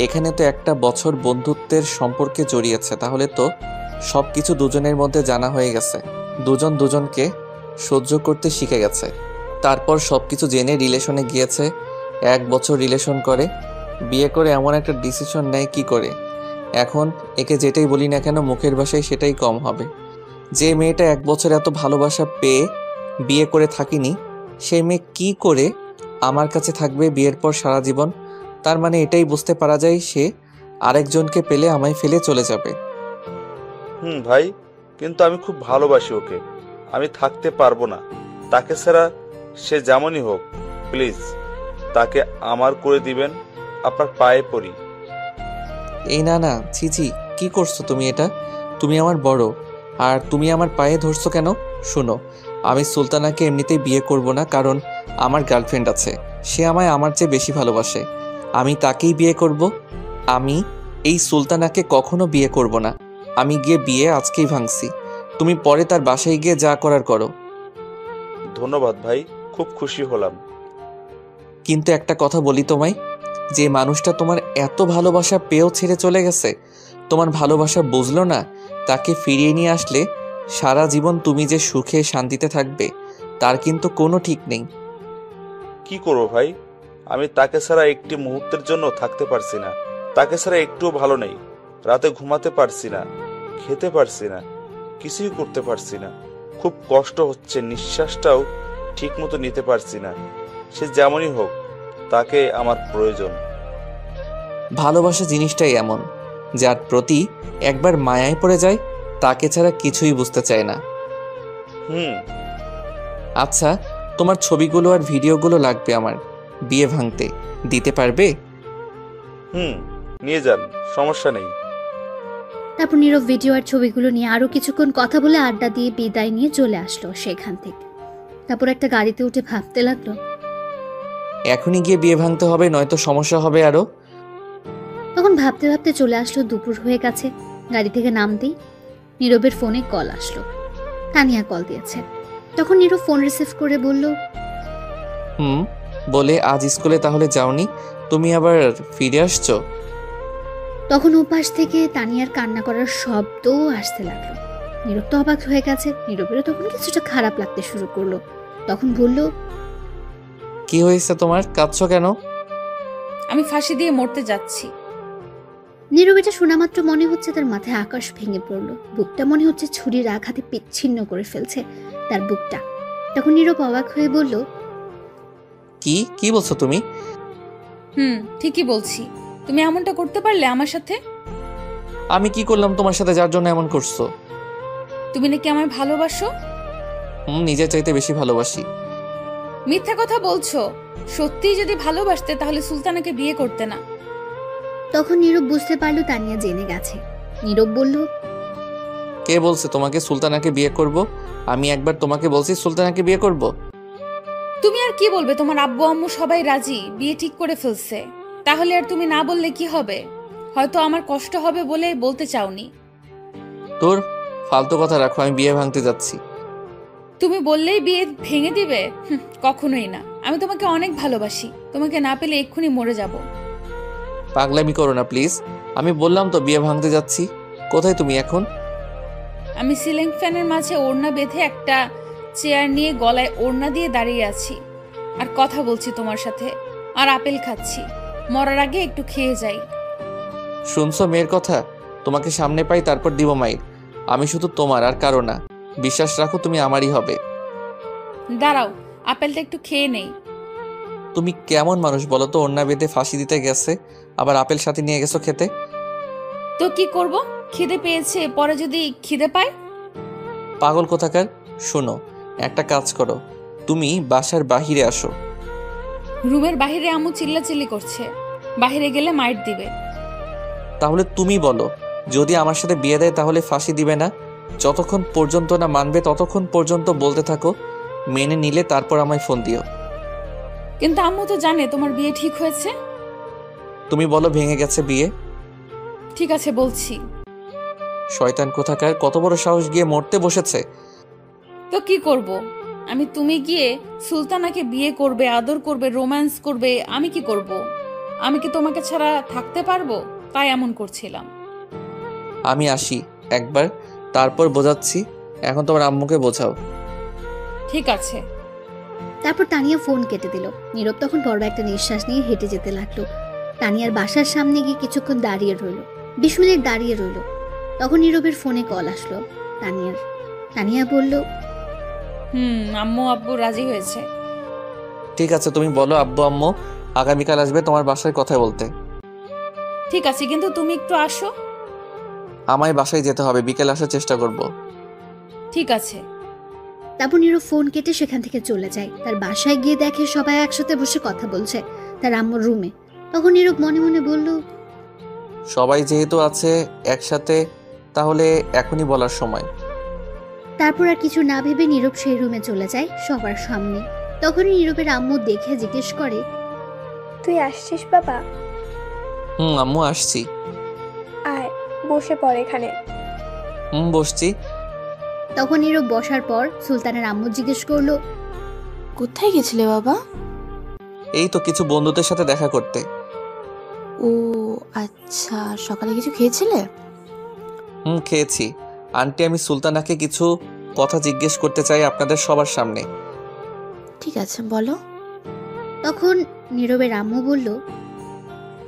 এখানে তো 1টা বছর বন্ধুত্বের সম্পর্কে জড়িয়েছে। তাহলে তো সবকিছু দুজনের মধ্যে জানা হয়ে গেছে, দুজন দুজনকে সহ্য করতে শিখে গেছে। তারপর সবকিছু জেনে রিলেশনে গিয়েছে, 1 বছর রিলেশন করে, বিয়ে করে এমন একটা ডিসিশন নেয় কি করে? এখন একে যেটাই বলি না কেন মুখের ভাষায় সেটাই কম হবে। যে মেয়েটা 1 বছর এত ভালোবাসা পেয়ে বিয়ে করে থাকিনি, সেই মেয়ে কি করে আমার কাছে থাকবে বিয়ের পর সারা জীবন? তার মানে এটাই বুঝতে পারা যায় সে আরেকজনকে পেলে আমায় ফেলে চলে যাবে। ভাই, কিন্তু আমি খুব ভালোবাসি ওকে, আমি থাকতে পারবো না তাকে ছাড়া। সে যেমনই হোক, প্লিজ তাকে আমার করে দিবেন, আপনার পায়ে পড়ি। এই না না, ছি, কি করছো তুমি? এটা তুমি আমার বড়, আর তুমি আমার পায়ে ধরছো কেন? শোনো, আমি সুলতানাকে এমনিতেই বিয়ে করব না, কারণ আমার গার্লফ্রেন্ড আছে। সে আমায় আমার চেয়ে বেশি ভালোবাসে। আমি তাকেই বিয়ে করব। আমি এই সুলতানাকে কখনো বিয়ে করব না। আমি গিয়ে বিয়ে আজকেই ভাঙছি। তুমি পরে তার বাসায় গিয়ে যা করার করো। ধন্যবাদ ভাই, খুব খুশি হলাম। কিন্তু একটা কথা বলি তোমায়, যে মানুষটা তোমার এত ভালোবাসা পেয়েও ছেড়ে চলে গেছে, তোমার ভালোবাসা বুঝলো না, তাকে ফিরিয়ে নিয়ে আসলে সারা জীবন তুমি যে সুখে শান্তিতে থাকবে তার কিন্তু কোনো ঠিক নেই। কি করবো ভাই, আমি তাকে ছাড়া একটি মুহূর্তের জন্য থাকতে পারছি না। তাকে ছাড়া একটুও ভালো নেই। রাতে ঘুমাতে পারছি না, খেতে পারছি না, কিছুই করতে পারছি না। খুব কষ্ট হচ্ছে, নিঃশ্বাসটাও ঠিক মতো নিতে পারছি না। সে যেমনই হোক, তাকে আমার প্রয়োজন। ভালোবাসা জিনিসটাই এমন, যার প্রতি একবার মায়ায় পড়ে যায় তাকে ছাড়া কিছুই বুঝতে চায় না। আচ্ছা, তোমার ছবিগুলো আর ভিডিওগুলো লাগবে আমার বিয়ে ভাঙতে, দিতে পারবে? নিয়ে যান, সমস্যা নেই। তারপর নীরব ভিডিও আর ছবিগুলো নিয়ে আরো কিছুক্ষণ কথা বলে আড্ডা দিয়ে বিদায় নিয়ে চলে আসলো সেখান থেকে। তারপর একটা গাড়িতে উঠে ভাবতে লাগলো, এখনই গিয়ে বিয়ে ভাঙতে হবে, নয়তো সমস্যা হবে আরো। তখন ভাবতে ভাবতে চলে আসলো দুপুর হয়ে গেছে। গাড়ি থেকে নামতেই নীরবের ফোনে কল আসলো। তানিয়া কল দিয়েছে। তখন নীরব ফোন রিসিভ করে বলল, বলে আজ স্কুলে তাহলে যাওনি, তুমি আবার ফিরে আসছো? তখন ওপাশ থেকে তানিয়ার কান্না করার শব্দও আসতে লাগলো। নীরব তো অবাক হয়ে গেছে। নীরবেরও তখন কিছুটা খারাপ লাগতে শুরু করলো। তখন বলল, কি হয়েছে তোমার, কাঁদছো কেন? আমি ফাঁসি দিয়ে মরতে যাচ্ছি। নীরব এটা শোনা মাত্র মনে হচ্ছে তার মাথায় আকাশ ভেঙে পড়লো। বুকটা মনে হচ্ছে ছুরির আঘাতে বিচ্ছিন্ন করে ফেলছে তার বুকটা। তখন নীরব অবাক হয়ে বলল, কি বলছো তুমি? ঠিকই বলছি। তুমি এমনটা করতে পারলে আমার সাথে? আমি কি করলাম তোমার সাথে যার জন্য এমন করছো? তুমি নাকি আমায় ভালোবাসো? নিজের চাইতে বেশি ভালোবাসি। মিথ্যা কথা বলছো। সত্যিই যদি ভালোবাসতে তাহলে সুলতানাকে বিয়ে করতে না। তখন নীরব বুঝতে পারলো তানিয়া জেনে গেছে। নীরব বলল, কে বলছে তোমাকে সুলতানাকে বিয়ে করব? আমি একবার তোমাকে বলছি সুলতানাকে বিয়ে করব? তুমি আর কি বলবে? তোমার আব্বু আম্মু সবাই রাজি, বিয়ে ঠিক করে ফেলছে। তাহলে আর তুমি না বললে কি হবে? হয়তো আমার কষ্ট হবে বলে বলতে চাওনি। তোর ফালতু কথা রাখো, আমি বিয়ে ভাঙতে যাচ্ছি। তুমি বললেই বিয়ে ভেঙে দিবে? কখনোই না। আমি তোমাকে অনেক ভালোবাসি। তোমাকে না পেলে এক্ষুনি মরে যাব। পাগলামি করো না প্লিজ। আমি বললাম তো বিয়ে ভাঙতে যাচ্ছি। কোথায় তুমি এখন? আমি সিলিং ফ্যানের মাঝে ওড়না বেঁধে একটা চেয়ার নিয়ে গলায় ওড়না দিয়ে দাঁড়িয়ে আছি আর কথা বলছি তোমার সাথে, আর আপেল খাচ্ছি। মরার আগে একটু খেয়ে যাই। শুনছো মেয়ের কথা? তোমাকে সামনে পাই তারপর দিব মাইর। আমি শুধু তোমার আর কারো না। বিশ্বাস রাখো তুমি আমারই হবে। দাঁড়াও, আপেলটা একটু খেয়ে নেই। তুমি কেমন মানুষ বলো তো? ওড়না বেঁধে ফাঁসি দিতে গেছে, আবার আপেল সাথে নিয়ে গেছো খেতে। তো কি করব? খিদে পেয়েছে, পরে যদি খিদে পায়? পাগল কোথাকার। শোনো, একটা কাজ করো, তুমি বাসার বাহিরে আসো। রুমের বাহিরে আম্মু চিল্লাচিল্লি করছে। বাহিরে গেলে মাইট দিবে। তাহলে তুমি বলো, যদি আমার সাথে বিয়ে দেয় তাহলে ফাঁসি দিবে না? যতক্ষণ পর্যন্ত না মানবে ততক্ষণ পর্যন্ত বলতে থাকো, মেনে নিলে তারপর আমায় ফোন দিও। কিন্তু আম্মু তো জানে তোমার বিয়ে ঠিক হয়েছে। তুমি বলো ভেঙে গেছে বিয়ে। ঠিক আছে বলছি। শয়তান কোথাকার, কত বড় সাহস, গিয়ে মরতে বসেছে। তো কি করব? তুমি গিয়ে সুলতানাকে বিয়ে করবে, আদর করবে, রোম্যান্স করবে। আমি কি করব? আমি কি তোমাকে ছাড়া থাকতে পারবো? তাই এমন করছিলাম। আমি আসি একবার, তারপর বোঝাচ্ছি। এখন তোমার আম্মুকে বোঝাও। ঠিক আছে। তারপর তানিয়া ফোন কেটে দিল। নীরব তখন বড় একটা নিঃশ্বাস নিয়ে হেঁটে যেতে লাগলো। তানিয়ার বাসার সামনে গিয়ে কিছুক্ষণ দাঁড়িয়ে রইল। 20 মিনিট দাঁড়িয়ে রইল। তখন নীরবের ফোনে কল আসলো তানিয়ার। তানিয়া বলল, আম্মু আব্বু রাজি হয়েছে। ঠিক আছে, তুমি বলো আব্বু আম্মু আগামীকাল আসবে তোমার বাসায় কথা বলতে। ঠিক আছে, কিন্তু তুমি একটু আসো। আমায় বাসায় যেতে হবে, বিকেল আসার চেষ্টা করব। ঠিক আছে। তারপর নীরব ফোন কেটে সেখান থেকে চলে যায়। তার বাসায় গিয়ে দেখে সবাই একসাথে বসে কথা বলছে তার আম্মুর রুমে। তখন নীরব মনে মনে বলল, সবাই যেহেতু আছে একসাথে, তাহলে এখনই বলার সময়। তারপর আর কিছু না ভেবে নীরব সেই রুমে চলে যায় সবার সামনে। তখনই নীরবের আম্মু দেখে জিজ্ঞেস করে, তুই আসছিস বাবা? আম্মু আসছি। আয় বসে পড় এখানে। বসছি। তখন নীরব বসার পর সুলতানের আম্মু জিজ্ঞেস করলো, কোথায় গেছিলে বাবা? এই তো কিছু বন্ধুদের সাথে দেখা করতে। ও আচ্ছা, সকালে কিছু খেয়েছিলে? খেয়েছি। আন্টি, আমি সুলতানাকে কিছু কথা জিজ্ঞেস করতে চাই আপনাদের সবার সামনে। ঠিক আছে, বলো। তখন নীরবের আম্মু বলল,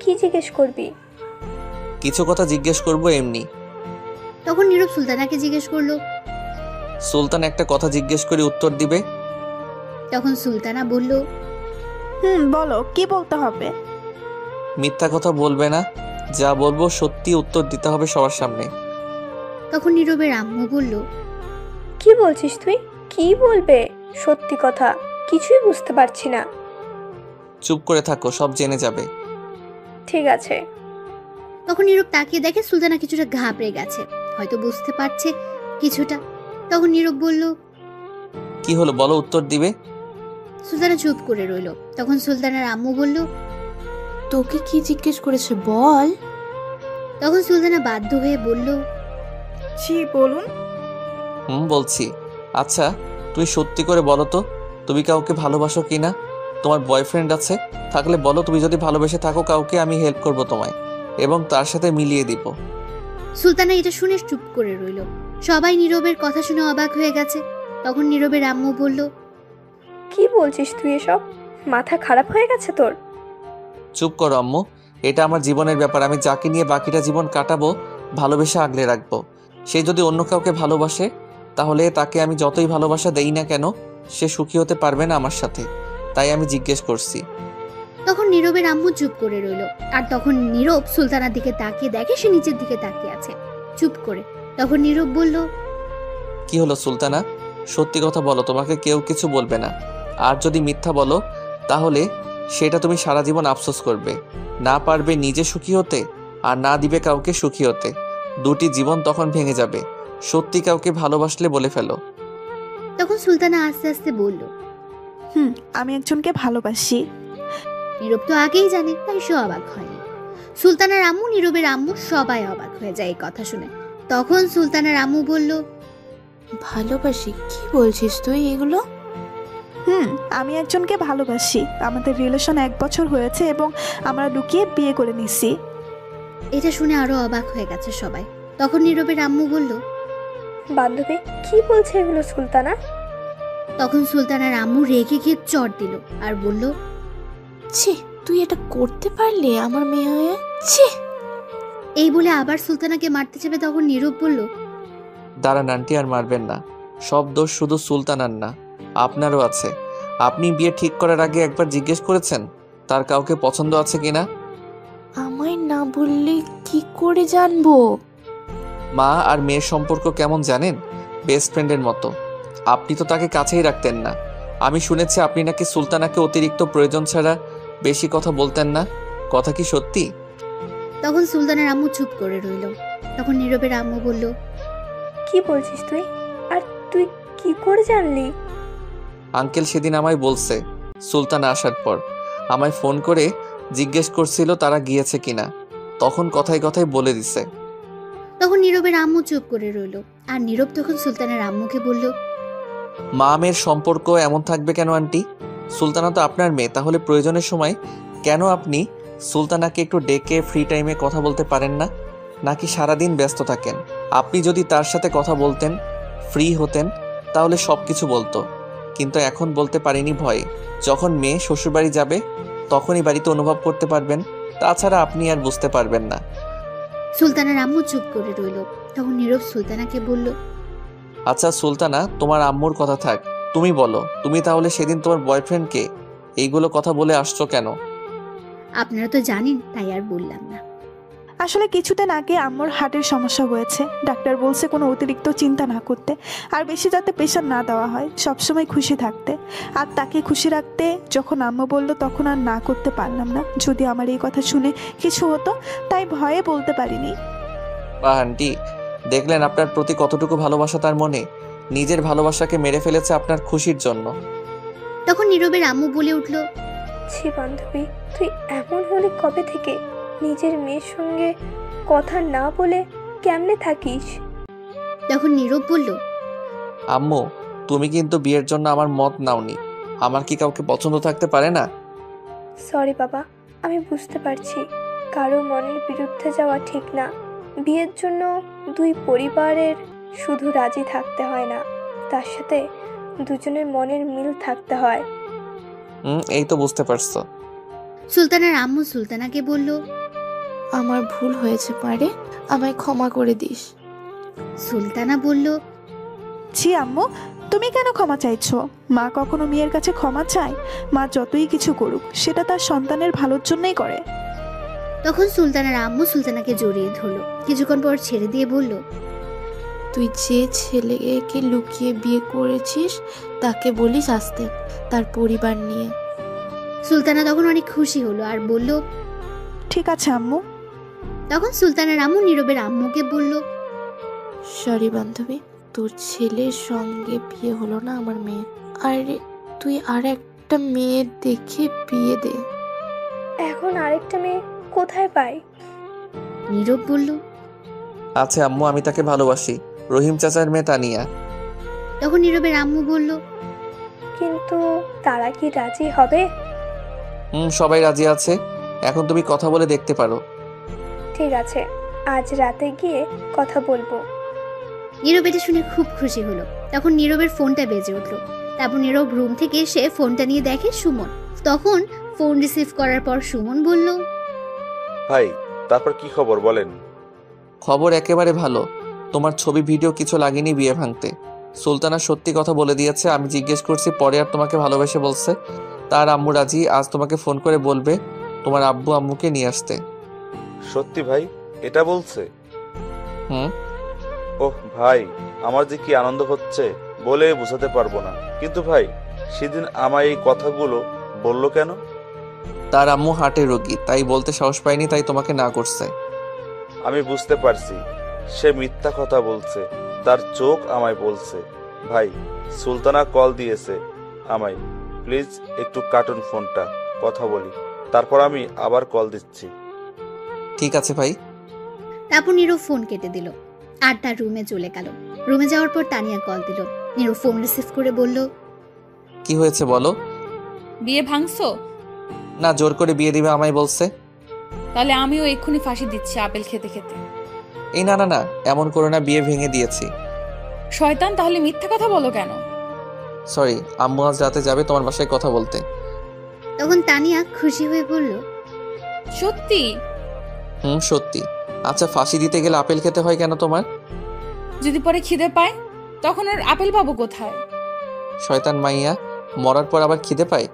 কি জিজ্ঞেস করবি? কিছু কথা জিজ্ঞেস করব এমনি। তখন নীরব সুলতানাকে জিজ্ঞেস করলো। সুলতান একটা কথা জিজ্ঞেস করে উত্তর দিবে। তখন সুলতানা বলল, বলো, কি বলতে হবে? মিথ্যা কথা বলবে না, যা বলবো সত্যি উত্তর দিতে হবে সবার সামনে। তখন নীরবের আম্মু বলল, কি বলছিস তুই? কি বলবে? সত্যি কথা কিছুই বুঝতে পারছি না। চুপ করে থাকো, সব জেনে যাবে। ঠিক আছে। তখন নীরব তাকিয়ে দেখে সুলতানা কিছুটা ঘাবড়ে গেছে, হয়তো বুঝতে পারছে কিছুটা। তখন নীরব বলল, কি হলো বলো, উত্তর দিবে। সুলতানা চুপ করে রইল। তখন সুলতানার আম্মু বলল, তোকে কি জিজ্ঞেস করেছে বল। তখন সুলতানা বাধ্য হয়ে বলল, জি বলুন। বলছি। আচ্ছা, তুমি সত্যি করে বলো তো, তুমি কাউকে ভালোবাসো কিনা? তোমার বয়ফ্রেন্ড আছে? থাকলে বলো, তুমি যদি ভালোবেসে থাকো কাউকে, আমি হেল্প করব তোমায় এবং তার সাথে মিলিয়ে দিব। সুলতানা এটা শুনে চুপ করে রইল। সবাই নীরবের কথা শুনে অবাক হয়ে গেছে। তখন নীরবের আম্মু বলল, কি বলছিস তুই এসব? মাথা খারাপ হয়ে গেছে তোর? চুপ করো আম্মু, এটা আমার জীবনের ব্যাপার। আমি যাকে নিয়ে বাকিটা জীবন কাটাবো ভালোবেসে আগলে রাখবো। সে যদি অন্য কাউকে ভালোবাসে তাহলে তাকে আমি যতই ভালোবাসা দেই না কেন সে সুখী হতে পারবে না আমার সাথে, তাই আমি জিজ্ঞেস করছি। তখন নীরবের আম্মু চুপ করে রইল। আর তখন নীরব সুলতানার দিকে তাকিয়ে দেখে সে নিচের দিকে তাকিয়ে আছে চুপ করে। তখন নীরব বলল, কি হলো সুলতানা, সত্যি কথা বলো, তোমাকে কেউ কিছু বলবে না। আর যদি মিথ্যা বলো তাহলে সেটা তুমি সারা জীবন আফসোস করবে। না পারবে নিজে সুখী হতে আর না দিবে কাউকে সুখী হতে। দুটি জীবন তখন ভেঙে যাবে। সত্যি কাউকে ভালোবাসলে বলে ফেলো। তখন সুলতানা আস্তে আস্তে বলল, আমি একজনকে ভালোবাসি। নীরব তো আগেই জানে, তাই সে অবাক হয়নি। সুলতানার আম্মু, নীরবের আম্মু সবাই অবাক হয়ে যায় এই কথা শুনে। তখন সুলতানার আম্মু বলল, ভালোবাসি? কি বলছিস তুই এগুলো? আমি একজনকে ভালোবাসি। আমাদের রিলেশন 1 বছর হয়েছে এবং আমরা লুকিয়ে বিয়ে করে নিছি। এটা শুনে আরো অবাক হয়ে গেছে সবাই। তখন নীরবের আম্মু বলল, বান্ধবী কি বলছে এগুলো সুলতানা? তখন সুলতানার আম্মু রেগে গিয়ে চড় দিল আর বলল, ছি, তুই এটা করতে পারলি আমার মেয়ে হয়ে? ছি। এই বলে আবার সুলতানাকে মারতে যাবে। তখন নীরব বলল, দাঁড়ান আন্টি, আর মারবেন না। সব দোষ শুধু সুলতানার না, আপনারও আছে। আপনি বিয়ে ঠিক করার আগে একবার জিজ্ঞেস করেছেন তার কাউকে পছন্দ আছে কিনা? আমায় না বললে কি করে জানবো? মা আর মেয়ের সম্পর্ক কেমন জানেন? বেস্ট ফ্রেন্ডের মতো। আপনি তো তাকে কাছেই রাখতেন না। আমি শুনেছি আপনি নাকি সুলতানাকে অতিরিক্ত প্রয়োজন ছাড়া বেশি কথা বলতেন না। কথা কি সত্যি? তখন সুলতানার আম্মু চুপ করে রইল। তখন নীরবের আম্মু বলল, কি বলছিস তুই? আর তুই কি করে জানলি? আঙ্কেল সেদিন আমায় বলছে। সুলতানা আসার পর আমায় ফোন করে জিজ্ঞেস করছিল তারা গিয়েছে কিনা। তখন কথায় কথায় বলে দিছে। তখন নীরবের আম্মু চুপ করে রইল। আর নীরব তখন সুলতানার আম্মুকে বলল, মা মেয়ের সম্পর্ক এমন থাকবে কেন আন্টি? সুলতানা তো আপনার মেয়ে, তাহলে প্রয়োজনের সময় কেন আপনি সুলতানাকে একটু ডেকে ফ্রি টাইমে কথা বলতে পারেন না? নাকি সারাদিন ব্যস্ত থাকেন? আপনি যদি তার সাথে কথা বলতেন, ফ্রি হতেন, তাহলে সব কিছু বলতো। কিন্তু এখন বলতে পারিনি ভয়ে। যখন মেয়ে শ্বশুরবাড়ি যাবে তখনই বাড়িতে অনুভব করতে পারবেন, তাছাড়া আপনি আর বুঝতে পারবেন না। সুলতানার আম্মু চুপ করে রইল। তখন নীরব সুলতানাকে বলল, আচ্ছা সুলতানা, তোমার আম্মুর কথা থাক, তুমি বলো, তুমি তাহলে সেদিন তোমার বয়ফ্রেন্ডকে এইগুলো কথা বলে আসছো কেন? আপনারা তো জানেন, তাই আর বললাম না। আসলে কিছুদিন আগে আম্মুর হার্টের সমস্যা হয়েছে। ডাক্তার বলছে কোনো অতিরিক্ত চিন্তা না করতে, আর বেশি যাতে প্রেশার না দেওয়া হয়, সবসময় খুশি থাকতে। আর তাকে খুশি রাখতে যখন আম্মু বলল তখন আর না করতে পারলাম না। যদি আমার এই কথা শুনে কিছু হতো, তাই ভয়ে বলতে পারিনি। বা আন্টি, দেখলেন আপনার প্রতি কতটুকু ভালোবাসা তার মনে। নিজের ভালোবাসাকে মেরে ফেলেছে আপনার খুশির জন্য। তখন নীরবের আম্মু বলে উঠল, ছি বান্ধবী, তুই এমন হলে কবে থেকে? নিজের মেয়ের সঙ্গে কথা না বলে কেমনে থাকিস? তখন নীরব বলল, আম্মু, তুমি কিন্তু বিয়ের জন্য আমার মত নাওনি। আমার কি কাউকে পছন্দ থাকতে পারে না? সরি বাবা, আমি বুঝতে পারছি কারো মনের বিরুদ্ধে যাওয়া ঠিক না। বিয়ের জন্য দুই পরিবারের শুধু রাজি থাকতে হয় না, তার সাথে দুজনের মনের মিল থাকতে হয়। এই তো বুঝতে পারছো। সুলতানার আম্মু সুলতানাকে বলল, আমার ভুল হয়েছে পারে, আমায় ক্ষমা করে দিস। সুলতানা বলল, ছি আম্মু, তুমি কেন ক্ষমা চাইছো? মা কখনো মেয়ের কাছে ক্ষমা চায়? মা যতই কিছু করুক সেটা তার সন্তানের ভালোর জন্যই করে। তখন সুলতানার আম্মু সুলতানাকে জড়িয়ে ধরল, কিছুক্ষণ পর ছেড়ে দিয়ে বলল, তুই যে ছেলেকে লুকিয়ে বিয়ে করেছিস তাকে বলিস আসতে, তার পরিবার নিয়ে। সুলতানা তখন অনেক খুশি হলো আর বলল, ঠিক আছে আম্মু। তখন সুলতানার আম্মু নীরবের আম্মুকে বলল, সরি বান্ধবী, তোর ছেলের সঙ্গে বিয়ে হলো না আমার মেয়ে, আর তুই আর একটা মেয়ে দেখে বিয়ে দে। এখন আরেকটা মেয়ে কোথায় পাই? নীরব বলল, আচ্ছা আম্মু, আমি তাকে ভালোবাসি, রহিম চাচার মেয়ে তানিয়া। তখন নীরবের আম্মু বলল, কিন্তু তারা কি রাজি হবে? সবাই রাজি আছে, এখন তুমি কথা বলে দেখতে পারো। ঠিক আছে, আজ রাতে গিয়ে কথা বলবো। নীরব এটা শুনে খুব খুশি হলো। তখন নীরবের ফোনটা বেজে উঠল। তারপর নীরব রুম থেকে এসে ফোনটা নিয়ে দেখে সুমন। তখন ফোন রিসিভ করার পর সুমন বলল, ভাই, তারপর কি খবর বলেন? খবর একেবারে ভালো। তোমার ছবি ভিডিও কিছু লাগেনি বিয়ে ভাঙতে। সুলতানা সত্যি কথা বলে দিয়েছে। আমি জিজ্ঞেস করছি পরে আর তোমাকে ভালোবেসে বলছে। তার আম্মু রাজি, আজ তোমাকে ফোন করে বলবে তোমার আব্বু আম্মুকে নিয়ে আসতে। সত্যি ভাই এটা বলছে? হুম। ওহ ভাই, আমার যে কি আনন্দ হচ্ছে বলে বোঝাতে পারবো না। কিন্তু ভাই, সেদিন আমায় এই কথাগুলো বললো কেন? তার আম্মু হার্টের রোগী, তাই বলতে সাহস পায়নি, তাই তোমাকে না করছে। আমি বুঝতে পারছি সে মিথ্যা কথা বলছে, তার চোখ আমায় বলছে। ভাই, সুলতানা কল দিয়েছে আমায়, প্লিজ একটু কাটুন ফোনটা, কথা বলি, তারপর আমি আবার কল দিচ্ছি। ঠিক আছে ভাই। তারপর নীরব ফোন কেটে দিল আর তার রুমে চলে গেল। রুমে যাওয়ার পর তানিয়া কল দিল। নীরব ফোন রিসিভ করে বলল, কি হয়েছে বলো? বিয়ে ভাঙছো? না, জোর করে বিয়ে দিবে আমায় বলছে। তাহলে আমিও এক্ষুনি ফাঁসি দিচ্ছি আপেল খেতে খেতে। এই না না না, এমন করে না, বিয়ে ভেঙে দিয়েছি। শয়তান, তাহলে মিথ্যা কথা বলো কেন? সরি, আম্মু আজ রাতে যাবে তোমার বাসায় কথা বলতে। তখন তানিয়া খুশি হয়ে বলল, সত্যি? সত্যি। আচ্ছা, ফাঁসি দিতে গেলে আপেল খেতে হয় কেন তোমার? যদি পরে খিদে পায় তখন আর আপেল পাবো কোথায়? শয়তান মাইয়া, মরার পর আবার খিদে পায়।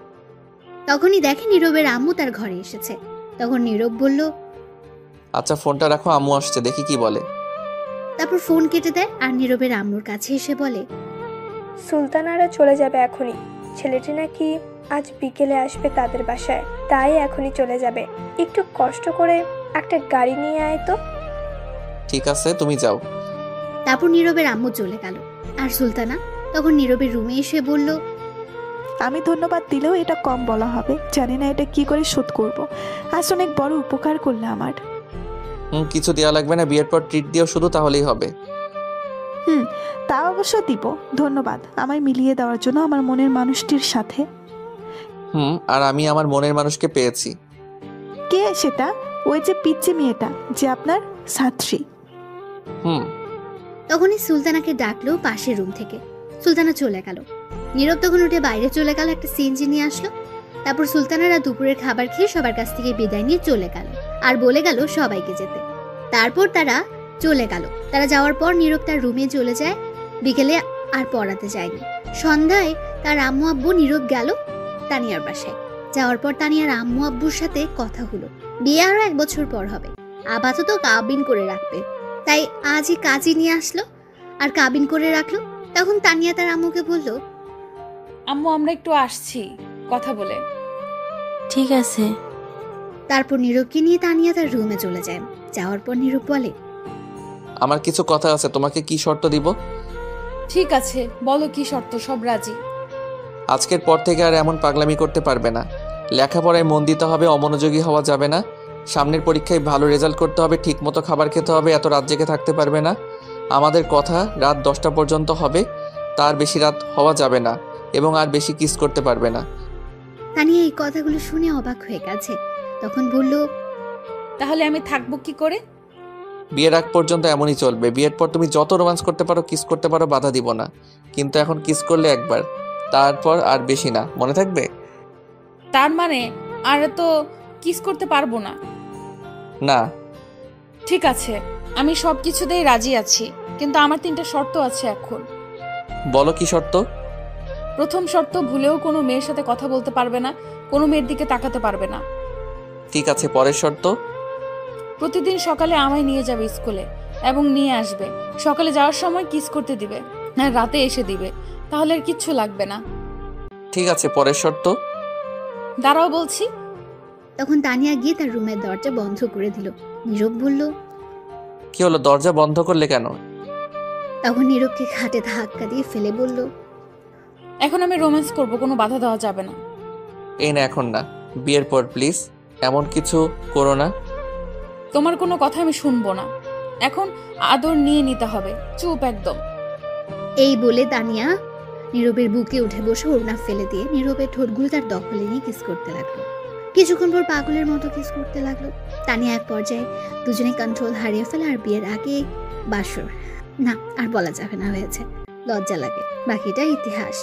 তখনই দেখে নীরবের আম্মু তার ঘরে এসেছে। তখন নীরব বলল, আচ্ছা ফোনটা রাখো, আম্মু আসছে, দেখি কি বলে। তারপর ফোন কেটে দেয় আর নীরবের আম্মুর কাছে এসে বলে, সুলতানারা চলে যাবে এখনই। ছেলেটি নাকি আজ বিকেলে আসবে তাদের বাসায়, তাই এখনই চলে যাবে। একটু কষ্ট করে একটা গাড়ি নিয়ে আয় তো। ঠিক আছে, তুমি যাও। তারপর নীরবের আম্মু চলে গেল। আর সুলতানা তখন নীরবের রুমে এসে বলল, আমি ধন্যবাদ দিলেও এটা কম বলা হবে। জানি না এটা কি করে শোধ করব। আজ অনেক বড় উপকার করলে আমার। কিছু দেওয়া লাগবে না, বিয়ের পর ট্রিট দিও শুধু, তাহলেই হবে। তা অবশ্য দিব। ধন্যবাদ আমায় মিলিয়ে দেওয়ার জন্য আমার মনের মানুষটির সাথে। আর আমি আমার মনের মানুষকে পেয়েছি। কে সেটা? ওই যে পিচ্চি মেয়েটা, যে আপনার ছাত্রী। তখনই সুলতানাকে ডাকলো পাশের রুম থেকে। সুলতানা চলে গেল। নীরব তখন উঠে বাইরে চলে গেল, একটা সিএনজি নিয়ে আসলো। তারপর সুলতানারা দুপুরের খাবার খেয়ে সবার কাছ থেকে বিদায় নিয়ে চলে গেল আর বলে গেল সবাইকে যেতে। তারপর তারা চলে গেল। তারা যাওয়ার পর নীরব তার রুমে চলে যায়। বিকেলে আর পড়াতে যায়নি। সন্ধ্যায় তার আম্মু আব্বু নীরব গেল তানিয়ার বাসায়। যাওয়ার পর তানিয়ার আম্মু আব্বুর সাথে কথা হলো। বিয়ে আরো 1 বছর পর হবে, আপাতত কাবিন করে রাখবে, তাই আজই কাজী নিয়ে আসলো আর কাবিন করে রাখলো। তখন তানিয়া তার আম্মুকে বলল, আম্মু আমরা একটু আসছি কথা বলে। ঠিক আছে। তারপর নীরবকে নিয়ে তানিয়া তার রুমে চলে যায়। যাওয়ার পর নীরব বলে, আমার কিছু কথা আছে, তোমাকে কি শর্ত দিব? ঠিক আছে, বলো কি শর্ত, সব রাজি। আজকের পর থেকে আর এমন পাগলামি করতে পারবে না। লেখাপড়ায় মন দিতে হবে, অমনোযোগী হওয়া যাবে না। সামনের পরীক্ষায় ভালো রেজাল্ট করতে হবে, ঠিকমতো খাবার খেতে হবে, এত রাত জেগে থাকতে পারবে না। আমাদের কথা রাত 10টা পর্যন্ত হবে, তার বেশি রাত হওয়া যাবে না, এবং আর বেশি কিস করতে পারবে না। তানিয়া এই কথাগুলো শুনে অবাক হয়ে গেছে। তখন বলল, তাহলে আমি থাকবো কি করে? বিয়ের আগ পর্যন্ত এমনই চলবে। বিয়ের পর তুমি যত রোমান্স করতে পারো, কিস করতে পারো, বাধা দিব না। কিন্তু এখন কিস করলে একবার, তারপর আর বেশি না, মনে থাকবে? তার মানে আর তো কিস করতে পারবো না? না। ঠিক আছে, আমি সব কিছুতেই রাজি আছি, কিন্তু আমার 3টা শর্ত আছে এখন। বলো কি শর্ত? প্রথম শর্ত, ভুলেও কোনো মেয়ের সাথে কথা বলতে পারবে না, কোনো মেয়ের দিকে তাকাতে পারবে না। ঠিক আছে, পরের শর্ত? প্রতিদিন সকালে আমায় নিয়ে যাবে স্কুলে এবং নিয়ে আসবে। সকালে যাওয়ার সময় কিস করতে দিবে, আর রাতে এসে দিবে, তাহলে আর কিচ্ছু লাগবে না। ঠিক আছে, পরের শর্ত? দাঁড়াও বলছি। তখন তানিয়া গিয়ে তার রুমের দরজা বন্ধ করে দিল। নীরব বলল, কি হলো, দরজা বন্ধ করলে কেন? তখন নীরবকে খাটে ধাক্কা দিয়ে ফেলে বলল, এখন আমি রোম্যান্স করব, কোনো বাধা দেওয়া যাবে না। এই না, এখন না, বিয়ের পর প্লিজ এমন কিছু করো না। তোমার কোনো কথা আমি শুনবো না, এখন আদর নিয়ে নিতে হবে, চুপ একদম। এই বলে তানিয়া নীরবের বুকে উঠে বসে ওড়না ফেলে দিয়ে নীরবের ঠোঁটগুলো তার দখলে নিয়ে কিস করতে লাগলো। কিছুক্ষণ পর পাগলের মতো কিস করতে লাগলো। তানিয়া এক পর্যায়ে দুজনে কন্ট্রোল হারিয়ে ফেলে, আর বিয়ের আগে বাসর না আর বলা যাবে না হয়েছে। লজ্জা লাগে, বাকিটা ইতিহাস।